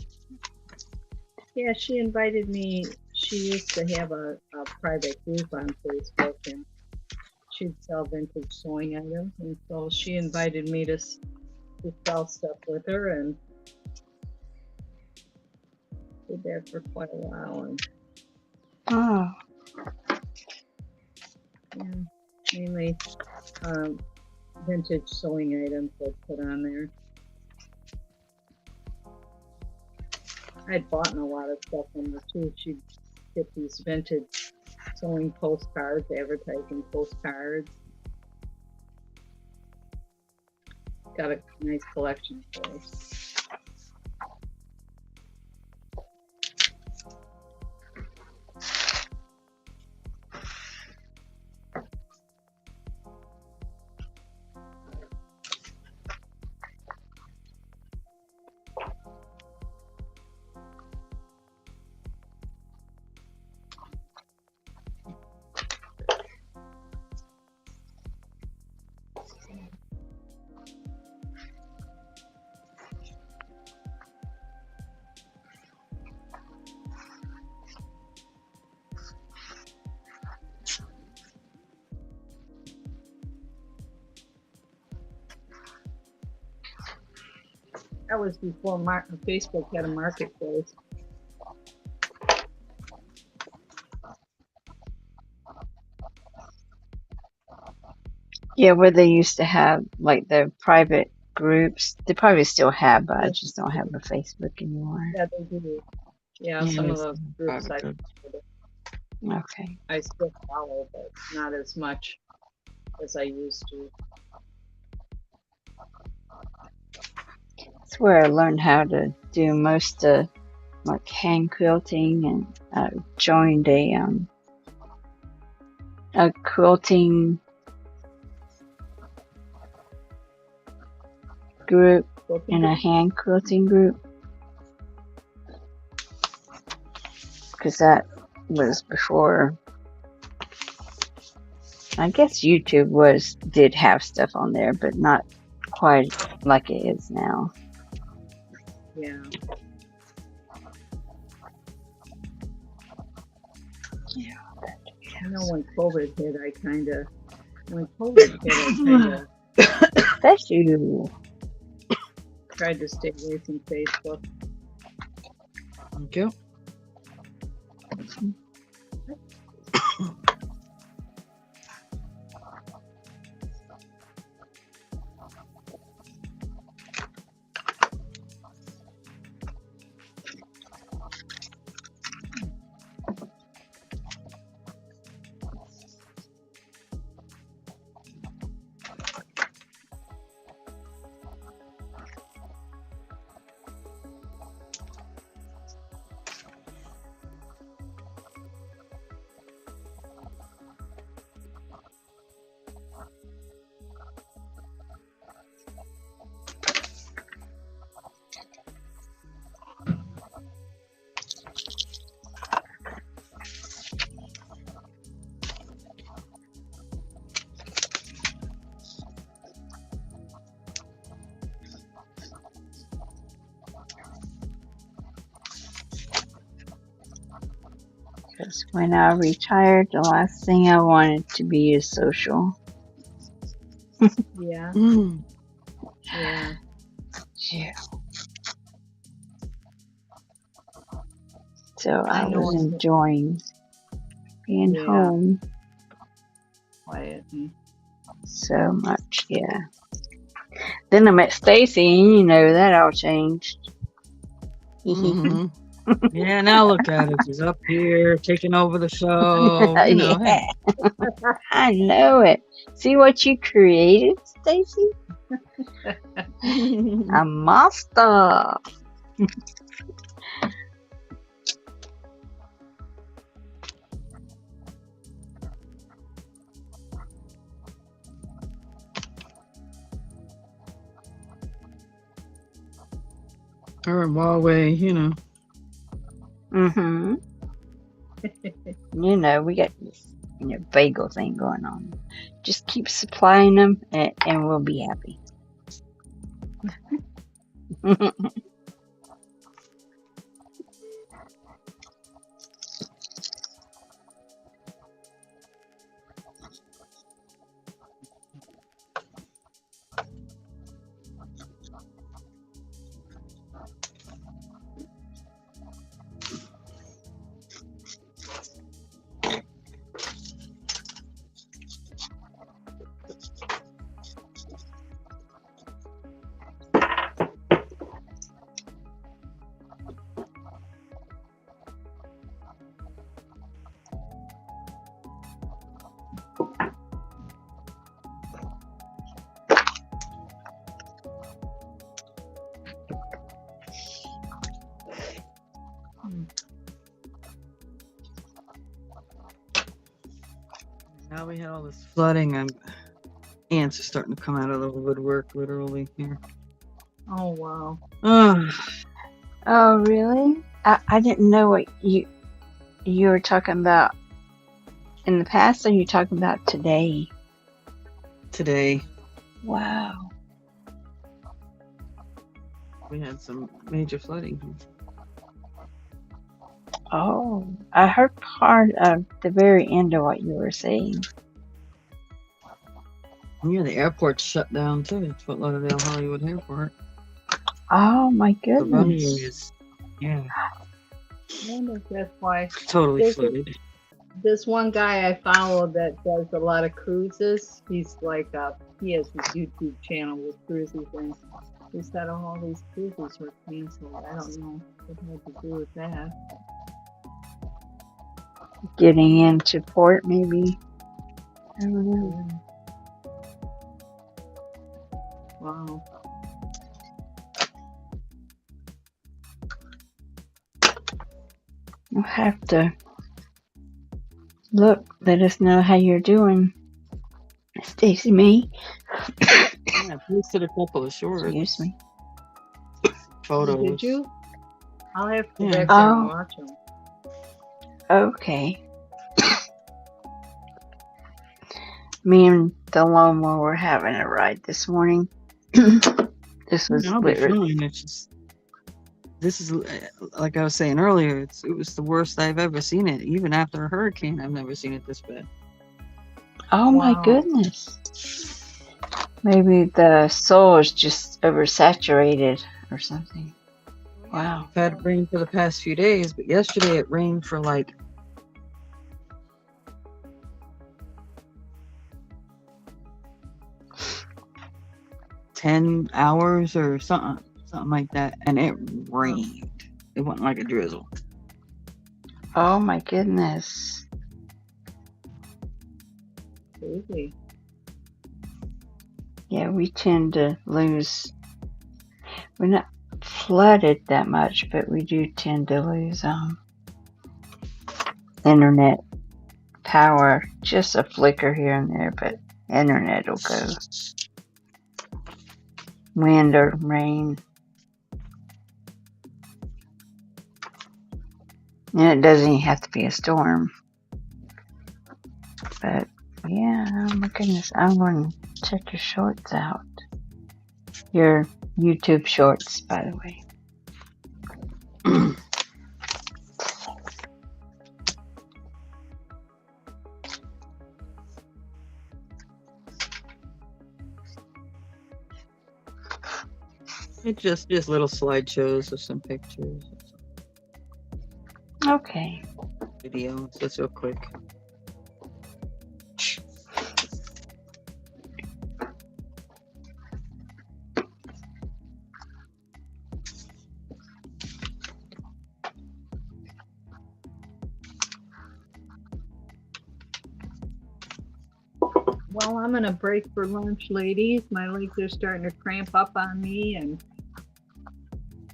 Speaker 1: Yeah, she invited me. She used to have a private group on Facebook, and she'd sell vintage sewing items. And so she invited me to sell stuff with her, and did that for quite a while. And
Speaker 4: Oh,
Speaker 1: yeah, mainly vintage sewing items I put on there. I'd bought a lot of stuff from her too. She'd get these vintage sewing postcards, advertising postcards. Got a nice collection of those. That was before Facebook had a marketplace.
Speaker 4: yeah, where they used to have like the private groups. They probably still have, but I
Speaker 1: Yes,
Speaker 4: just don't have a Facebook anymore.
Speaker 1: yeah, they do. Yeah, some of those groups
Speaker 4: Okay.
Speaker 1: I still follow, but not as much as I used to.
Speaker 4: That's where I learned how to do most of like hand quilting, and joined a quilting group and a hand quilting group, because that was before. I guess YouTube did have stuff on there, but not quite like it is now.
Speaker 1: Yeah.
Speaker 4: Yeah.
Speaker 1: You know, when COVID hit, I kind of
Speaker 4: Bless you.
Speaker 1: tried to stay away from Facebook.
Speaker 2: Thank you.
Speaker 4: Because when I retired, the last thing I wanted to be is social.
Speaker 1: Yeah.
Speaker 2: Mm.
Speaker 1: Yeah.
Speaker 4: Yeah. So
Speaker 1: I
Speaker 4: I
Speaker 1: know
Speaker 4: was
Speaker 1: it's
Speaker 4: enjoying being
Speaker 1: Yeah.
Speaker 4: home
Speaker 1: quiet.
Speaker 4: so much. Yeah. Then I met Stacey, and you know that all changed.
Speaker 2: Mhm. Yeah, now look at it. She's up here taking over the show. You know,
Speaker 4: Yeah,
Speaker 2: hey.
Speaker 4: I know it. See what you created, Stacey? A monster.
Speaker 2: Her and Huawei, you know.
Speaker 4: Mm-hmm. You know, we got this, bagel thing going on. Just keep supplying them, and we'll be happy.
Speaker 2: Now we had all this flooding and ants are starting to come out of the woodwork, literally here.
Speaker 1: Oh wow.
Speaker 2: Oh,
Speaker 4: Oh, really? I didn't know what you were talking about in the past, or you talking about today?
Speaker 2: today
Speaker 4: Wow.
Speaker 2: we had some major flooding.
Speaker 4: Oh, I heard part of the very end of what you were saying.
Speaker 2: Yeah, the airport's shut down too. It's Fort Lauderdale Hollywood Airport.
Speaker 4: Oh my
Speaker 2: The runway
Speaker 4: goodness.
Speaker 2: is, yeah,
Speaker 1: I wonder if that's why.
Speaker 2: totally
Speaker 1: There's
Speaker 2: flooded.
Speaker 1: this one guy I follow that does a lot of cruises. He's like he has his YouTube channel with cruises, and he said all these cruises were canceled. I don't know what had to do with that.
Speaker 4: Getting into port, maybe. I don't know.
Speaker 1: Yeah. Wow.
Speaker 4: I'll have to look. Let us know how you're doing, Stacey Mae.
Speaker 2: Yeah, I posted a couple of shorts,
Speaker 4: Excuse me.
Speaker 2: photos.
Speaker 1: Did you? I'll have to go
Speaker 2: Yeah.
Speaker 1: back there and
Speaker 4: Oh.
Speaker 1: watch them.
Speaker 4: Okay. Me and the lawnmower were having a ride this morning. This was
Speaker 2: I'll be
Speaker 4: literally.
Speaker 2: fine. It's just, this is like I was saying earlier. It was the worst I've ever seen it. Even after a hurricane, I've never seen it this bad.
Speaker 4: Oh my
Speaker 1: Wow.
Speaker 4: goodness. Maybe the soil is just oversaturated or something. Wow.
Speaker 2: We've had rain for the past few days, but yesterday it rained for like 10 hours or something like that, and it rained. It wasn't like a drizzle.
Speaker 4: Oh my goodness.
Speaker 1: Crazy.
Speaker 4: Yeah, we tend to lose. We're not flooded that much, but we do tend to lose internet power. Just a flicker here and there, but internet will go. Wind or rain. And it doesn't even have to be a storm. But yeah, oh my goodness. I'm going to check your shorts out. Your YouTube shorts, by the way.
Speaker 2: It's just little slideshows of some pictures,
Speaker 4: Okay.
Speaker 2: video. So it's real quick.
Speaker 1: Well, I'm gonna break for lunch, ladies. My legs are starting to cramp up on me and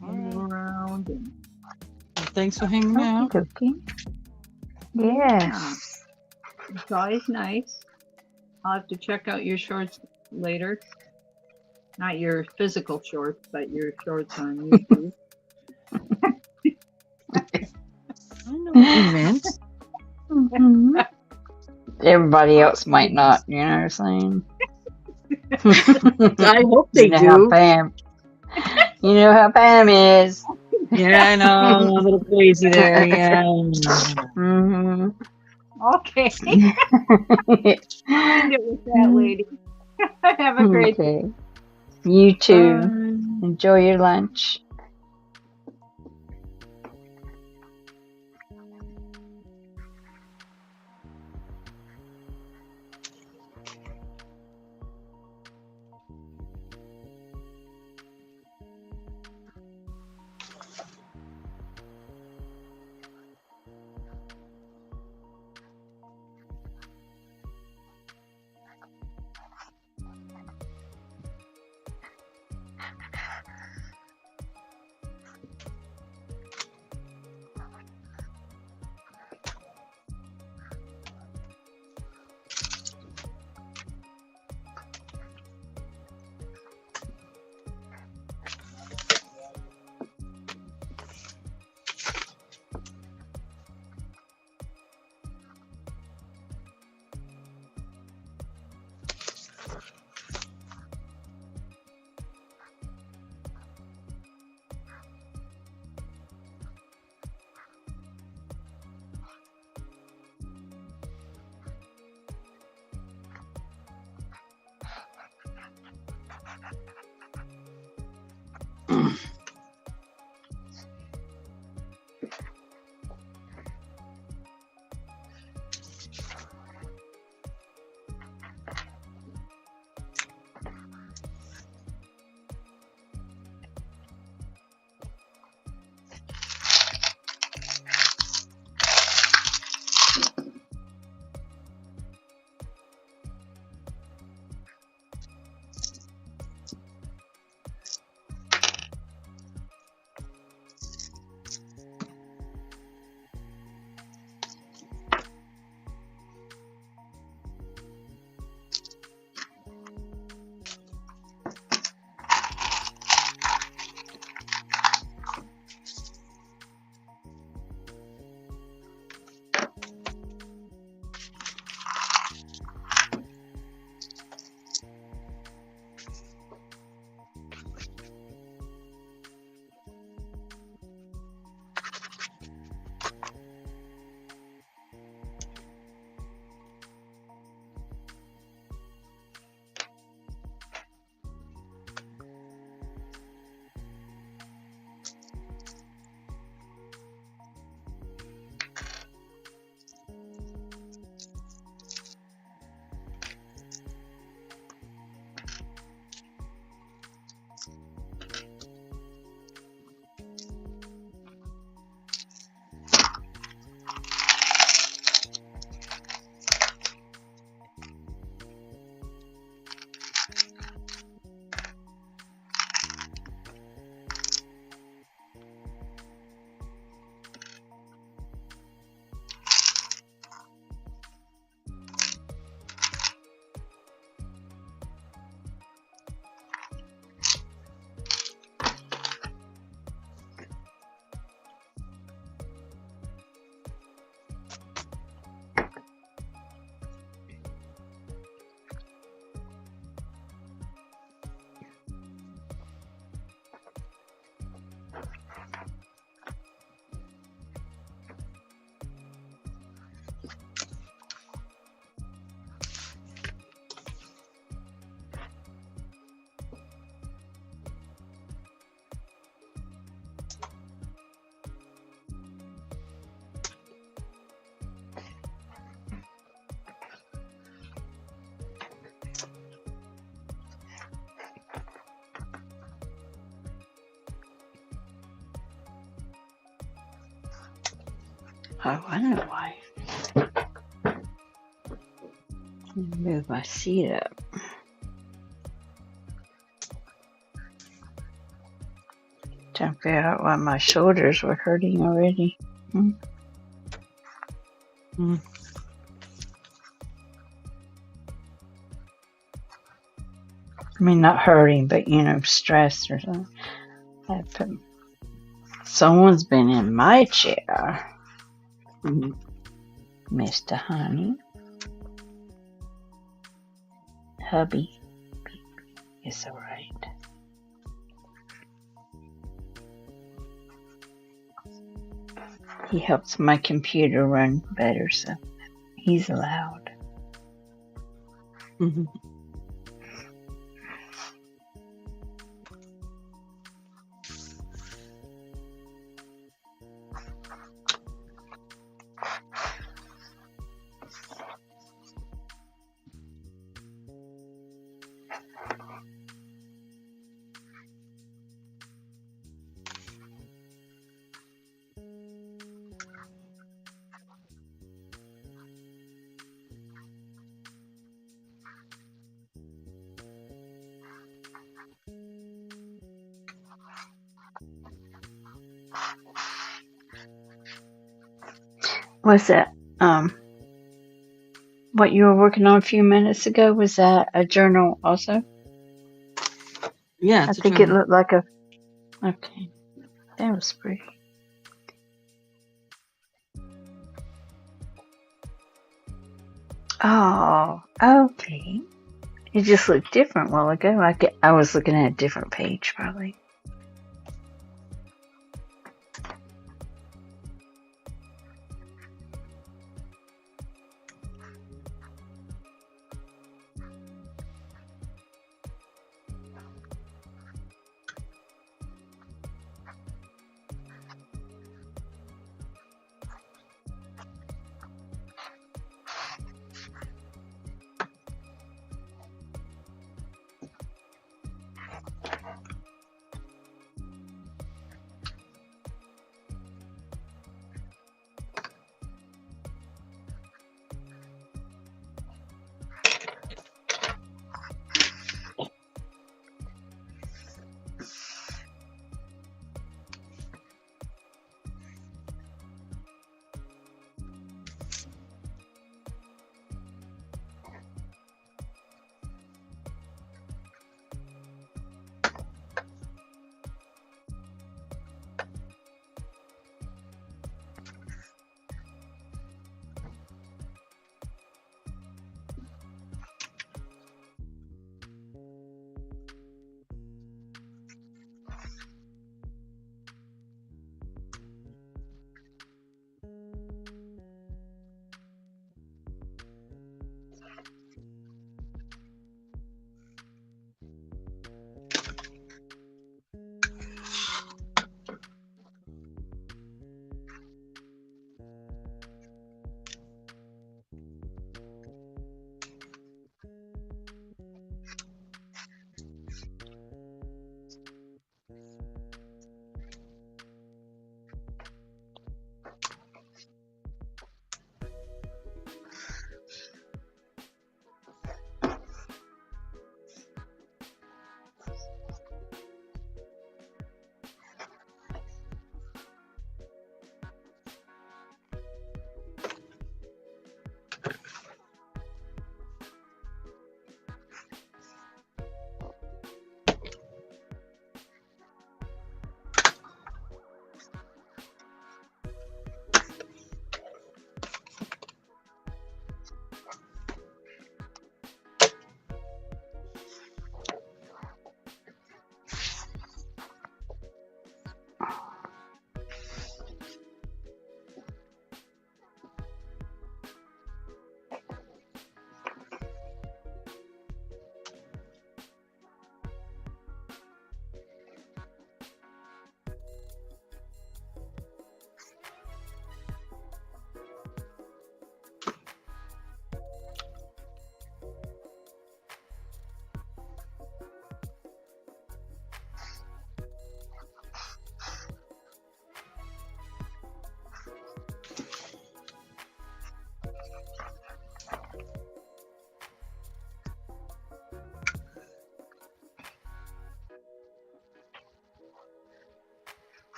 Speaker 1: move around. And
Speaker 2: Thanks for hanging out.
Speaker 4: Okay. Yes.
Speaker 1: it's always nice. I'll have to check out your shorts later. Not your physical shorts, but your shorts on YouTube.
Speaker 2: I know what you meant.
Speaker 4: Mhm. Everybody else might not, you know what I'm saying?
Speaker 2: I hope they
Speaker 4: you know
Speaker 2: do.
Speaker 4: How Pam, you know how Pam is.
Speaker 2: Yeah, I know. I'm a little crazy there. Yeah.
Speaker 4: Mm-hmm.
Speaker 1: Okay. I'll end it with that, lady. Have a great day.
Speaker 4: Okay. You too.
Speaker 2: Bye.
Speaker 4: Enjoy your lunch. Oh, I know why. Move my seat up. Trying to figure out why my shoulders were hurting already.
Speaker 2: Mm.
Speaker 4: I mean, not hurting, but stress or something. Someone's been in my chair,
Speaker 2: Mhm.
Speaker 4: Mr. Honey. Hubby. It's alright. He helps my computer run better, so he's allowed.
Speaker 2: Mhm.
Speaker 4: Was that what you were working on a few minutes ago? Was that a journal also?
Speaker 2: Yeah,
Speaker 4: I
Speaker 2: it's a
Speaker 4: think it
Speaker 2: journal.
Speaker 4: looked like a. Okay, that was pretty. Oh, okay. It just looked different a while ago. I was looking at a different page, probably.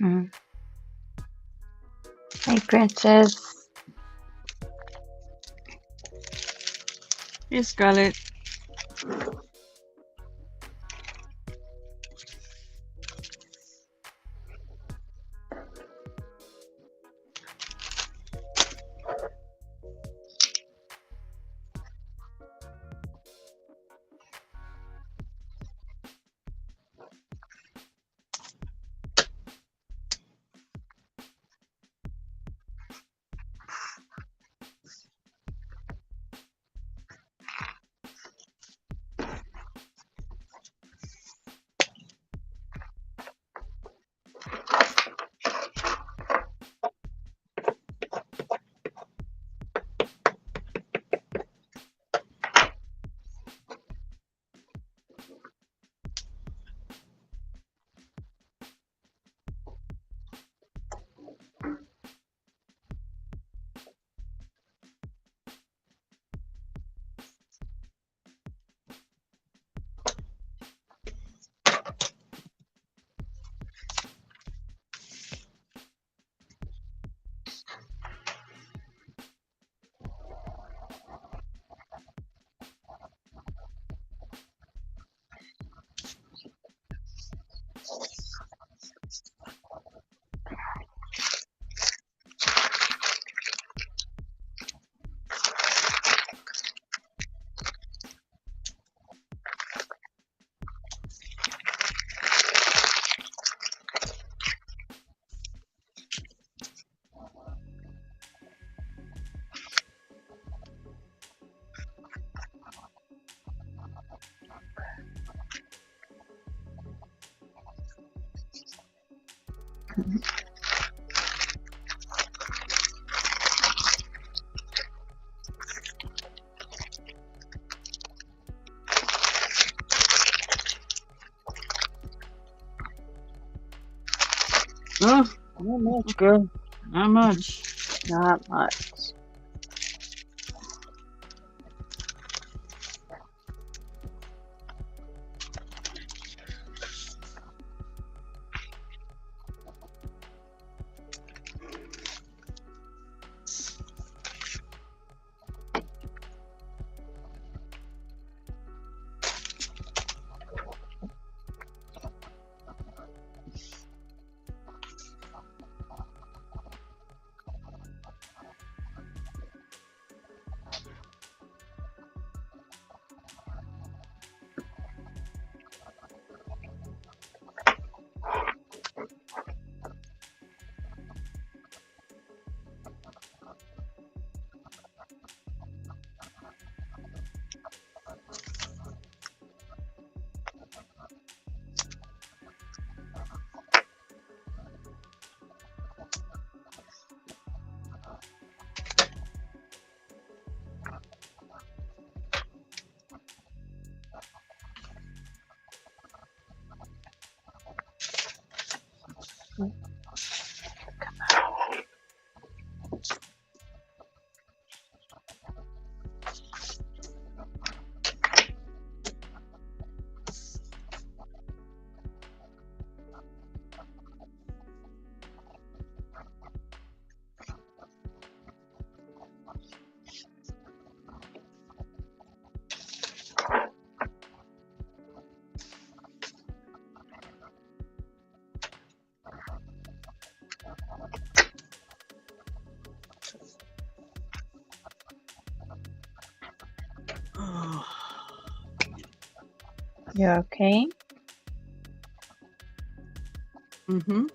Speaker 4: Mm. Hey, Princess.
Speaker 2: Hey, Scarlett. Oh, not much, girl. Not much.
Speaker 4: Not much. You okay?
Speaker 2: Mm-hmm.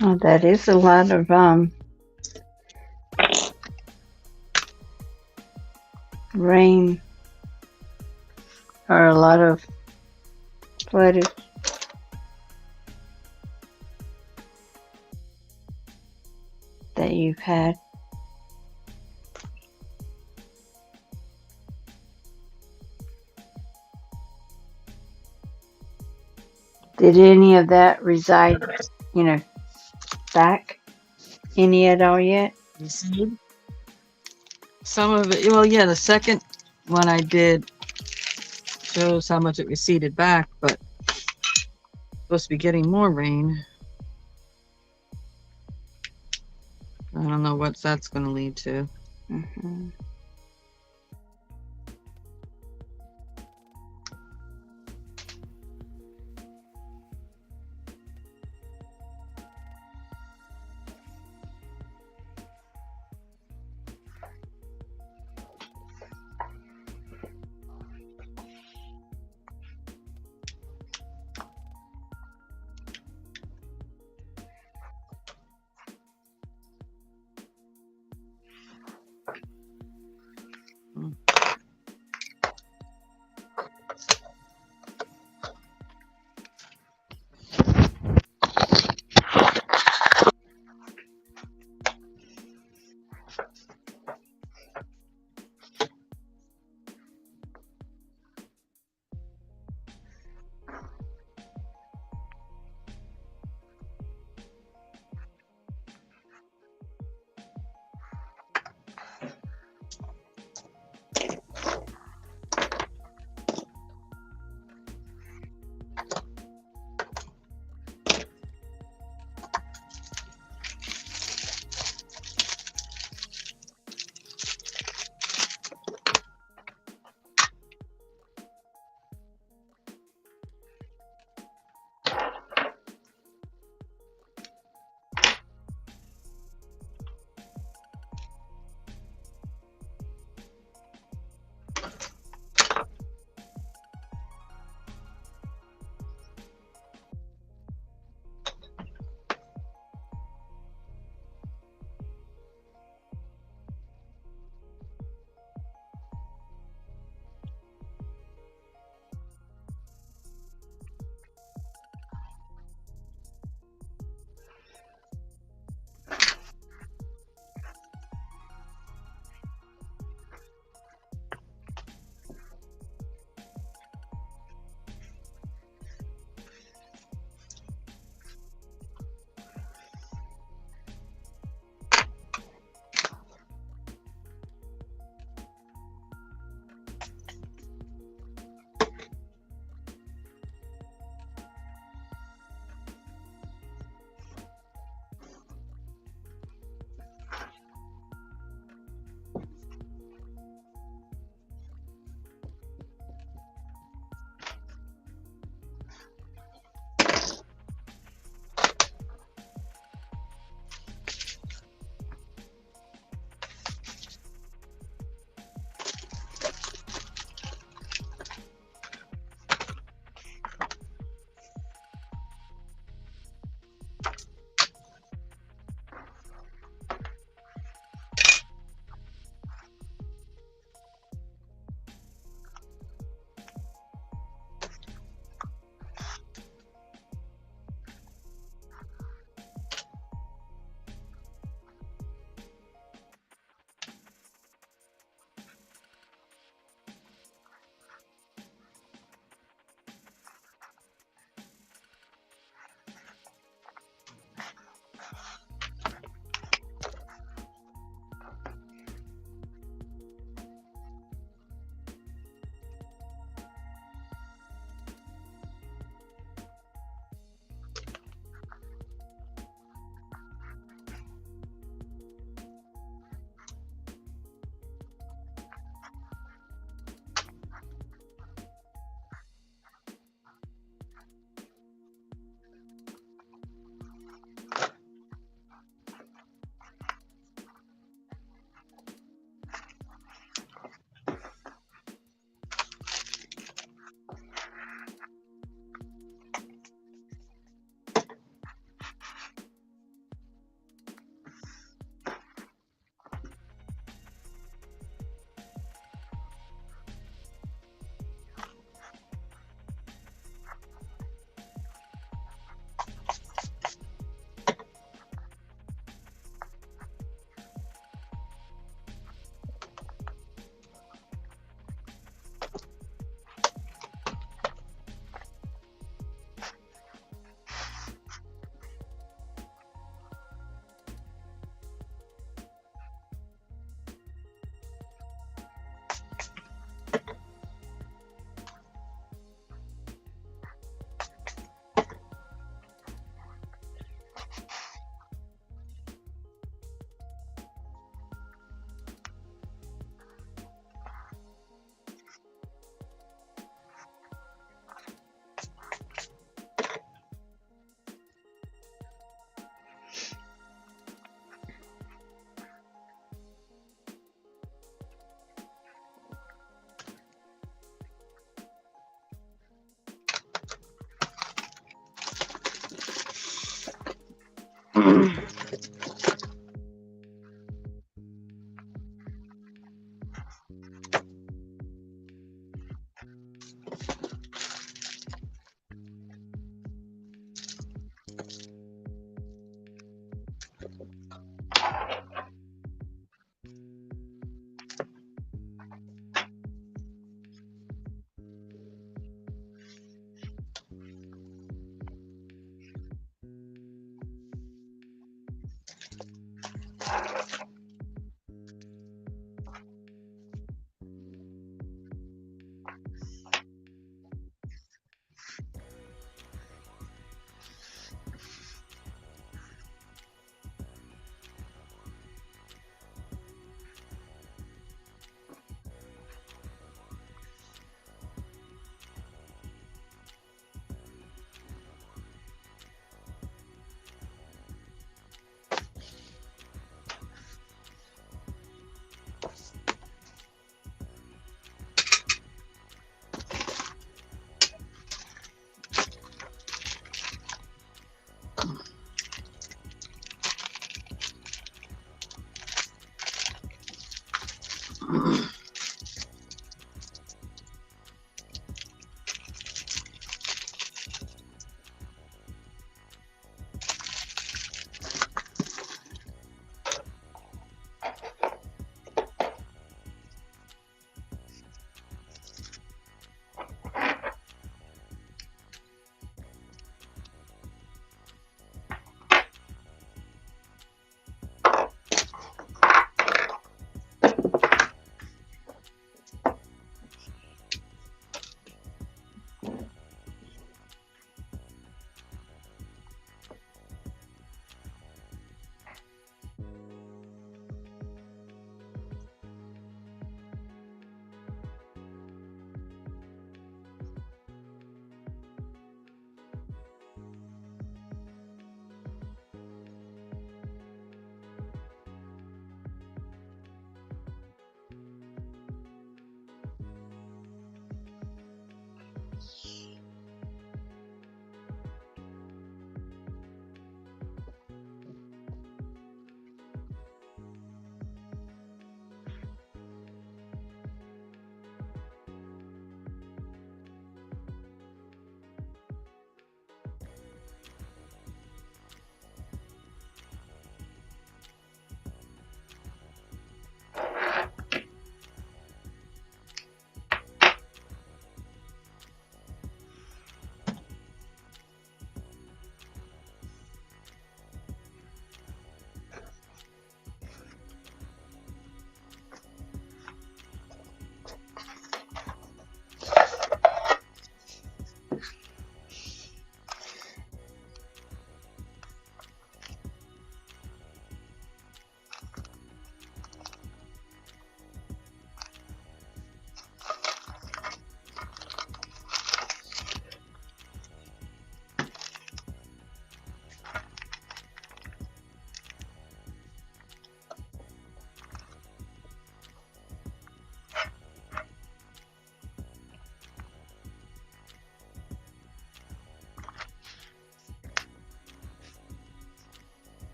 Speaker 4: Oh, that is a lot of rain, or a lot of flooded. That you've had. Did any of that reside, back any at all yet?
Speaker 2: Recede. Some of it, well, yeah, the second one I did shows how much it receded back, but supposed to be getting more rain. I don't know what that's going to lead to.
Speaker 4: Mm-hmm.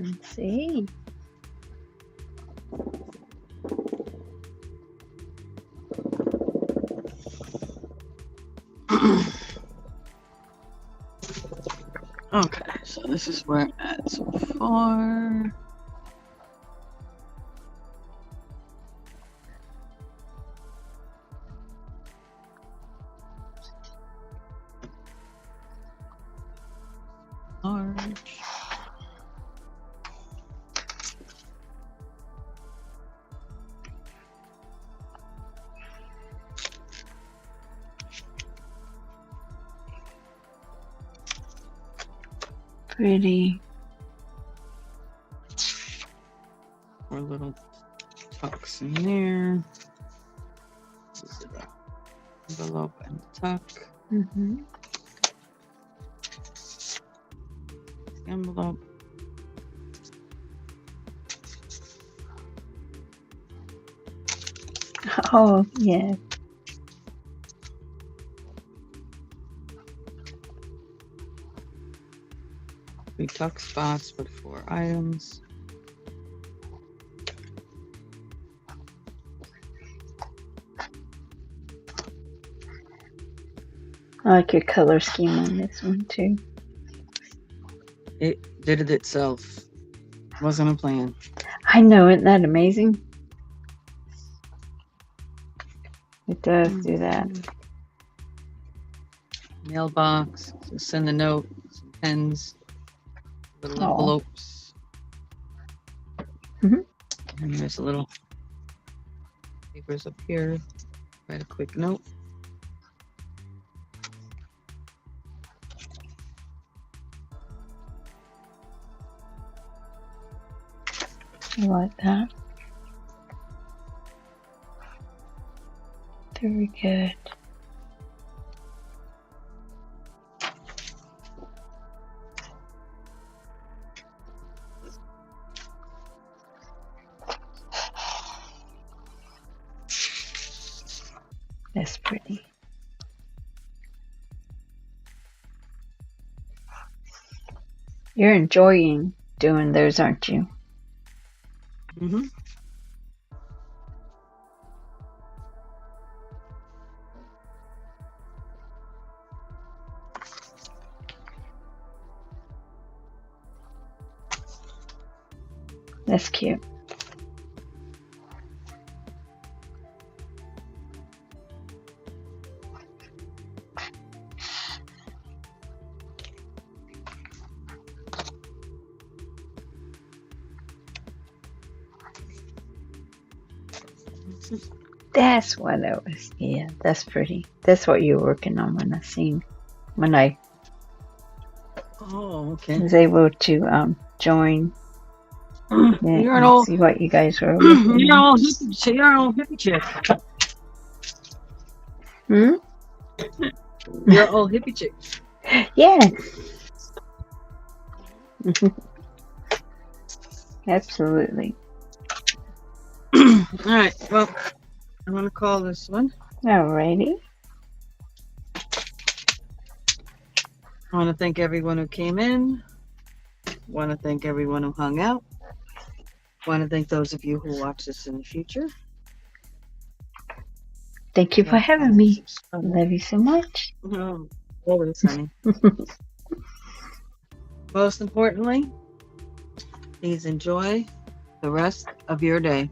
Speaker 4: Let's see.
Speaker 2: Okay, so this is where I'm at so far. Large.
Speaker 4: Pretty.
Speaker 2: 4 little tucks in there. This is the envelope and the tuck.
Speaker 4: Mm-hmm.
Speaker 2: Envelope.
Speaker 4: Oh, yeah.
Speaker 2: Three tuck spots with 4 items.
Speaker 4: I like your color scheme on this one too.
Speaker 2: It did it itself. Wasn't a plan.
Speaker 4: I know, isn't that amazing? It does do that.
Speaker 2: Mailbox. So send a note. Some pens. Little
Speaker 4: Aw.
Speaker 2: envelopes.
Speaker 4: Mhm.
Speaker 2: And there's a little papers up here. Write a quick note.
Speaker 4: I like that. Very good. That's pretty. You're enjoying doing those, aren't you?
Speaker 2: Mm-hmm.
Speaker 4: That's cute. That's what it was. Yeah, that's pretty. That's what you were working on when I
Speaker 2: Oh, okay.
Speaker 4: was able to join it
Speaker 2: You're an
Speaker 4: and
Speaker 2: old,
Speaker 4: see what you guys were
Speaker 2: you're
Speaker 4: working
Speaker 2: an
Speaker 4: on.
Speaker 2: old hippie, you're an old hippie chick.
Speaker 4: Hmm?
Speaker 2: You're an old hippie chick.
Speaker 4: Yeah. Absolutely.
Speaker 2: All right. Well, I'm gonna call this one.
Speaker 4: Alrighty.
Speaker 2: I want to thank everyone who came in. Want to thank everyone who hung out. Want to thank those of you who watch this in the future.
Speaker 4: Thank you for
Speaker 2: Like,
Speaker 4: having
Speaker 2: comment,
Speaker 4: me.
Speaker 2: subscribe.
Speaker 4: Love you so much.
Speaker 2: Oh, always, honey. Most importantly, please enjoy the rest of your day.